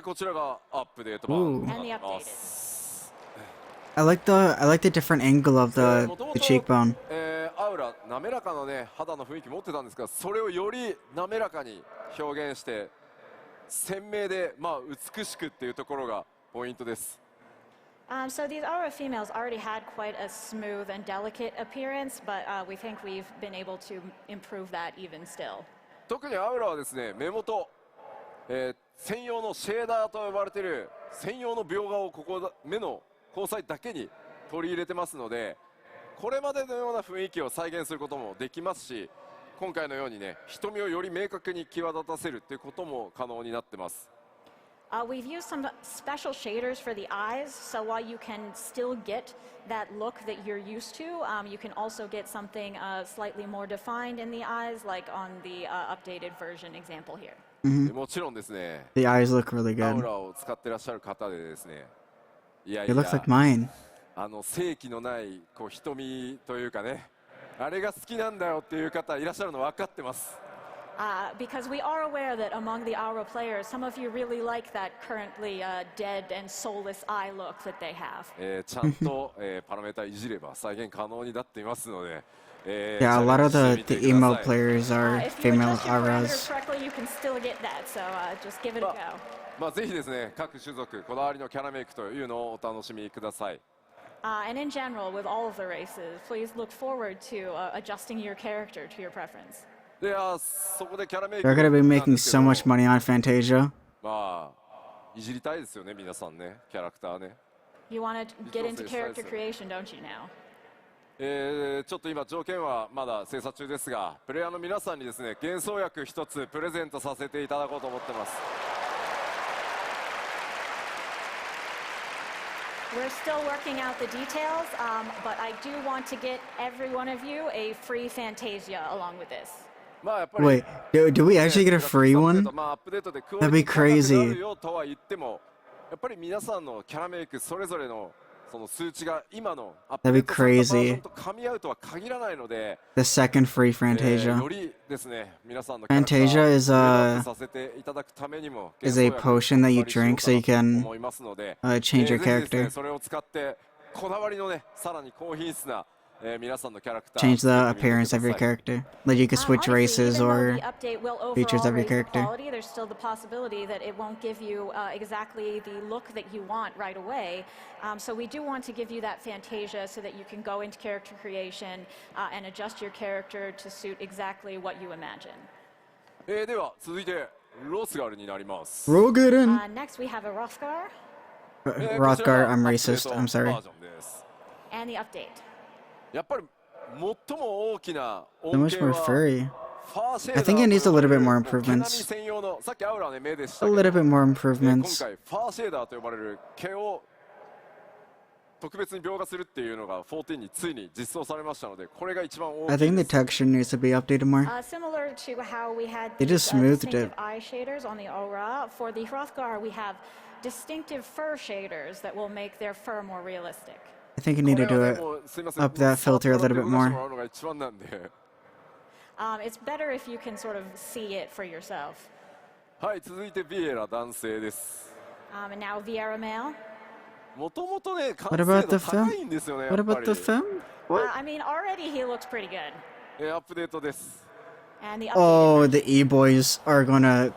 こちらがアップデート版 Ooh. とな and っ the てま updated. す。 I like the different angle of the もとも the と cheekbone. アウラ滑らかなね肌の雰囲気持ってたんですが、それをより滑らかに表現して鮮明でまあ美しくっていうところがポイントです。 So these Aura females already had quite a smooth and delicate appearance, but we think we've been able to improve that even still. 特にアウラはですね、目元、専用のシェーダーと呼ばれている専用の描画をここ目の交際だけに取り入れてますので、これまでのような雰囲気を再現することもできますし、今回のようにね瞳をより明確に際立たせるっていうことも可能になってます。 We've used some special shaders for the eyes, so while you can still get that look that you're used to, you can also get something slightly more defined in the eyes, like on the updated version example here. もちろんですね、 The eyes look really アウ good. ラを使ってらっしゃる方でですね、いやい It や looks like mine. 正気のないこう瞳というかね、あれが好きなんだよっていう方いらっしゃるの分かってます。 Because we are aware that among the Aura players, some of you really like that currently dead and soulless eye look that they have. ちゃんと、パラメータいじれば再現可能になっていますので、Yeah, a lot of the emo players are If you female adjust your parameters auras. correctly, you can still get that. So just give it a go. まあぜひですね、各種族こだわりのキャラメイクというのをお楽しみください。 And in general, with all of the races, please look forward to adjusting your character to your preference. でそこでキャラメイク They're gonna be なん making ですけ so ど much money on Fantasia. まあいじりたいですよね、皆さんね、キャラクターね。 You want to get into Visual character size. creation, don't you now? ちょっと今条件はまだ精査中ですが、プレイヤーの皆さんにですね幻想薬一つプレゼントさせていただこうと思ってます。 We're still working out the details, but I do want to get every one of you a free Fantasia along with this. まあやっぱり Wait, do we actually get a free one? まあアップデートでクオ That'd リ be ティ高くな crazy. るよとは言っても、やっぱり皆さんのキャラメイクそれぞれのその数値が今のアップデートされたバージョンと噛み合うとは限らないので、 The second free よ Fantasia りですね皆さんのキャラクター Fantasia is を a- レベルアップさせていただくためにも is a 幻想薬 potion that you お借りしよう drink so you かな can と思いますので、 change your ぜひですね character. それを使ってこだわりのねさらに高品質な皆さんのキャラクター change the ぜひ見て appearance く of だ your さい。 character. Like you could switch Honestly, races even though or the update will features overall of your raise the character. quality, there's still the possibility that it won't give you exactly the look that you want right away. So we do want to give you that Fantasia so that you can go into character creation and adjust your character to suit exactly what you imagine. では続いてロスガルになります。 Rogan. Next, we have a Rothgar こちら Rothgar, が I'm アップデー racist. ト I'm sorry. バージョンです。 and the update. やっぱり最も大きな So 恩 much 恵 more は furry. ファーシェー I ダー think it needs a と呼ば little れ bit る more 毛並み improvements. 専用のさっきアウラはね目でした A けど little bit more 今 improvements. 回ファーシェーダーと呼ばれる毛を特別に描画するっていうのが14についに実装されましたのでこれが一番大 I きい think で the す。 texture needs to be updated more. Similar to how we had They just these, smoothed distinctive it. eye shaders on the Aura, for the Hrothgar we have distinctive fur shaders that will make their fur more realistic. I think you need to こ do れは it ねもうすいません up that 触って filter a もらって little bit 動かしても more. らうのが一番なんで It's better if you can sort of see it for yourself. はい続いてビエラ男性です。 And now Vieira male. もともとね完 What 成 about 度 the 高 film? いんですよねや What っぱ about り the film? I mean, already he looks pretty good. アップデートです。 And the updated Oh, version. the E-boys are gonna...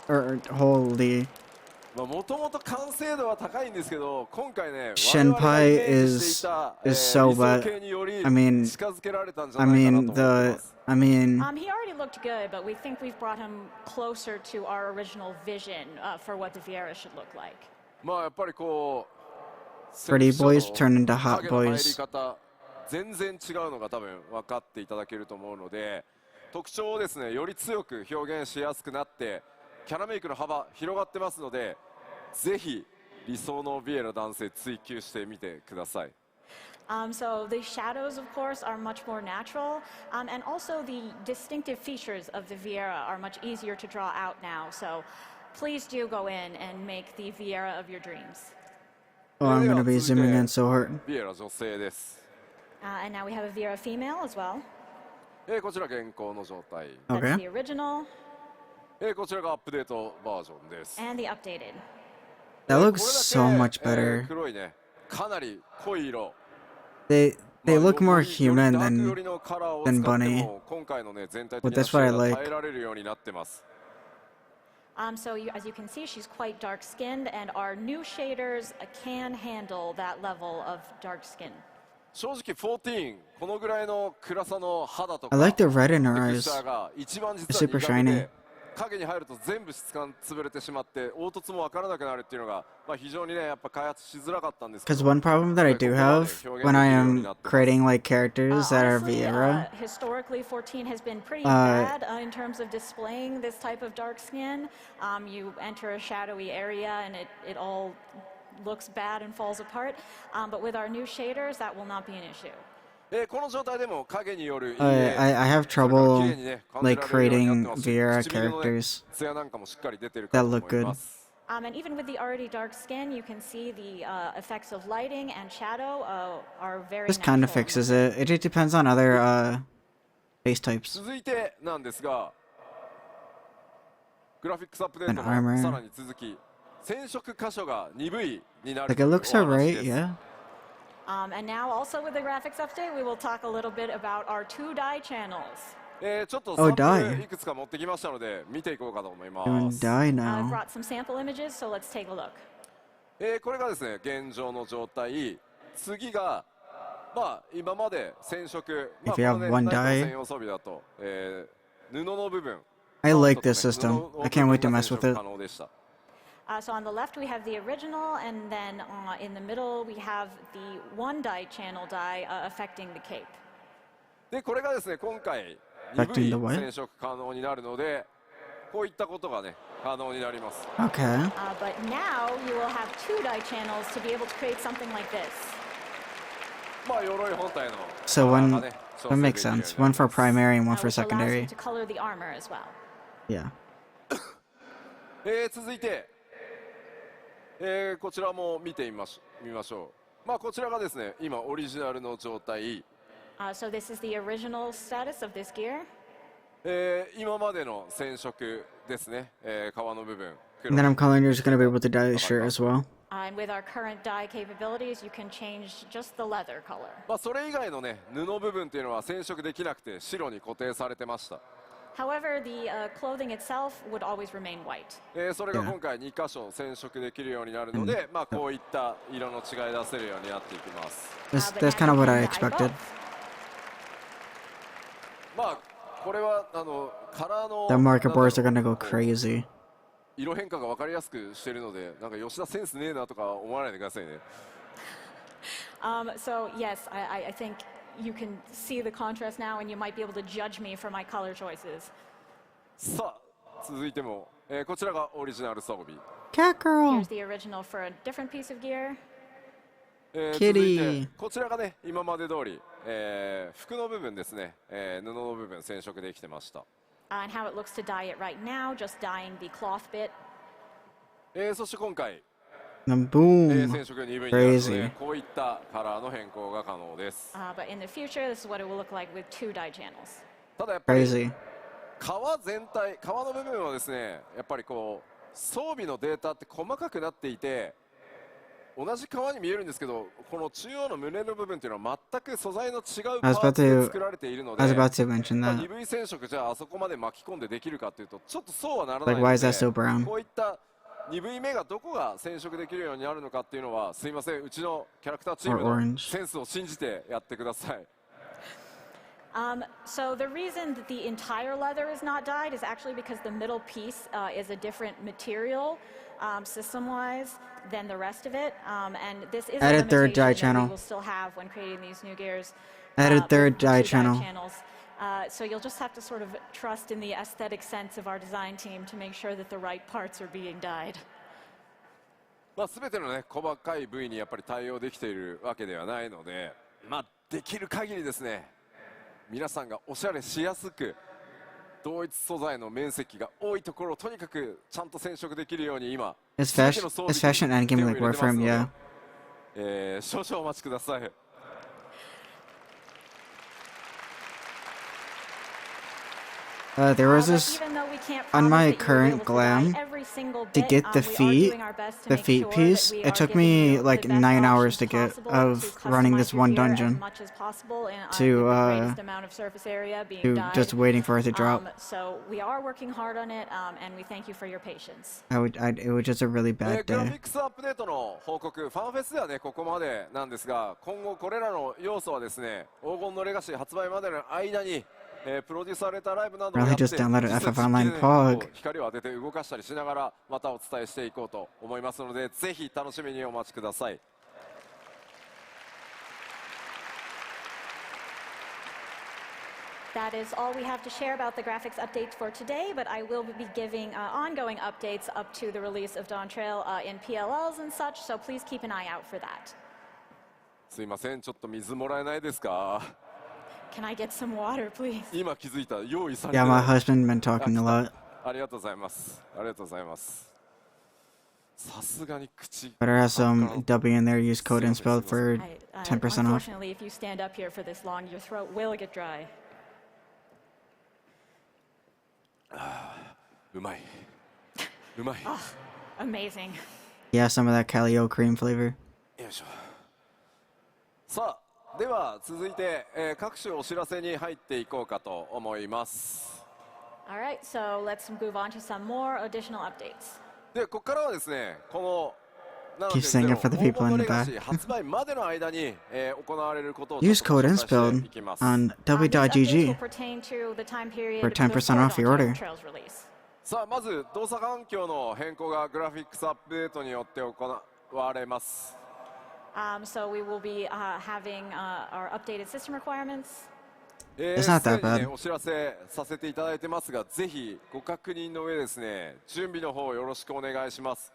holy... もともと完成度は高いんですけど今回ね Shenpai 我々がイメージしていた is so 理想 bad. 形により I mean- 近づけられたんじゃ I ないかな mean, と思ってま the... す。 I mean... He already looked good, but we think we've brought him closer to our original vision for what the Vieira should look like. まあやっぱりこう Pretty 戦車 boys の turn into hot 影の入り boys. 方全然違うのが多分分かっていただけると思うので特徴をですねより強く表現しやすくなってキャラメイクの幅広がってますのでぜひ理想のビエラ男性追求してみてください。 So the shadows, of course, are much more natural, and also the distinctive features of the Vieira are much easier to draw out now. So please do go in and make the Vieira of your dreams. Oh, I'm gonna be zooming in so hard. ビエラ女性です。 And now we have a Vieira female as well. こちら現行の状態。 That's Okay. the original こちらがアップデートバージョンです。 and the updated. That これ looks だ so け much better. 黒いねかなり濃い色。 They まあ look more より human ダーク than... 寄りのカラーを than 使って Bunny. も今回のね全体 But 的な that's シェ what I ーが like. 耐えられるようになってます。 So as you can see, she's quite dark-skinned, and our new shaders can handle that level of dark skin. 正直14このぐらいの暗さの肌とか I like the red in her テクスチャ eyes. ーが一番実 It's は super 苦手 shiny. で影に入ると全部質感潰れてしまって凹凸も分からなくなるっていうのが、まあ、非常にねやっぱ開発しづらかったんですけ Because ど one problem that I do have when I am creating like characters that are Honestly, Vieira, historically, 14 has been pretty Uh, bad in terms of displaying this type of dark skin. You enter a shadowy area and it all looks bad and falls apart. But with our new shaders, that will not be an issue. この状態でも影による I have それから trouble 綺麗にね感じ like られるようにな creating ってますし Vieira 唇のね characters 艶なんかもしっかり出てるか that と思 look い good. ます。 And even with the already dark skin, you can see the effects of lighting and shadow are very This kind of natural. fixes it. It just depends on other base types. 続いてなんですがグラフィックスアップデート An armor. もさらに続き染色箇所が鈍いになる Like と it いうお looks 話 alright, です。 yeah. And now also with the graphics update, we will talk a little bit about our 2 die channels. ちょっと Oh, サンプ die. ルいくつか持ってきましたので見ていこうかと思いま Doing す。 die I've now. brought some sample images, so let's take a look. これがですね現状の状態次がまあ今まで染色、まあ If you have このね one ナイトの die- 専用装備だと、布の部分 I まあ like ちょっ this とね system. 布の I can't wait to 部分が mess 染 with 色 it. 可能でした。 So on the left, we have the original, and then in the middle, we have the 1 die channel die affecting the cape. でこれがですね今回 Affecting 鈍い the what? 染色可能になるのでこういったことがね可能になります。 Okay. But now you will have 2 die channels to be able to create something like this. まあ鎧本体の So カラー one がね調 that 整で makes きるようになり sense. One ま for す。 primary and one for Which allows you secondary. to color the armor as well. Yeah. 続いて、こちらも見てみましょう。まあこちらがですね今オリジナルの状態、 So this is the original status of this gear. 今までの染色ですね、革の部分黒 And then I'm calling you're just gonna be able to dye the shirt as well. And with our current dye capabilities, you can change just the leather color. まあそれ以外のね布部分っていうのは染色できなくて白に固定されてました。 However, the clothing itself would always remain white. それが今回2箇所染色できるようになるので、まあこういった色の違い出せるようになっていきます。That's kind of what I expected. まあこれはカラーの The market boards are gonna go crazy. 色変化が分かりやすくしてるので、なんか吉田センスねえなとか思わないでくださいね。So yes, I think you can see the contrast now, and you might be able to judge me for my color choices. さあ続いても、こちらがオリジナル装備。 Cat girl. Here's the original for a different piece of gear. 続いてこちらがね今まで通り、服の部分ですね、布の部分染色できてました。 And how it looks to dye it right now, just dyeing the cloth bit. そして今回、And boom. 染色2分になるの Crazy. でこういったカラーの変更が可能です。 But in the future, this is what it will look like with 2 dye channels. ただやっぱり Crazy. 革全体、革の部分はですねやっぱりこう装備のデータって細かくなっていて同じ革に見えるんですけどこの中央の胸の部分っていうのは全く素材の違うパーツで作られているので I was about to mention まあ that. 鈍い染色じゃああそこまで巻き込んでできるかというとちょっとそうはならない Like, の why is that で so brown? こういった鈍い目がどこが染色できるようになるのかっていうのはすいませんうちのキャラクターチーム Or の orange. センスを信じてやってください。 So the reason that the entire leather is not dyed is actually because the middle piece is a different material system-wise than the rest of it. And this is a Added third dye limitation that channel. we will still have when creating these new gears. Added third with dye 2 channel. channels. So you'll just have to sort of trust in the aesthetic sense of our design team to make sure that the right parts are being dyed. まあ全てのね細かい部位にやっぱり対応できているわけではないので、まあできる限りですね皆さんがおしゃれしやすく同一素材の面積が多いところをとにかくちゃんと染色できるように今 It's 全ての fashion. 装 It's 備 fashion and に手を game 入 like れてます Warframe. の Yeah. で、少々お待ちください。There was But this even though we can't on promise my that you will be current able to dye glam every single to bit, get the we are feet, doing our best to the make feet sure piece. that we It are took giving me you like the best 9 hours options to get possible of to running this customize your one gear as dungeon much as possible and, to with the greatest amount of surface area being to dyed. just waiting for it to drop. So we are working hard on it, and we thank you for your patience. It was just a really グ bad ラフィ day. ックスアップデートの報告、ファンフェスではねここまでなんですが、今後これらの要素はですね、黄金のレガシー発売までの間に、プロデュースされたライブなどをやって Really just downloaded 実際 FF Online 実機でね Pog. こう光を当てて動かしたりしながらまたお伝えしていこうと思いますので、ぜひ楽しみにお待ちください。That is all we have to share about the graphics updates for today, but I will be giving ongoing updates up to the release of Dawn Trail in PLLs and such, so please keep an eye out for that. すいません、ちょっと水もらえないですか。 Can I get some water, please? 今気づいた、用意されて Yeah, ない my husband been talking a lot, ありがとうございます。ありがとうございます。さすがに口。 but I have some W in there. Use code Inspelled for I, 10% off. unfortunately, if you stand up here for this long, your throat will get dry. うまい。うまい。 Amazing. Yeah, some of that Calio cream flavor. よいしょ。さあ、では続いて、各種お知らせに入っていこうかと思います。 All right, so let's move on to some more additional updates. で、ここからはですね、この Keep saying it for the people in the back. 発売までの間に、行われることを Use code ちょっと紹介してい Inspelled きます。 on These updates will w.gg pertain to the time period for 10% before off your Dawn order. Trail's release. さあ、まず動作環境の変更がグラフィックスアップデートによって行われます。 So we will be having our updated system requirements. It's not that すでにね bad. お知らせさせていただいてますが、ぜひご確認の上ですね、準備の方よろしくお願いします。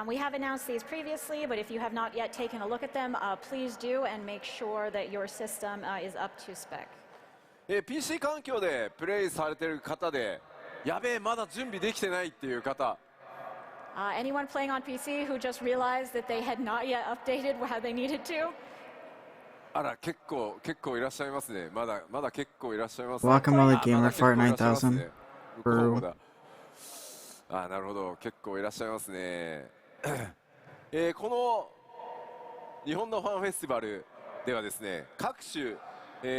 We have announced these previously, but if you have not yet taken a look at them, please do and make sure that your system is up to spec. PC 環境でプレイされている方で、やべえまだ準備できてないっていう方、 Anyone playing on PC who just realized that they had not yet updated how they needed to? あら結構いらっしゃいますね。まだ結構いらっしゃいますね。 Guacamole あ Gamer まだ結構いらっしゃいますね for 向こうもだ。あ、なるほど、結構いらっしゃいますね。この日本のファンフェスティバルではですね、各種、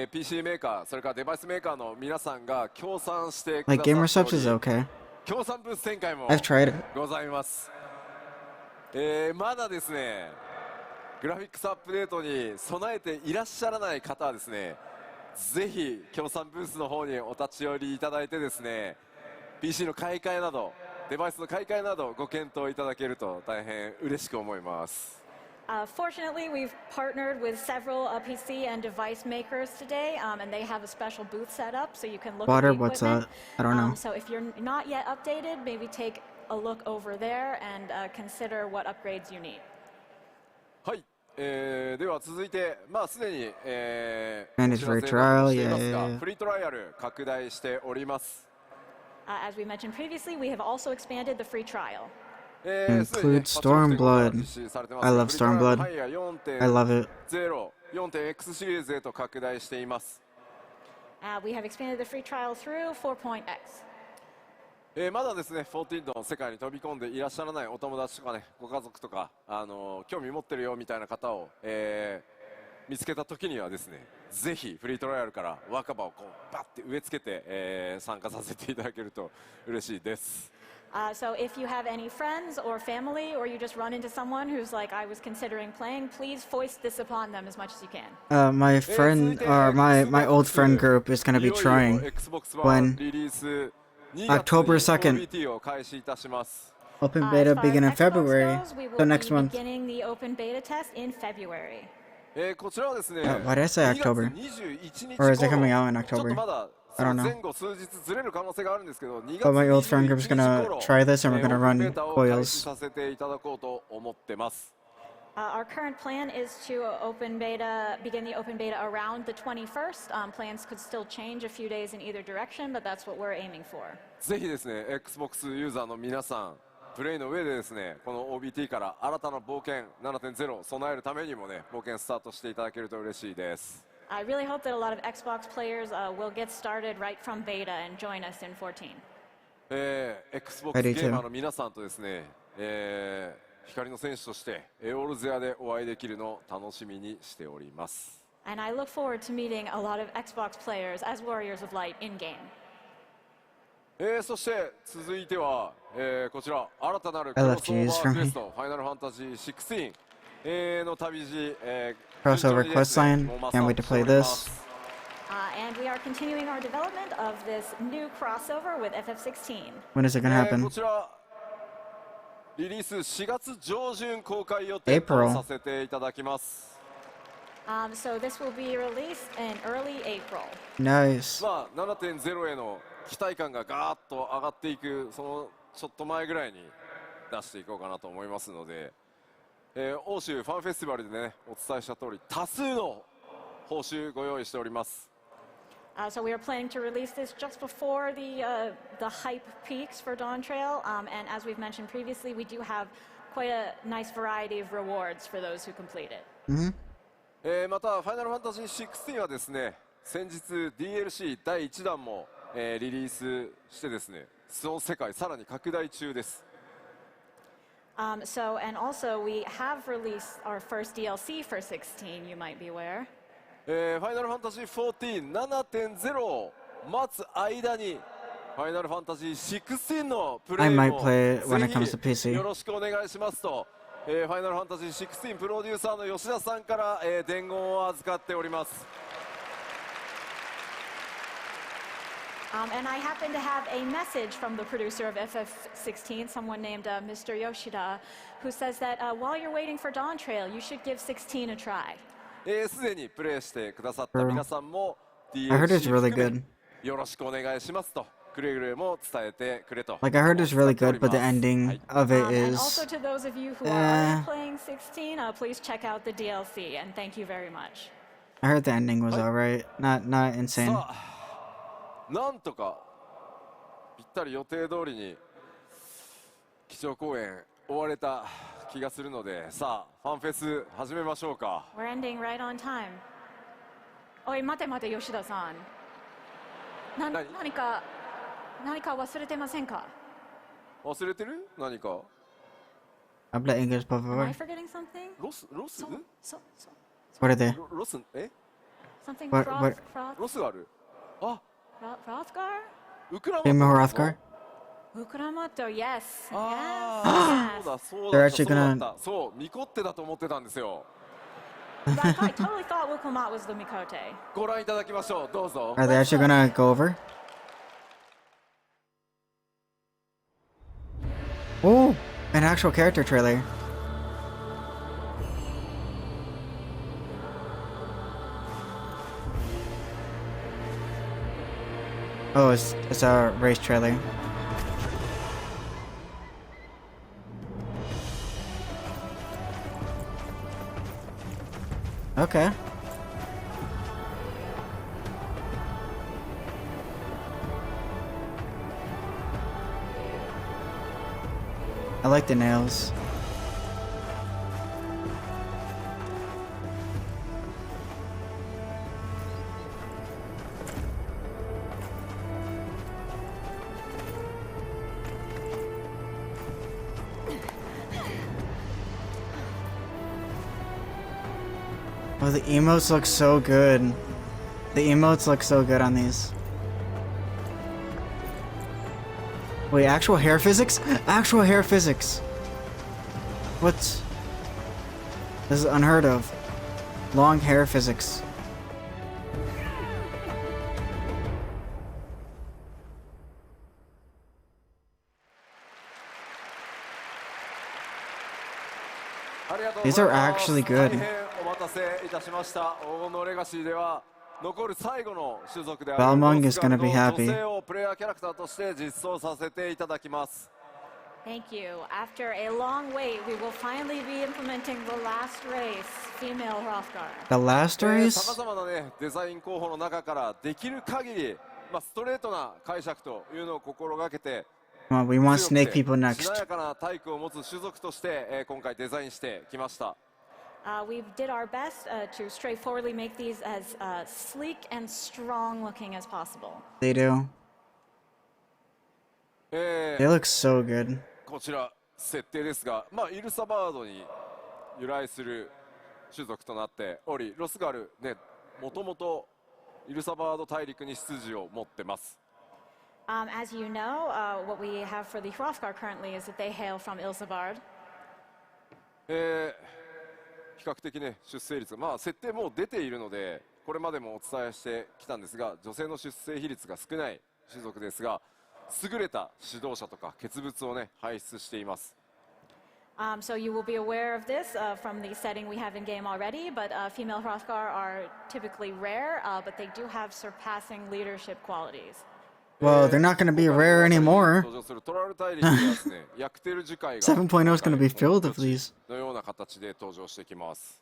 PC メーカー、それからデバイスメーカーの皆さんが協賛してくださ Like ってお gamer subs り is okay. 協賛ブース展開も I've tried it. ございます。まだですね、グラフィックスアップデートに備えていらっしゃらない方はですね、ぜひ協賛ブースの方にお立ち寄りいただいてですね、 PC の買い替えなどデバイスの買い替えなどご検討いただけると大変嬉しく思います。Fortunately, we've partnered with several PC and device makers today, and they have a special booth set up so you can look Water, at the what's equipment. that? I don't know. So if you're not yet updated, maybe take a look over there and consider what upgrades you need. はい、では続いて、すでに、Mandatory trial, しています yeah, が yeah, yeah. フリートライアル拡大しております。As we mentioned previously, we have also expanded the free trial. Include Stormblood. I love Stormblood. I love it. 4.X シリーズへと拡大しています。We have expanded the free trial through 4.X. まだですね、14の世界に飛び込んでいらっしゃらないお友達とかね、ご家族とか、興味持ってるよみたいな方を、見つけた時にはですね、ぜひフリートライアルから若葉をこうバッて植え付けて、参加させていただけると嬉しいです。So if you have any friends or family, or you just run into someone who's like, I was considering playing, please foist this upon them as much as you can. My friend or my old friend group is gonna be trying when October 2nd. Open beta As far begin in as Xbox February. goes, we will So next be month. beginning the open beta test in February. こちらはですね、 Why did I say 2月 October? 21日 Or is it coming 頃 out in ちょっ October? とまだ I don't know. 前後数日ずれる可能性があるんですけど、2月 But my old friend 21 group's 日 gonna 頃 try this and we're gonna オープンベ run ータを開始 coils. させていただこうと思ってます。Our current plan is to begin the open beta around the 21st. Plans could still change a few days in either direction, but that's what we're aiming for. ぜひですね、Xbox ユーザーの皆さん、プレイの上でですね、この OBT から新たな冒険 7.0 備えるためにもね、冒険スタートしていただけると嬉しいです。I really hope that a lot of Xbox players will get started right from beta and join us in 14. Xbox ゲーマーの皆さんとですね、光の戦士としてエオールゼアでお会いできるのを楽しみにしております。And I look forward to meeting a lot of Xbox players as Warriors of Light in game. そして続いては、こちら新たなるクロスオーバークエストファイナルファンタジー16、の旅路、Crossover quest line. Can't wait to play this. And we are continuing our development of this new crossover with FF16. When is it gonna こ happen? ちらリリース4月上旬公開予定とさせていただきます。So this will be released in early April. Nice. 7.0 への期待感がガーッと上がっていくそのちょっと前ぐらいに出していこうかなと思いますので、欧州ファンフェスティバルでねお伝えした通り多数の報酬ご用意しております。So we are planning to release this just before the hype peaks for Dawn Trail, and as we've mentioned previously, we do have quite a nice variety of rewards for those who complete it. またファイナルファンタジー16はですね、先日 DLC 第1弾も、リリースしてですね、その世界さらに拡大中です。So and also we have released our first DLC for 16. You might be aware. ファイナルファンタジー14 7.0 を待つ間にファイナルファンタジー16のプレイ I を might play it when it comes to ぜ PC. ひよろしくお願いしますと、ファイナルファンタジー16プロデューサーの吉田さんから、伝言を預かっております。And I happen to have a message from the producer of FF16, someone named Mr. Yoshida, who says that while you're waiting for Dawn Trail, you should give 16 a try. すでにプレイしてくださった皆さんも I heard it's DLC really 含め good. よろしくお願いしますとくれぐれも伝えてくれと。 Like I heard it's really good, but the ending of it And is also to those of you who are playing 16, please check out the DLC, and thank you very much. I heard the ending was alright. Not insane. さあなんとかぴったり予定通りに基調講演終われた気がするので、さあファンフェス始めましょうか。 We're ending right on time. おい、待て待て、吉田さん。何か忘れてませんか？忘れてる？何か？ Habla inglés, por Am I favor. forgetting something? ロス So, What are they? ロス something What- Froth, what- Froth, ロスがあるあ Frothgar? ウクラマ Female ト Hrothgar? Ukramoto, yes. あ yes. そうだそう They're だ actually そうだ gonna- ったそうミコってだと思ってたんですよ I totally thought Wukamat was the Mikote. ご覧いただきましょうどうぞ Are they actually gonna go over? Oh, an actual character trailer. Oh, it's a race trailer. Okay. I like the nails. Oh, the emotes look so good. The emotes look so good on these. Wait, actual hair physics? Actual hair physics! What? This is unheard of. Long hair physics. These are actually good. 大変お待たせいたしました黄金のレガシーでは残る最後の種族である Balmung ロ is スガル gonna be の happy. 女性をプレイヤーキャラクターとして実装させていただきます Thank you. After a long wait, we will finally be implementing the last race, female Hrothgar. The last さ race? まざまなねデザイン候補の中からできる限りストレートな解釈というのを心がけて Come on, we want 強く snake て people し next. なやかな体育を持つ種族として、今回デザインしてきました We did our best to straightforwardly make these as sleek and strong looking as possible. They do. They look so good. こちら設定ですが、イルサバードに由来する種族となっておりロスガルねもともとイルサバード大陸に出自を持ってます As you know, what we have for the Hrothgar currently is that they hail from Ilsabard. 比較的ね出生率設定もう出ているのでこれまでもお伝えしてきたんですが女性の出生比率が少ない種族ですが優れた指導者とか傑物をね輩出しています So you will be aware of this from the setting we have in game already, but female Hrothgar are typically rare, but they do have surpassing leadership qualities. Well, they're not gonna be rare anymore. 登場するトラル大陸がですねヤクテル樹海が 7.0 is gonna be filled with these. のような形で登場してきます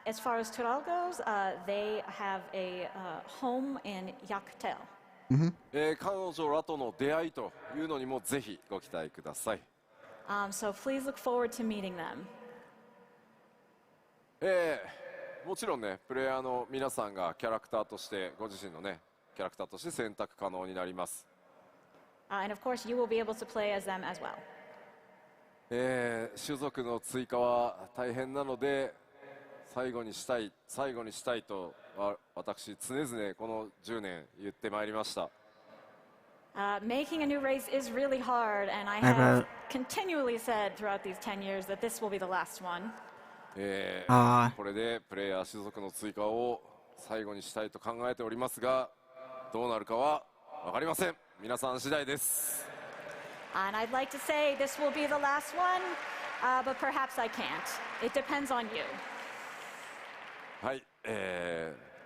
As far as Tural goes, they have a home in Yaktel. 彼女らとの出会いというのにもぜひご期待ください So please look forward to meeting them. もちろんねプレイヤーの皆さんがキャラクターとしてご自身のねキャラクターとして選択可能になります And of course, you will be able to play as them as well. 種族の追加は大変なので最後にしたいと私常々この10年言ってまいりました Making a new race is really hard, and I I have bet. continually said throughout these 10 years that this will be the last one. これでプレイヤー種族の追加を最後にしたいと考えておりますがどうなるかは分かりません皆さん次第です And I'd like to say this will be the last one, but perhaps I can't. It depends on you. はい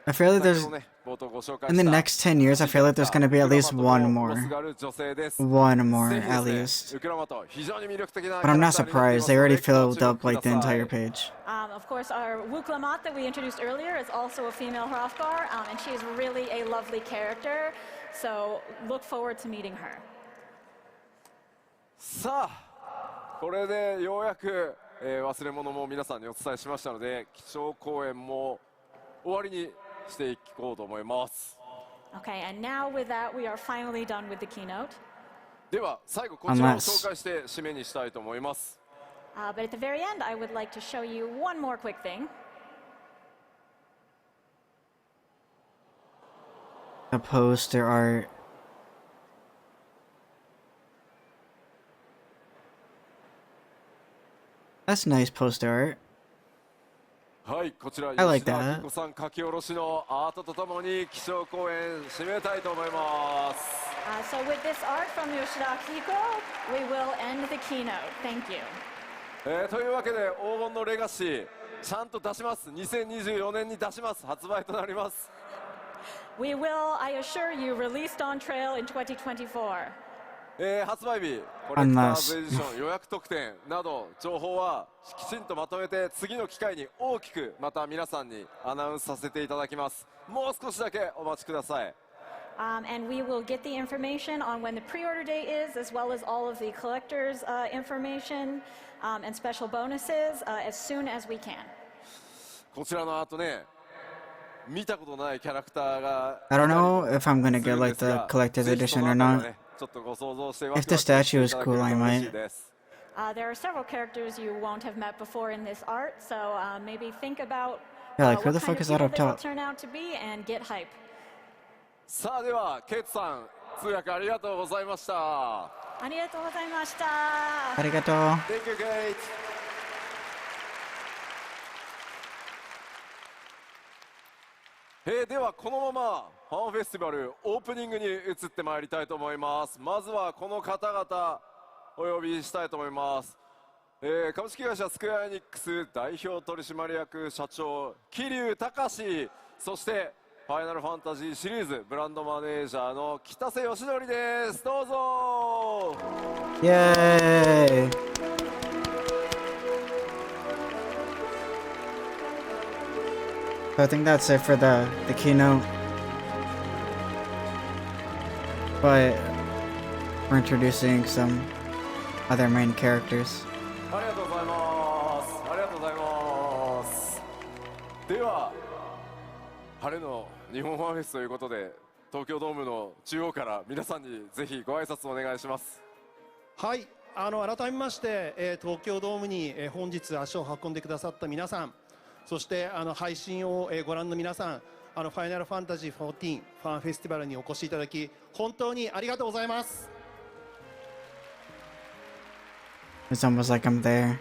I feel like 先 there's ほどね冒頭ご紹介 in the した next 10 years. I feel like there's gonna be at least one more. ロスガル女性です One more ぜひです at ね least. ウクラマト非常に魅力的な But I'm not キャラクターになってい surprised. ます They の already でご注 filled 目 up like く the ださい entire page. Of course, our Wuklamat that we introduced earlier is also a female Hrothgar, and she is really a lovely character. So look forward to meeting her. さあこれでようやく、忘れ物も皆さんにお伝えしましたので基調講演も終わりにしていこうと思います Okay, and now with that, we are finally done with the keynote. では最後こちらを紹介して締めにしたいと思います But at the very end, I would like to show you one more quick thing. A poster art. That's nice poster art. はい、こちら I like 吉田 that. 明子さん書き下ろしのアートとともに基調講演締めたいと思います。So with this art from Yoshida Akihiko, we will end the keynote. Thank you. というわけで黄金のレガシーちゃんと出します。2024年に出します。発売となります。We will, I assure you, released on trail in 2024. 発売日、コレクターズエディション予約特典など情報はきちんとまとめて次の機会に大きくまた皆さんにアナウンスさせていただきます。もう少しだけお待ちください。And we will get the information on when the pre-order date is, as well as all of the collectors' information and special bonuses as soon as we can. こちらのアートね、見たことないキャラクターが I don't know if I'm gonna get like the collector's edition or not. ちょっとご想像して If the statue is cool, I might. There are several characters you won't have met before in this art, so maybe think about Yeah, like who what the kind fuck of is that people up they will top? turn out to be and get hype. さあではケイツさん通訳ありがとうございました。ありがとうございました。Arigato. Thank you, Kate. ではこのままファンフェスティバルオープニングに移ってまいりたいと思います。まずはこの方々お呼びしたいと思います。株式会社スクエアエニックス代表取締役社長桐生隆、そしてファイナルファンタジーシリーズブランドマネージャーの北瀬義則です。どうぞ。 Yay! So I think that's it for the keynote. But we're introducing some other main characters. ありがとうございます。ありがとうございます。では晴れの日本ファンフェスということで東京ドームの中央から皆さんにぜひご挨拶お願いします。はい、改めまして、東京ドームに、本日足を運んでくださった皆さん、そして配信を、ご覧の皆さん、ファイナルファンタジー14ファンフェスティバルにお越しいただき本当にありがとうございます。 It's almost like I'm there.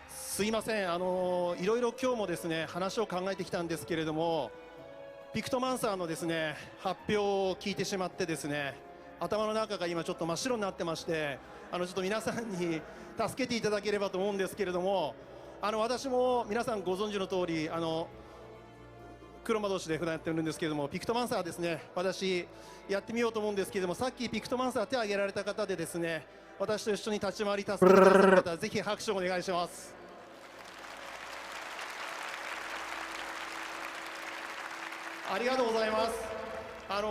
すいません、いろいろ今日もですね話を考えてきたんですけれども、ピクトマンサーのですね発表を聞いてしまってですね、頭の中が今ちょっと真っ白になってまして、ちょっと皆さんに助けていただければと思うんですけれども、私も皆さんご存知の通り黒魔同士で普段やってるんですけれども、ピクトマンサーですね、私やってみようと思うんですけれども、さっきピクトマンサー手を挙げられた方でですね、私と一緒に立ち回り助けてくださる方、ぜひ拍手をお願いします。ありがとうございます。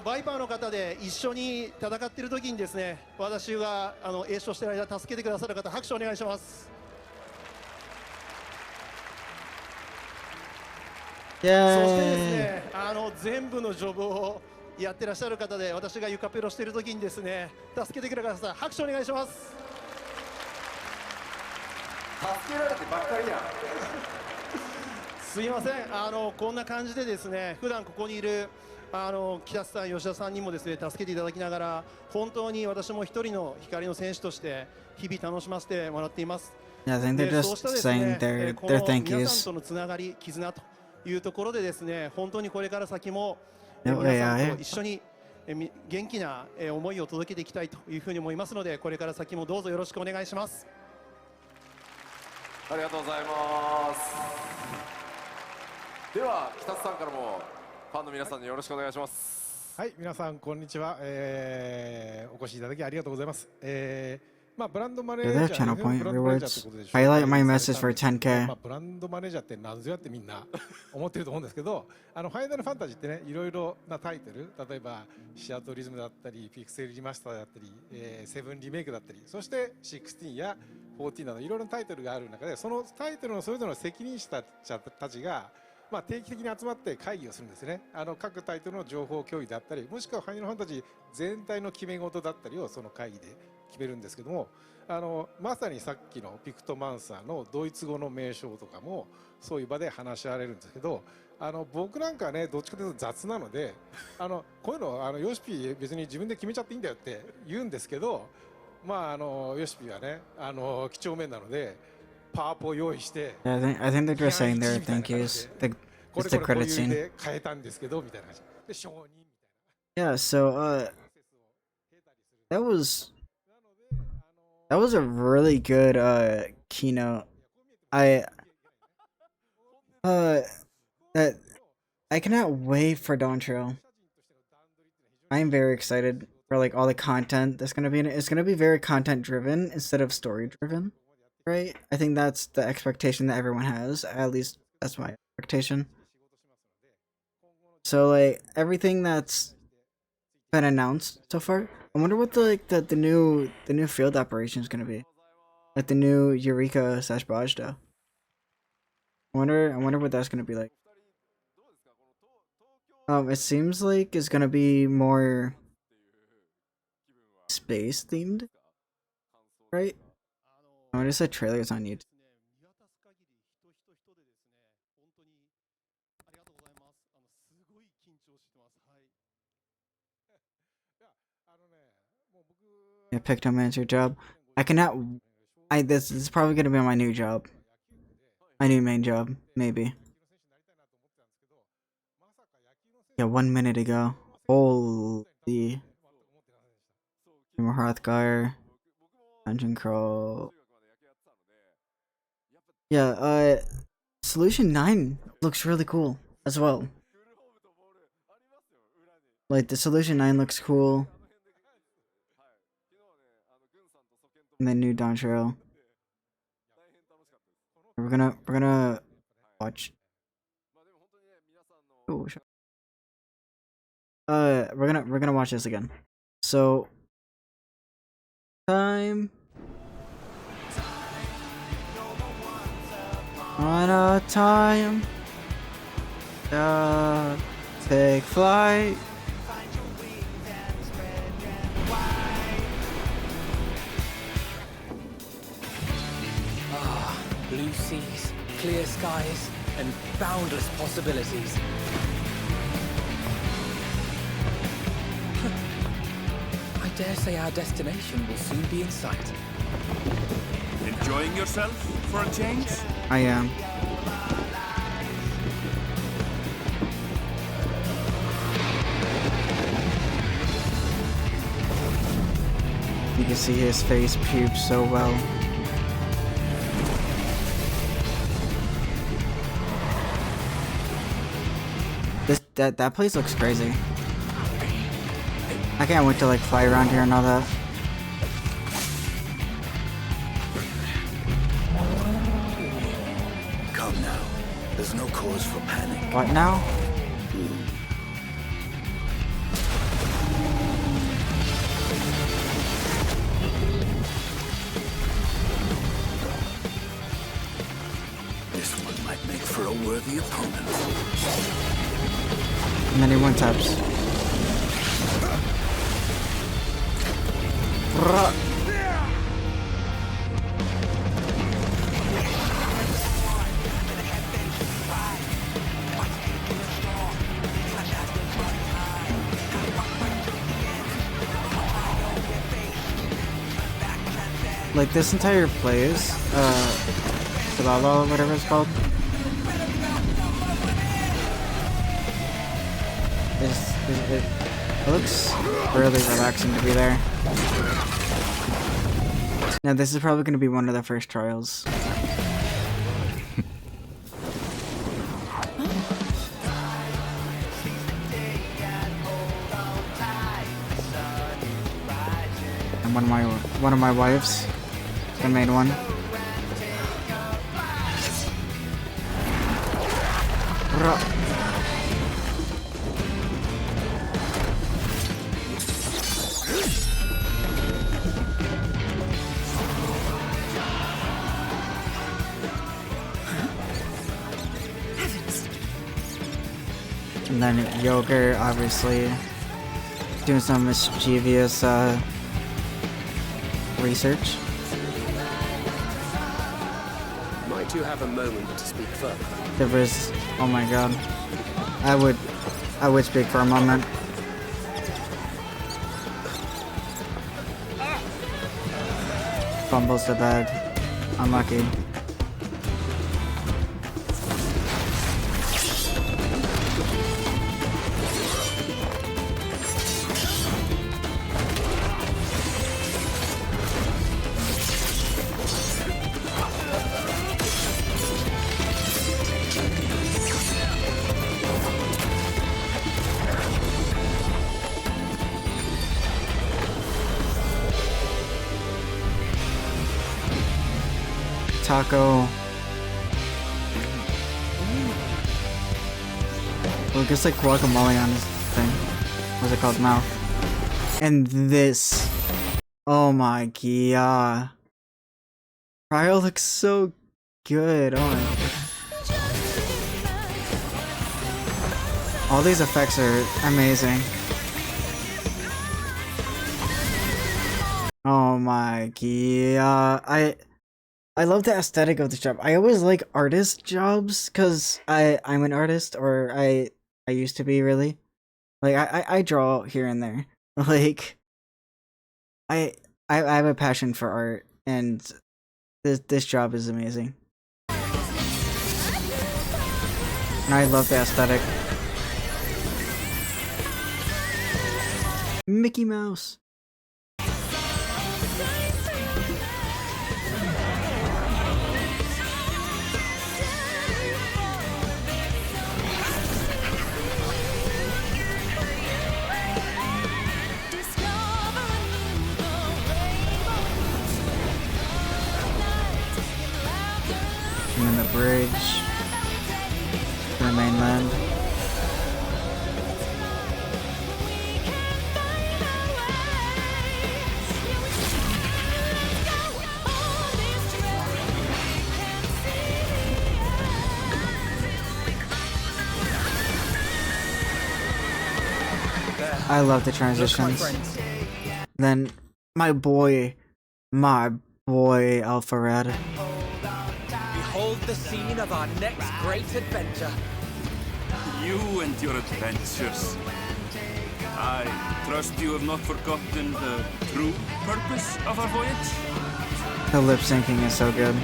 バイパーの方で一緒に戦っている時にですね、私が栄唱している間助けてくださる方、拍手をお願いします。そしてですね、全部のジョブをやってらっしゃる方で、私が床ペロしている時にですね助けてください。拍手お願いします。助けられてばっかりやん。すいません、こんな感じでですね、普段ここにいる北瀬さん、吉田さんにもですね助けていただきながら、本当に私も一人の光の選手として日々楽しませてもらっています。 Yeah, I think they're そうした just ですね saying こ their の thank 皆さん yous. とのつながり、絆というところでですね、本当にこれから先も No 皆 way, さん yeah. と一緒に元気な思いを届けていきたいというふうに思いますので、これから先もどうぞよろしくお願いします。ありがとうございます。では北津さんからもファンの皆さんによろしくお願いします。はい、皆さんこんにちは、お越しいただきありがとうございます。まあブランドマネー Their ジャー、 channel point ブランドマネージャーって rewards. ことでしょう。 Highlight my message for 10K. まあブランドマネージャーって何ぞやってみんな思ってると思うんですけど、ファイナルファンタジーってね、いろいろなタイトル、例えばシアトリズムだったり、ピクセルリマスターだったり、セブンリメイクだったり、そして16や14などいろいろなタイトルがある中で、そのタイトルのそれぞれの責任者たちがまあ定期的に集まって会議をするんですね。各タイトルの情報共有だったり、もしくはファイナルファンタジー全体の決め事だったりをその会議で決めるんですけども、まさにさっきのピクトマンサーのドイツ語の名称とかもそういう場で話し合われるんですけど、僕なんかはねどっちかというと雑なので、こういうのヨシピー別に自分で決めちゃっていいんだよって言うんですけど、まあヨシピーはね几帳面なのでパワポを用意して、Yeah, I think they're just saying their thank yous. It's the credit scene. で変えたんですけどみたいな感じで承認みたいな。 Yeah, so that was a really good keynote. That I cannot wait for Dawn Trail. I am very excited for like all the content that's gonna be in it. It's gonna be very content driven instead of story driven, right? I think that's the expectation that everyone has. At least that's my expectation. So like everything that's been announced so far, I wonder what the new field operation is gonna be, like the new Eureka / Bajda. I wonder what that's gonna be like. It seems like it's gonna be more space themed, right? I just said trailers on YouTube. いや、 picked a manager job. This is probably gonna be my new job. My new main job, maybe. Yeah, 1 minute ago. Holy. Hrothgar. Dungeon Crawl. Yeah, Solution 9 looks really cool as well. Like, the Solution 9 looks cool. And then new Dawn Trail. We're gonna watch. Oh, we're gonna watch this again. So time on a time. Take flight. Blue seas, clear skies, and boundless possibilities. I dare say our destination will soon be in sight. Enjoying yourself for a change? I am. You can see his face pubes so well. That place looks crazy. I can't wait to like fly around here and all that. Come now. There's no cause for panic. What now? This one might make for a worthy opponent. And then he one taps. Like this entire place, Salala, whatever it's called. It looks really relaxing to be there. Now this is probably going to be one of the first trials. And one of my wives, the main one. And then Yogurt, obviously, doing some mischievous research. Might you have a moment to speak further? There was, oh my god, I would speak for a moment. Fumbles the bag, unlucky. Taco. Well, it gets like guacamole on this thing. What's it called? Mouth. And this. Oh my god. Cryo looks so good. Oh my. All these effects are amazing. Oh my god. I love the aesthetic of the job. I always like artist jobs because I'm an artist, or I used to be, really. Like I draw here and there. Like I have a passion for art, and this job is amazing. And I love the aesthetic. Mickey Mouse. And then the bridge to the mainland. I love the transitions. Then my boy Alpharad. Behold the scene of our next great adventure. You and your adventures. I trust you have not forgotten the true purpose of our voyage? The lip syncing is so good.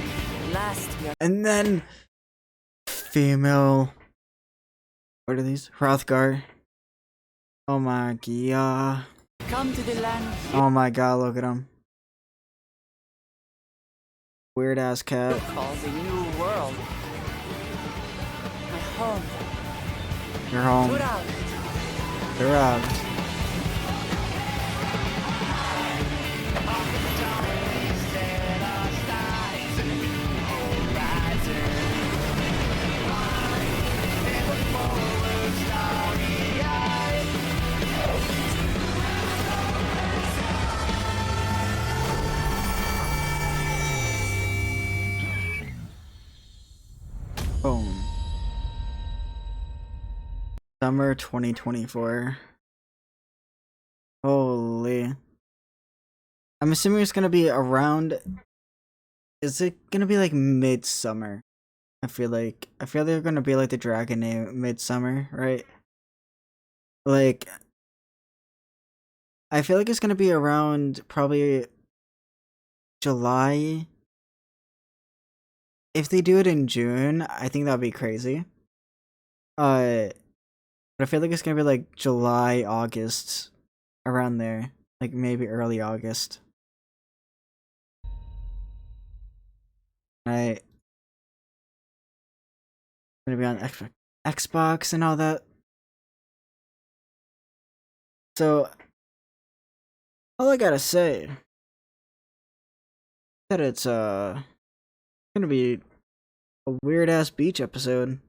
Last we are And then female. What are these? Hrothgar. Oh my god. come to the land. Oh my god, look at him. Weird ass cat. Calls a new world. My home. You're home. Put out. They're out. Boom. Summer 2024. Holy. I'm assuming it's gonna be around. Is it gonna be like midsummer? I feel they're gonna be like the Dragon name midsummer, right? Like, I feel like it's gonna be around probably July. If they do it in June, I think that'd be crazy. But I feel like it's gonna be like July, August, around there, like maybe early August. Right. Gonna be on Xbox and all that. So, all I gotta say that it's gonna be a weird ass beach episode.